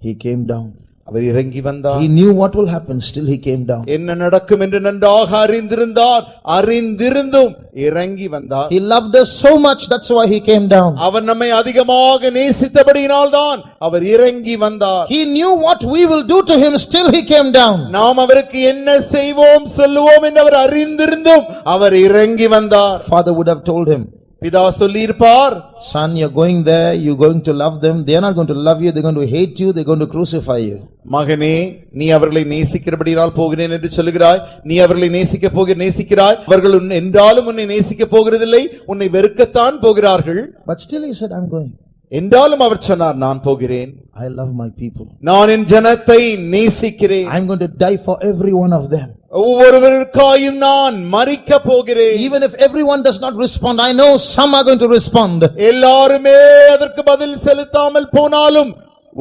He came down. அவர் இறங்கி வந்தார். He knew what will happen, still he came down. என்ன நடக்கும் என்று நன்றாக அறிந்திருந்தார், அறிந்திருந்தும் இறங்கி வந்தார். He loved us so much, that's why he came down. அவர் நம்மை அதிகமாக நேசித்தபடியினால்தான் அவர் இறங்கி வந்தார். He knew what we will do to him, still he came down. நாம் அவருக்கு என்ன செய்வோம் சொல்லுவோம் என்று அவர் அறிந்திருந்தும் அவர் இறங்கி வந்தார். Father would have told him, பிதா சொல்லியிருப்பார், son, you're going there, you're going to love them, they're not going to love you, they're going to hate you, they're going to crucify you. மகனே, நீ அவர்களை நேசிக்கிறபடியால் போகிறேன் என்று சொல்லுகிறாய், நீ அவர்களை நேசிக்கிறாய், அவர்கள் என்றாலும் உன்னை நேசிக்க போகிறதில்லை, உன்னை வெறுக்கத்தான் போகிறார்கள். But still he said, I'm going. என்றாலும் அவர் சொன்னார், நான் போகிறேன். I love my people. நான் என் ஜனத்தை நேசிக்கிறேன். I'm going to die for every one of them. ஒவ்வொருவருக்காயும் நான் மரிக்க போகிறேன். Even if everyone does not respond, I know some are going to respond. எல்லாருமே அதற்கு பதில் செலுத்தாமல் போனாலும்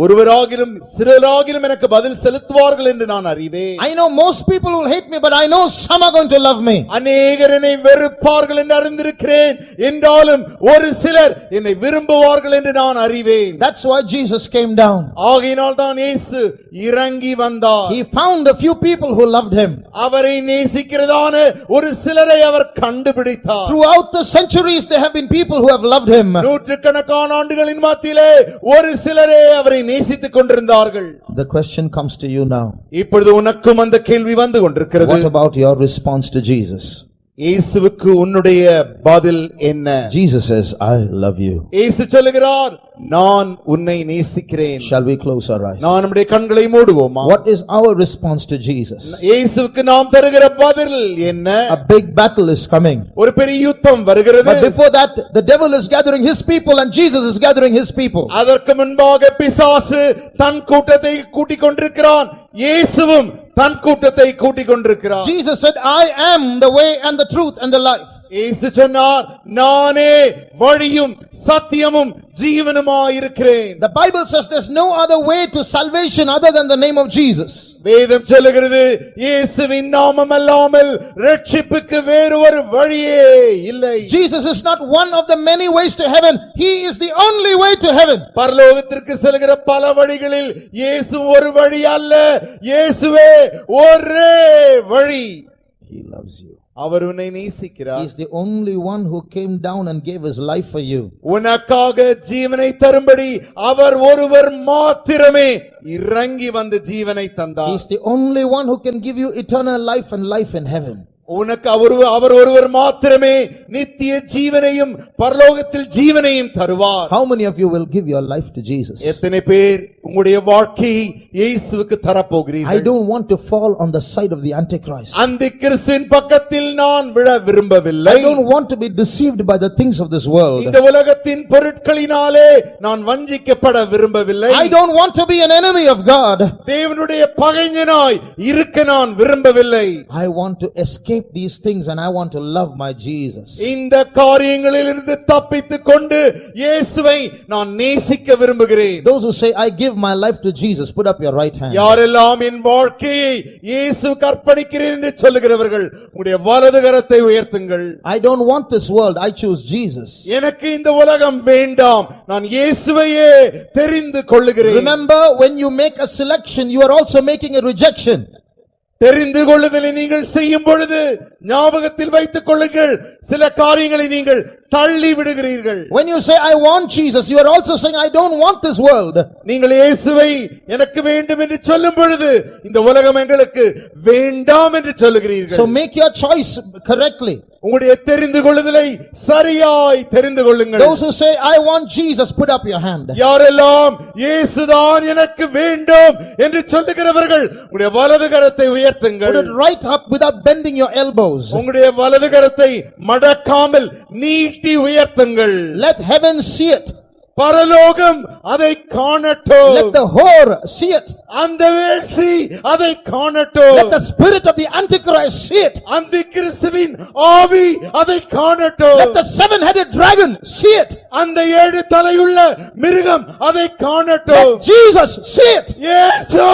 ஒருவராகிலும் சிலராகிலும் எனக்கு பதில் செலுத்துவார்கள் என்று நான் அறிவேன். I know most people will hate me, but I know some are going to love me. அநேகர் என்னை வெறுப்பார்கள் என்று அறிந்திருக்கிறேன், என்றாலும் ஒரு சிலர் என்னை விரும்புவார்கள் என்று நான் அறிவேன். That's why Jesus came down. ஆகையினால் தான் இயேசு இறங்கி வந்தார். He found a few people who loved him. அவரை நேசிக்கிறதான ஒரு சிலரை அவர் கண்டுபிடித்தார். Throughout the centuries there have been people who have loved him. நூற்றுக்கணக்கான ஆண்டுகளின் மத்தியிலே ஒரு சிலரே அவரை நேசித்துக் கொண்டிருந்தார்கள். The question comes to you now. இப்பொழுது உனக்கும் அந்த கேள்வி வந்து கொண்டிருக்கிறது. What about your response to Jesus? இயேசுவுக்கு உன்னுடைய பதில் என்ன? Jesus says, I love you. இயேசு சொல்லுகிறார், நான் உன்னை நேசிக்கிறேன். Shall we close our eyes? நான் நம்முடைய கண்களை மூடுவோமா? What is our response to Jesus? இயேசுவுக்கு நாம் தருகிற பதில் என்ன? A big battle is coming. ஒரு பெரிய யுத்தம் வருகிறது. But before that, the devil is gathering his people and Jesus is gathering his people. அதற்கு முன்பாக பிசாசு தன் கூட்டத்தை கூட்டிக் கொண்டிருக்கிறான், இயேசுவும் தன் கூட்டத்தை கூட்டிக் கொண்டிருக்கிறார். Jesus said, I am the way and the truth and the life. இயேசு சொன்னார், நானே வழியும் சத்தியமும் ஜீவனுமாய் இருக்கிறேன். The Bible says there's no other way to salvation other than the name of Jesus. வேதம் சொல்லுகிறது, இயேசுவின் நாமம் அல்லாமல் ரட்சிப்புக்கு வேறு ஒரு வழியே இல்லை. Jesus is not one of the many ways to heaven. He is the only way to heaven. பரலோகத்திற்கு செல்கிற பல வழிகளில் இயேசு ஒரு வழி அல்ல, இயேசுவே ஒரே வழி. He loves you. அவர் உன்னை நேசிக்கிறார். He is the only one who came down and gave his life for you. உனக்காக ஜீவனை தரும்படி அவர் ஒருவர் மாத்திரமே இறங்கி வந்து ஜீவனை தந்தார். He is the only one who can give you eternal life and life in heaven. உனக்கு அவர் ஒருவர் மாத்திரமே நித்திய ஜீவனையும் பரலோகத்தில் ஜீவனையும் தருவார். How many of you will give your life to Jesus? எத்தனை பேர் உங்களுடைய வாழ்க்கையை இயேசுவுக்கு தரப்போகிறீர்கள்? I don't want to fall on the side of the Antichrist. அந்த கிறிஸ்துவின் பக்கத்தில் நான் விழ விரும்பவில்லை. I don't want to be deceived by the things of this world. இந்த உலகத்தின் பொருட்களினாலே நான் வஞ்சிக்கப்பட விரும்பவில்லை. I don't want to be an enemy of God. தேவனுடைய பகைஞனாய் இருக்க நான் விரும்பவில்லை. I want to escape these things and I want to love my Jesus. இந்த காரியங்களிலிருந்து தப்பித்துக் கொண்டு இயேசுவை நான் நேசிக்க விரும்புகிறேன். Those who say I give my life to Jesus, put up your right hand. யாரெல்லாம் என் வாழ்க்கையை இயேசுவுக்கு அர்ப்பணிக்கிறேன் என்று சொல்லுகிறவர்கள் உங்களுடைய வலது கரத்தை உயர்த்துங்கள். I don't want this world, I choose Jesus. எனக்கு இந்த உலகம் வேண்டாம், நான் இயேசுவையே தெரிந்து கொள்ளுகிறேன். Remember, when you make a selection, you are also making a rejection. தெரிந்து கொள்ளுதலை நீங்கள் செய்யும் பொழுது ஞாபகத்தில் வைத்துக் கொள்ளுங்கள், சில காரியங்களை நீங்கள் தள்ளி விடுகிறீர்கள். When you say I want Jesus, you are also saying I don't want this world. நீங்கள் இயேசுவை எனக்கு வேண்டும் என்று சொல்லும் பொழுது இந்த உலகம் எங்களுக்கு வேண்டாம் என்று சொல்லுகிறீர்கள். So make your choice correctly. உங்களுடைய தெரிந்து கொள்ளுதலை சரியாய் தெரிந்து கொள்ளுங்கள். Those who say, I want Jesus, put up your hand. யாரெல்லாம் இயேசுதான் எனக்கு வேண்டும் என்று சொல்லுகிறவர்கள் உங்களுடைய வலது கரத்தை உயர்த்துங்கள். Put it right up without bending your elbows. உங்களுடைய வலது கரத்தை மடக்காமல் நீட்டி உயர்த்துங்கள். Let heaven see it. பரலோகம் அதை காணட்டும். Let the whore see it. அந்த வேசி அதை காணட்டும். Let the spirit of the Antichrist see it. அந்த கிறிஸ்துவின் ஆவி அதை காணட்டும். Let the seven-headed dragon see it. அந்த ஏழு தலையுள்ள மிருகம் அதை காணட்டும். Let Jesus see it. இயேசு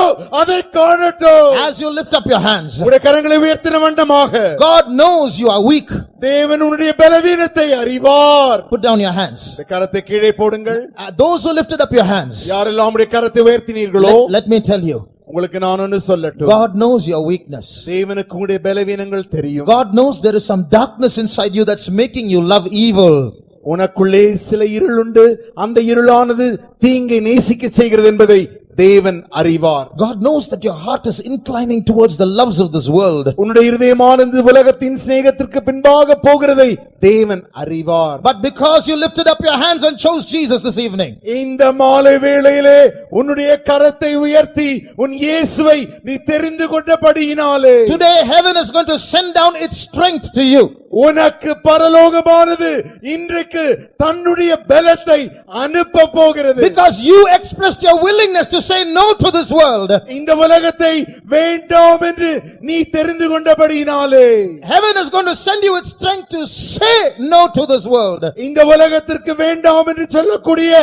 அதை காணட்டும். As you lift up your hands, உங்களுடைய கரங்களை உயர்த்தின வண்ணமாக God knows you are weak. தேவன் உன்னுடைய பலவீனத்தை அறிவார். Put down your hands. கரத்தை கீழே போடுங்கள். Those who lifted up your hands, யாரெல்லாம் உங்களுடைய கரத்தை உயர்த்தினீர்களோ let me tell you, உங்களுக்கு நான் ஒன்று சொல்லட்டும். God knows your weakness. தேவனுக்கு உங்களுடைய பலவீனங்கள் தெரியும். God knows there is some darkness inside you that's making you love evil. உனக்குள்ளே சில இருளுண்டு, அந்த இருளானது தீங்கை நேசிக்க செய்கிறது என்பதை தேவன் அறிவார். God knows that your heart is inclining towards the loves of this world. உன்னுடைய இருதயமானது உலகத்தின் சிநேகத்திற்கு பின்பாக போகிறதை தேவன் அறிவார். But because you lifted up your hands and chose Jesus this evening, இந்த மாலை வேளையிலே உன்னுடைய கரத்தை உயர்த்தி உன் இயேசுவை நீ தெரிந்து கொண்டபடியினாலே today heaven is going to send down its strength to you. உனக்கு பரலோகமானது இன்றைக்கு தன்னுடைய பலத்தை அனுப்ப போகிறது. Because you expressed your willingness to say no to this world. இந்த உலகத்தை வேண்டாம் என்று நீ தெரிந்து கொண்டபடியினாலே Heaven is going to send you its strength to say no to this world. இந்த உலகத்திற்கு வேண்டாம் என்று சொல்லக்கூடிய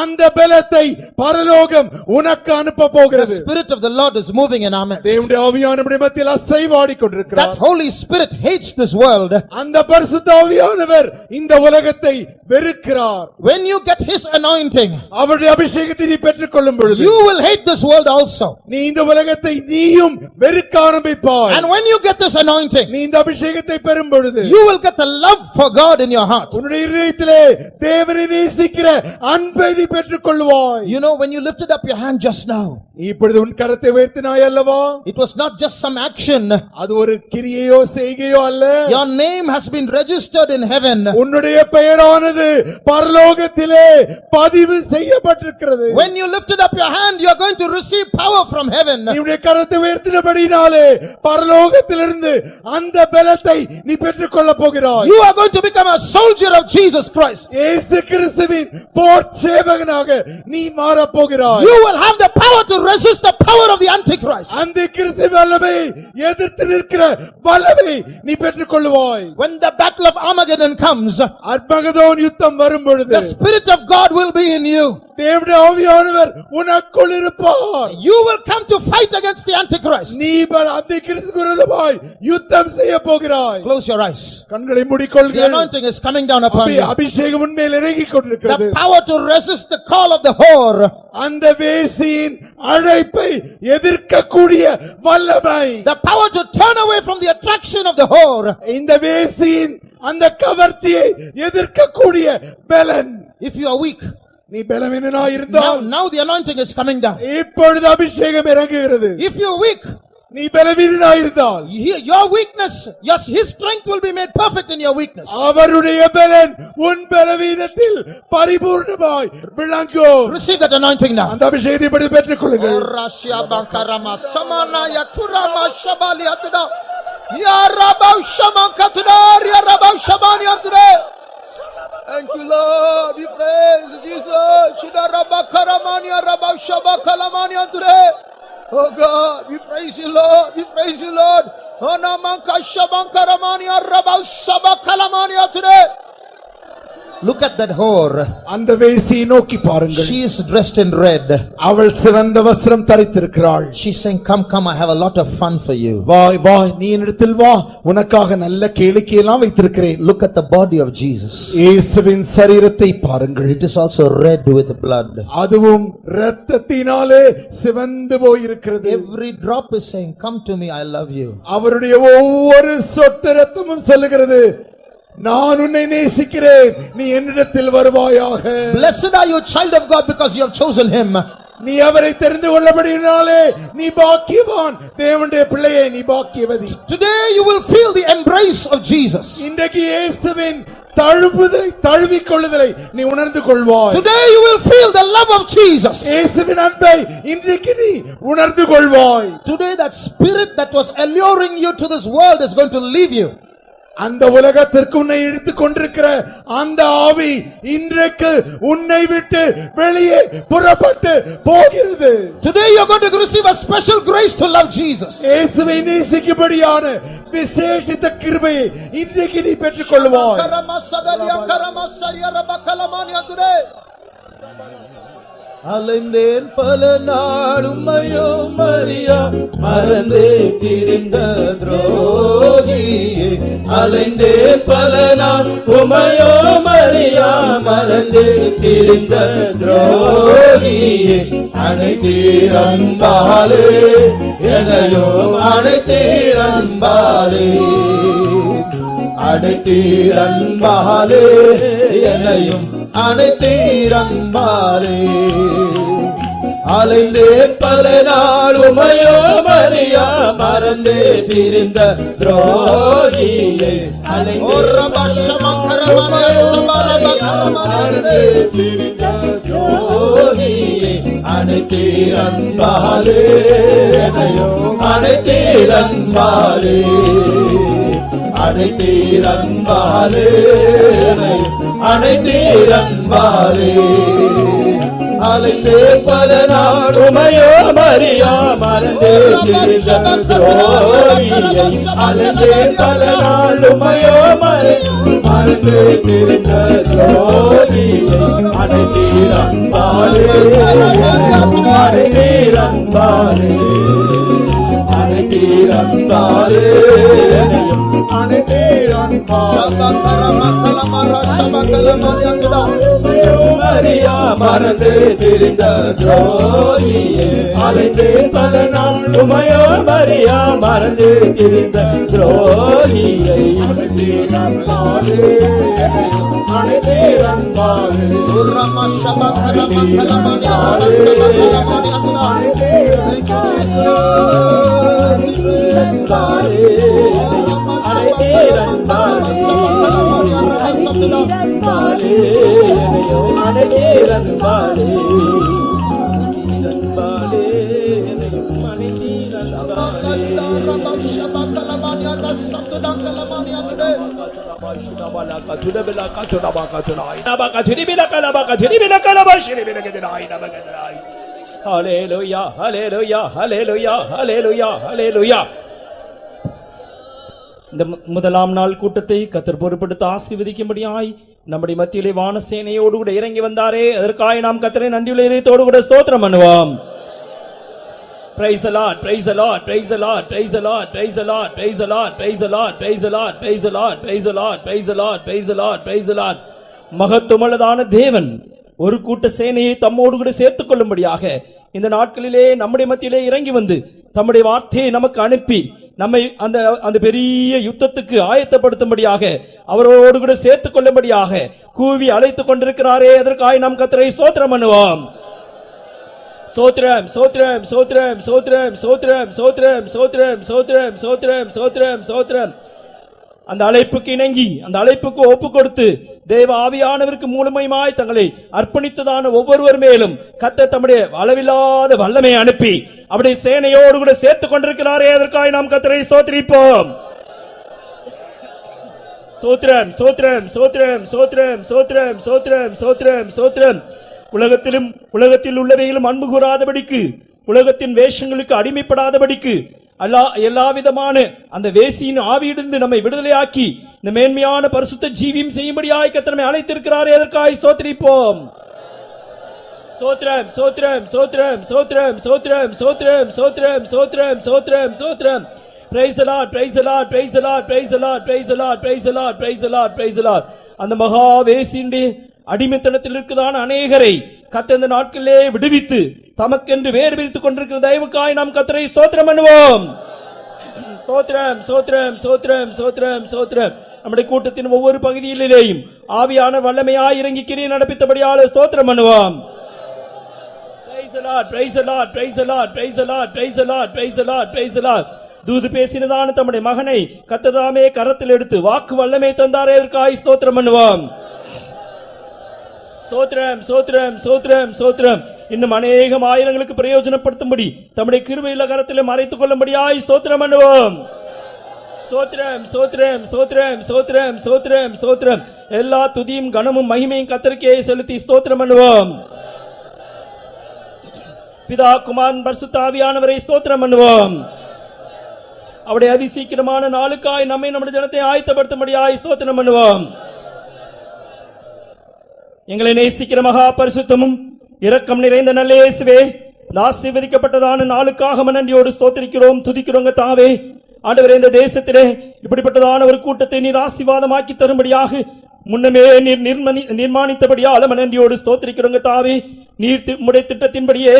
அந்த பலத்தை பரலோகம் உனக்கு அனுப்ப The போகிறது. Spirit of the Lord is moving in our midst. தேவனுடைய ஆவியானவர் நம்முடைய மத்தியில் அசைவாடிக் கொண்டிருக்கிறார். That Holy Spirit hates this world. அந்த பரிசுத்த ஆவியானவர் இந்த உலகத்தை வெறுக்கிறார். When you get His anointing, அவருடைய அபிஷேகத்தை நீ பெற்றுக் கொள்ளும் பொழுது you will hate this world also. நீ இந்த உலகத்தை நீயும் வெறுக்க ஆரம்பிப்பாய். And when you get this anointing, நீ இந்த அபிஷேகத்தை பெறும் பொழுது you will get the love for God in your heart. உன்னுடைய இதயத்திலே தேவனை நேசிக்கிற அன்பை நீ பெற்றுக் கொள்வாய். You know, when you lifted up your hand just now, நீ இப்பொழுது உன் கரத்தை உயர்த்தினாய் அல்லவா? it was not just some action. அது ஒரு கிரியையோ செய்கையோ அல்ல. Your name has been registered in heaven. உன்னுடைய பெயரானது பரலோகத்திலே பதிவு செய்யப்பட்டிருக்கிறது. When you lifted up your hand, you are going to receive power from heaven. நீ உன்னுடைய கரத்தை உயர்த்தினபடினாலே பரலோகத்திலிருந்து அந்த பலத்தை நீ பெற்றுக்கொள்ள போகிறாய். You are going to become a soldier of Jesus Christ. இயேசு கிறிஸ்துவின் போர் சேவகனாக நீ மாறப் போகிறாய். You will have the power to resist the power of the Antichrist. அந்த கிறிஸ்து வல்லமை எதிர்த்து நிற்கிற வல்லமை நீ பெற்றுக்கொள்வாய். When the battle of Armageddon comes, Armageddon யுத்தம் வரும் பொழுது the Spirit of God will be in you. தேவனுடைய ஆவியானவர் உனக்குள் இருப்பார். You will come to fight against the Antichrist. நீ அந்த கிறிஸ்துவுக்கு விரோதமாய் யுத்தம் செய்ய போகிறாய். Close your eyes. கண்களை மூடிக்கொள்க. The anointing is coming down upon you. அபிஷேகம் உன்மேல் இறங்கிக் கொண்டிருக்கிறது. The power to resist the call of the whore. அந்த வேசியின் அழைப்பை எதிர்க்கக்கூடிய வல்லமை. The power to turn away from the attraction of the whore. இந்த வேசியின் அந்த கவர்ச்சியை எதிர்க்கக்கூடிய பலன். If you are weak, நீ பலவீனனாய் இருந்தால் now the anointing is coming down. இப்பொழுது அபிஷேகம் இறங்குகிறது. If you are weak, நீ பலவீனனாய் இருந்தால் your weakness, yes, His strength will be made perfect in your weakness. அவருடைய பலன் உன் பலவீனத்தில் பரிபூர்ணமாய் விளங்கும். Receive that anointing now. அந்த அபிஷேகத்தை இப்பொழுது பெற்றுக் கொள்ளுங்கள். Orashia bankarama samana yaturama shabali atuda ya rabau shamakatuda ya rabau shabani atuda. Thank you, Lord. We praise you, Jesus. Shida rabakaramani ya rabau shabakalamani atuda. Oh God, we praise you, Lord. We praise you, Lord. Onamanka shabankaramani ya rabau shabakalamani atuda. Look at that whore. அந்த வேசியை நோக்கி பாருங்கள். She is dressed in red. அவள் சிவந்த வஸ்திரம் தரித்திருக்கிறாள். She's saying, come, come, I have a lot of fun for you. வா வா நீ என்னிடத்தில் வா, உனக்காக நல்ல கேளிக்கை எல்லாம் வைத்திருக்கிறேன். Look at the body of Jesus. இயேசுவின் சரீரத்தை பாருங்கள். It is also red with blood. அதுவும் இரத்தத்தினாலே சிவந்து போயிருக்கிறது. Every drop is saying, come to me, I love you. அவருடைய ஒவ்வொரு சொட்டு இரத்தமும் சொல்லுகிறது, நான் உன்னை நேசிக்கிறேன், நீ என்னிடத்தில் வருவாயாக. Blessed are you, child of God, because you have chosen Him. நீ அவரை தெரிந்து கொள்ளபடியினாலே நீ பாக்கியவான். தேவனுடைய பிள்ளையே நீ பாக்கியவதி. Today you will feel the embrace of Jesus. இன்றைக்கு இயேசுவின் தழுவிக் கொள்ளுதலை நீ உணர்ந்து கொள்வாய். Today you will feel the love of Jesus. இயேசுவின் அன்பை இன்றைக்கு நீ உணர்ந்து கொள்வாய். Today that spirit that was alluring you to this world is going to leave you. அந்த உலகத்திற்கு உன்னை இழுத்துக் கொண்டிருக்கிற அந்த ஆவி இன்றைக்கு உன்னை விட்டு வெளியே புறப்பட்டு போகிறது. Today you are going to receive a special grace to love Jesus. இயேசுவை நேசிக்கும்படியான விசேஷித்த கிருபையை இன்றைக்கு நீ பெற்றுக் கொள்வாய். அலைந்தேன் பல நாள் உம்மையோ மரியா மறந்தே திரிந்த துரோகியே. அலைந்தேன் பல நாள் உம்மையோ மரியா மறந்தே திரிந்த துரோகியே. அனைத்தீரன்பாலே எனையோ அனைத்தீரன்பாலே அனைத்தீரன்பாலே எனையும் அனைத்தீரன்பாலே. அலைந்தேன் பல நாள் உமையோ மரியா மறந்தே திரிந்த துரோகியே. அனைத்தீரன்பாலே எனையோ அனைத்தீரன்பாலே அனைத்தீரன்பாலே அனைத்தீரன்பாலே. அலைந்தே பல நாள் உமையோ மரியா மறந்தே திரிந்த துரோகியை. அலைந்தே பல நாள் உமையோ மறந்தே திரிந்த துரோகியை. அனைத்தீரன்பாலே அனைத்தீரன்பாலே அனைத்தீரன்பாலே மரியா மறந்து திரிந்த துரோகியே. அலைந்தேன் பல நாள் உமையோ மரியா மறந்து திரிந்த துரோகியை. அனைத்தீரன்பாலே அனைத்தீரன்பாலே Hallelujah, hallelujah, hallelujah, hallelujah, hallelujah. இந்த முதலாம் நாள் கூட்டத்தை கர்த்தர் பொறுப்படுத்த ஆசீர்வதிக்கும்படியாய் நம்முடைய மத்தியிலே வானசேனையோடு கூட இறங்கி வந்தாரே, அதற்காக நாம் கர்த்தரை நன்றியுள்ள இதயத்தோடு கூட ஸ்தோத்திரம் பண்ணுவோம். Praise the Lord, praise the Lord, praise the Lord, praise the Lord, praise the Lord, praise the Lord, praise the Lord, praise the Lord, praise the Lord, praise the Lord, praise the Lord, praise the Lord, praise the Lord. மகத்துவமுள்ளதான தேவன் ஒரு கூட்ட சேனையை தம்மோடு கூட சேர்த்துக் கொள்ளும்படியாக இந்த நாட்களிலே நம்முடைய மத்தியிலே இறங்கி வந்து தம்முடைய வார்த்தையை நமக்கு அனுப்பி நம்மை அந்த பெரிய யுத்தத்துக்கு ஆயத்தப்படுத்தும்படியாக அவரோடு கூட சேர்த்துக் கொள்ளும்படியாக கூவி அழைத்துக் கொண்டிருக்கிறாரே, அதற்காக நாம் கர்த்தரை ஸ்தோத்திரம் பண்ணுவோம். சோத்ரம் சோத்ரம் சோத்ரம் சோத்ரம் சோத்ரம் சோத்ரம் சோத்ரம் சோத்ரம் சோத்ரம் சோத்ரம் சோத்ரம். அந்த அழைப்புக்கு இணங்கி அந்த அழைப்புக்கு ஒப்பு கொடுத்து தேவ ஆவியானவருக்கு மூலமாய் தங்களை அர்ப்பணித்ததான ஒவ்வொருவர் மேலும் கர்த்தர் தம்முடைய அளவில்லாத வல்லமை அனுப்பி அவருடைய சேனையோடு கூட சேர்த்துக் கொண்டிருக்கிறாரே, அதற்காக நாம் கர்த்தரை ஸ்தோத்திரிப்போம். சோத்ரம் சோத்ரம் சோத்ரம் சோத்ரம் சோத்ரம் சோத்ரம் சோத்ரம் சோத்ரம். உலகத்தில் உள்ளவைகளும் அன்பு கூறாதபடிக்கு, உலகத்தின் வேஷங்களுக்கு அடிமைப்படாதபடிக்கு, எல்லா விதமான அந்த வேசியின் ஆவியிலிருந்து நம்மை விடுதலையாக்கி இந்த மேன்மையான பரிசுத்த ஜீவியம் செய்யும்படியாய் கர்த்தர் நம்மை அழைத்திருக்கிறாரே, அதற்காக ஸ்தோத்திரிப்போம். சோத்ரம் சோத்ரம் சோத்ரம் சோத்ரம் சோத்ரம் சோத்ரம் சோத்ரம் சோத்ரம் சோத்ரம் சோத்ரம். Praise the Lord, praise the Lord, praise the Lord, praise the Lord, praise the Lord, praise the Lord, praise the Lord, praise the Lord. அந்த மகா வேசியின் அடிமைத்தனத்தில் இருக்கிறதான அநேகரை கர்த்தர் இந்த நாட்களிலே விடுவித்து தமக்கென்று வேறு பிரித்துக் கொண்டிருக்கிற தயவுக்காய் நாம் கர்த்தரை ஸ்தோத்திரம் பண்ணுவோம். ஸ்தோத்திரம் சோத்ரம் சோத்ரம் சோத்ரம் சோத்ரம். நம்முடைய கூட்டத்தின் ஒவ்வொரு பகுதியிலேயும் ஆவியான வல்லமையாய் இறங்கி கிரியை நடப்பித்தபடியால் ஸ்தோத்திரம் பண்ணுவோம். Praise Praise the Lord, praise the Lord, praise the Lord, praise the Lord, praise the Lord, praise the Lord, praise the Lord. தூது பேசினதான தம்முடைய மகனை கர்த்தர் கரத்தில் எடுத்து வாக்கு வல்லமை தந்தாரே, அதற்காய் ஸ்தோத்திரம் பண்ணுவோம். சோத்ரம் சோத்ரம் சோத்ரம் சோத்ரம். இன்னும் அநேகம் ஆயிரங்களுக்கு பிரயோஜனப்படுத்தும்படி தம்முடைய கிருபையுள்ள கரத்திலே மறைத்துக் கொள்ளும்படியாய் ஸ்தோத்திரம் பண்ணுவோம். சோத்ரம் சோத்ரம் சோத்ரம் சோத்ரம் சோத்ரம் சோத்ரம். எல்லா துதியும் கனமும் மகிமையும் கர்த்தருக்கே செலுத்தி ஸ்தோத்திரம் பண்ணுவோம். பிதா குமாரன் பரிசுத்த ஆவியானவரை ஸ்தோத்திரம் பண்ணுவோம். அவருடைய அதிசீக்கிரமான நாளுக்காய் நம்மை நம்முடைய ஜனத்தை ஆயத்தப்படுத்தும்படியாய் ஸ்தோத்திரம் பண்ணுவோம். எங்களை நேசிக்கிற மகா பரிசுத்தமும் இரக்கம் நிறைந்த நல்ல இயேசுவே, ஆசீர்வதிக்கப்பட்டதான நாளுக்காக நன்றியோடு ஸ்தோத்திரிக்கிறோம், துதிக்கிறோங்க தாவே. ஆண்டவரே, இந்த தேசத்திலே இப்படிப்பட்டதான ஒரு கூட்டத்தை நீர் ஆசீர்வாதமாக்கி தரும்படியாக முன்னமே நீர் நிர்மாணித்தபடியால் நன்றியோடு ஸ்தோத்திரிக்கிறோங்க தாவே. நீர் உம்முடைய திட்டத்தின்படியே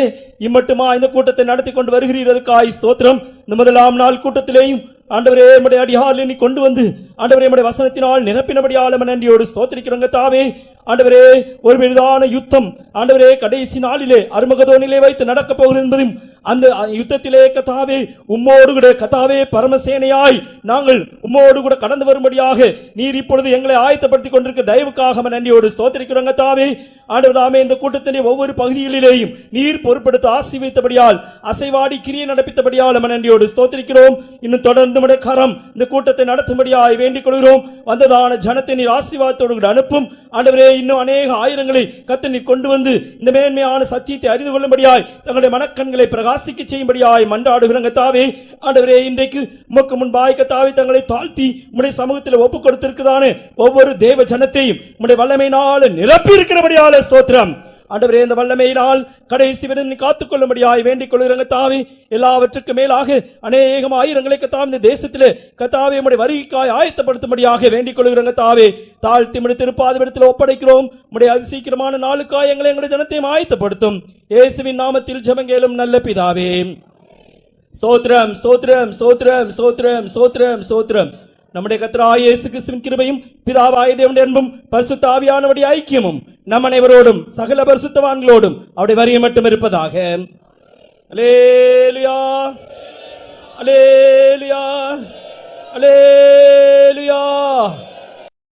இம்மட்டுமா இந்த கூட்டத்தை நடத்தி கொண்டு வருகிறீர்களுக்காய் ஸ்தோத்திரம். இந்த முதலாம் நாள் கூட்டத்திலேயும் ஆண்டவரே உம்முடைய அடியாரில் நீ கொண்டு வந்து ஆண்டவரே உம்முடைய வசனத்தினால் நிரப்பினபடியால் நன்றியோடு ஸ்தோத்திரிக்கிறோங்க தாவே. ஆண்டவரே, ஒரு பெரிதான யுத்தம் ஆண்டவரே கடைசி நாளிலே அருமகதோனிலே வைத்து நடக்க போகிறது என்பதும் அந்த யுத்தத்திலே கத்தாவே உம்மோடு கூட கத்தாவே பரமசேனையாய் நாங்கள் உம்மோடு கூட கடந்து வரும்படியாக நீர் இப்பொழுது எங்களை ஆயத்தப்படுத்திக் கொண்டிருக்க தயவுக்காக நன்றியோடு ஸ்தோத்திரிக்கிறோங்க தாவே. ஆண்டவராமே, இந்த கூட்டத்திலே ஒவ்வொரு பகுதிகளிலேயும் நீர் பொறுப்படுத்த ஆசீர்வதித்தபடியால் அசைவாடி கிரியை நடப்பித்தபடியால் நன்றியோடு ஸ்தோத்திரிக்கிறோம். இன்னும் தொடர்ந்து உம்முடைய கரம் இந்த கூட்டத்தை நடத்தும்படியாய் வேண்டிக் கொள்கிறோம். வந்ததான ஜனத்தை நீர் ஆசீர்வாதத்தோடு அனுப்பும். ஆண்டவரே, இன்னும் அநேக ஆயிரங்களை கர்த்தர் நீர் கொண்டு வந்து இந்த மேன்மையான சத்தியத்தை அறிந்து கொள்ளும்படியாய் தங்களுடைய மனக்கண்களை பிரகாசிக்க செய்யும்படியாய் மன்றாடுகிறோங்க தாவே. ஆண்டவரே, இன்றைக்கு உமக்கு முன்பாய் கர்த்தாவே தங்களை தாழ்த்தி உம்முடைய சமூகத்தில் ஒப்புக் கொடுத்திருக்கிறான ஒவ்வொரு தேவ ஜனத்தையும் உம்முடைய வல்லமையினால் நிரப்பி இருக்கிறபடியால் ஸ்தோத்திரம். ஆண்டவரே, இந்த வல்லமையினால் கடைசி வரை காத்துக் கொள்ளும்படியாய் வேண்டிக் கொள்கிறங்க தாவே. எல்லாவற்றுக்கும் மேலாக அநேகம் ஆயிரங்களை கத்தாவே இந்த தேசத்திலே கத்தாவே உம்முடைய வருகைக்காய் ஆயத்தப்படுத்தும்படியாக வேண்டிக் கொள்கிறங்க தாவே. தாழ்த்தி உம்முடைய திருப்பாதத்தில் ஒப்படைக்கிறோம். உம்முடைய அதிசீக்கிரமான நாளுக்காய் எங்களுடைய ஜனத்தையும் ஆயத்தப்படுத்தும். இயேசுவின் நாமத்தில் ஜெபங்கேளும் நல்ல பிதாவே. ஸ்தோத்திரம் ஸ்தோத்திரம் ஸ்தோத்திரம் ஸ்தோத்திரம் ஸ்தோத்திரம் ஸ்தோத்திரம். நம்முடைய கர்த்தராகிய இயேசு கிறிஸ்துவின் கிருபையும் பிதாவாகிய தேவனுடைய அன்பும் பரிசுத்த ஆவியானவருடைய ஐக்கியமும் நம் அனைவரோடும் சகல பரிசுத்தவான்களோடும் அவருடைய வரியை மட்டும் இருப்பதாக. அல்லேலூயா அல்லேலூயா அல்லேலூயா.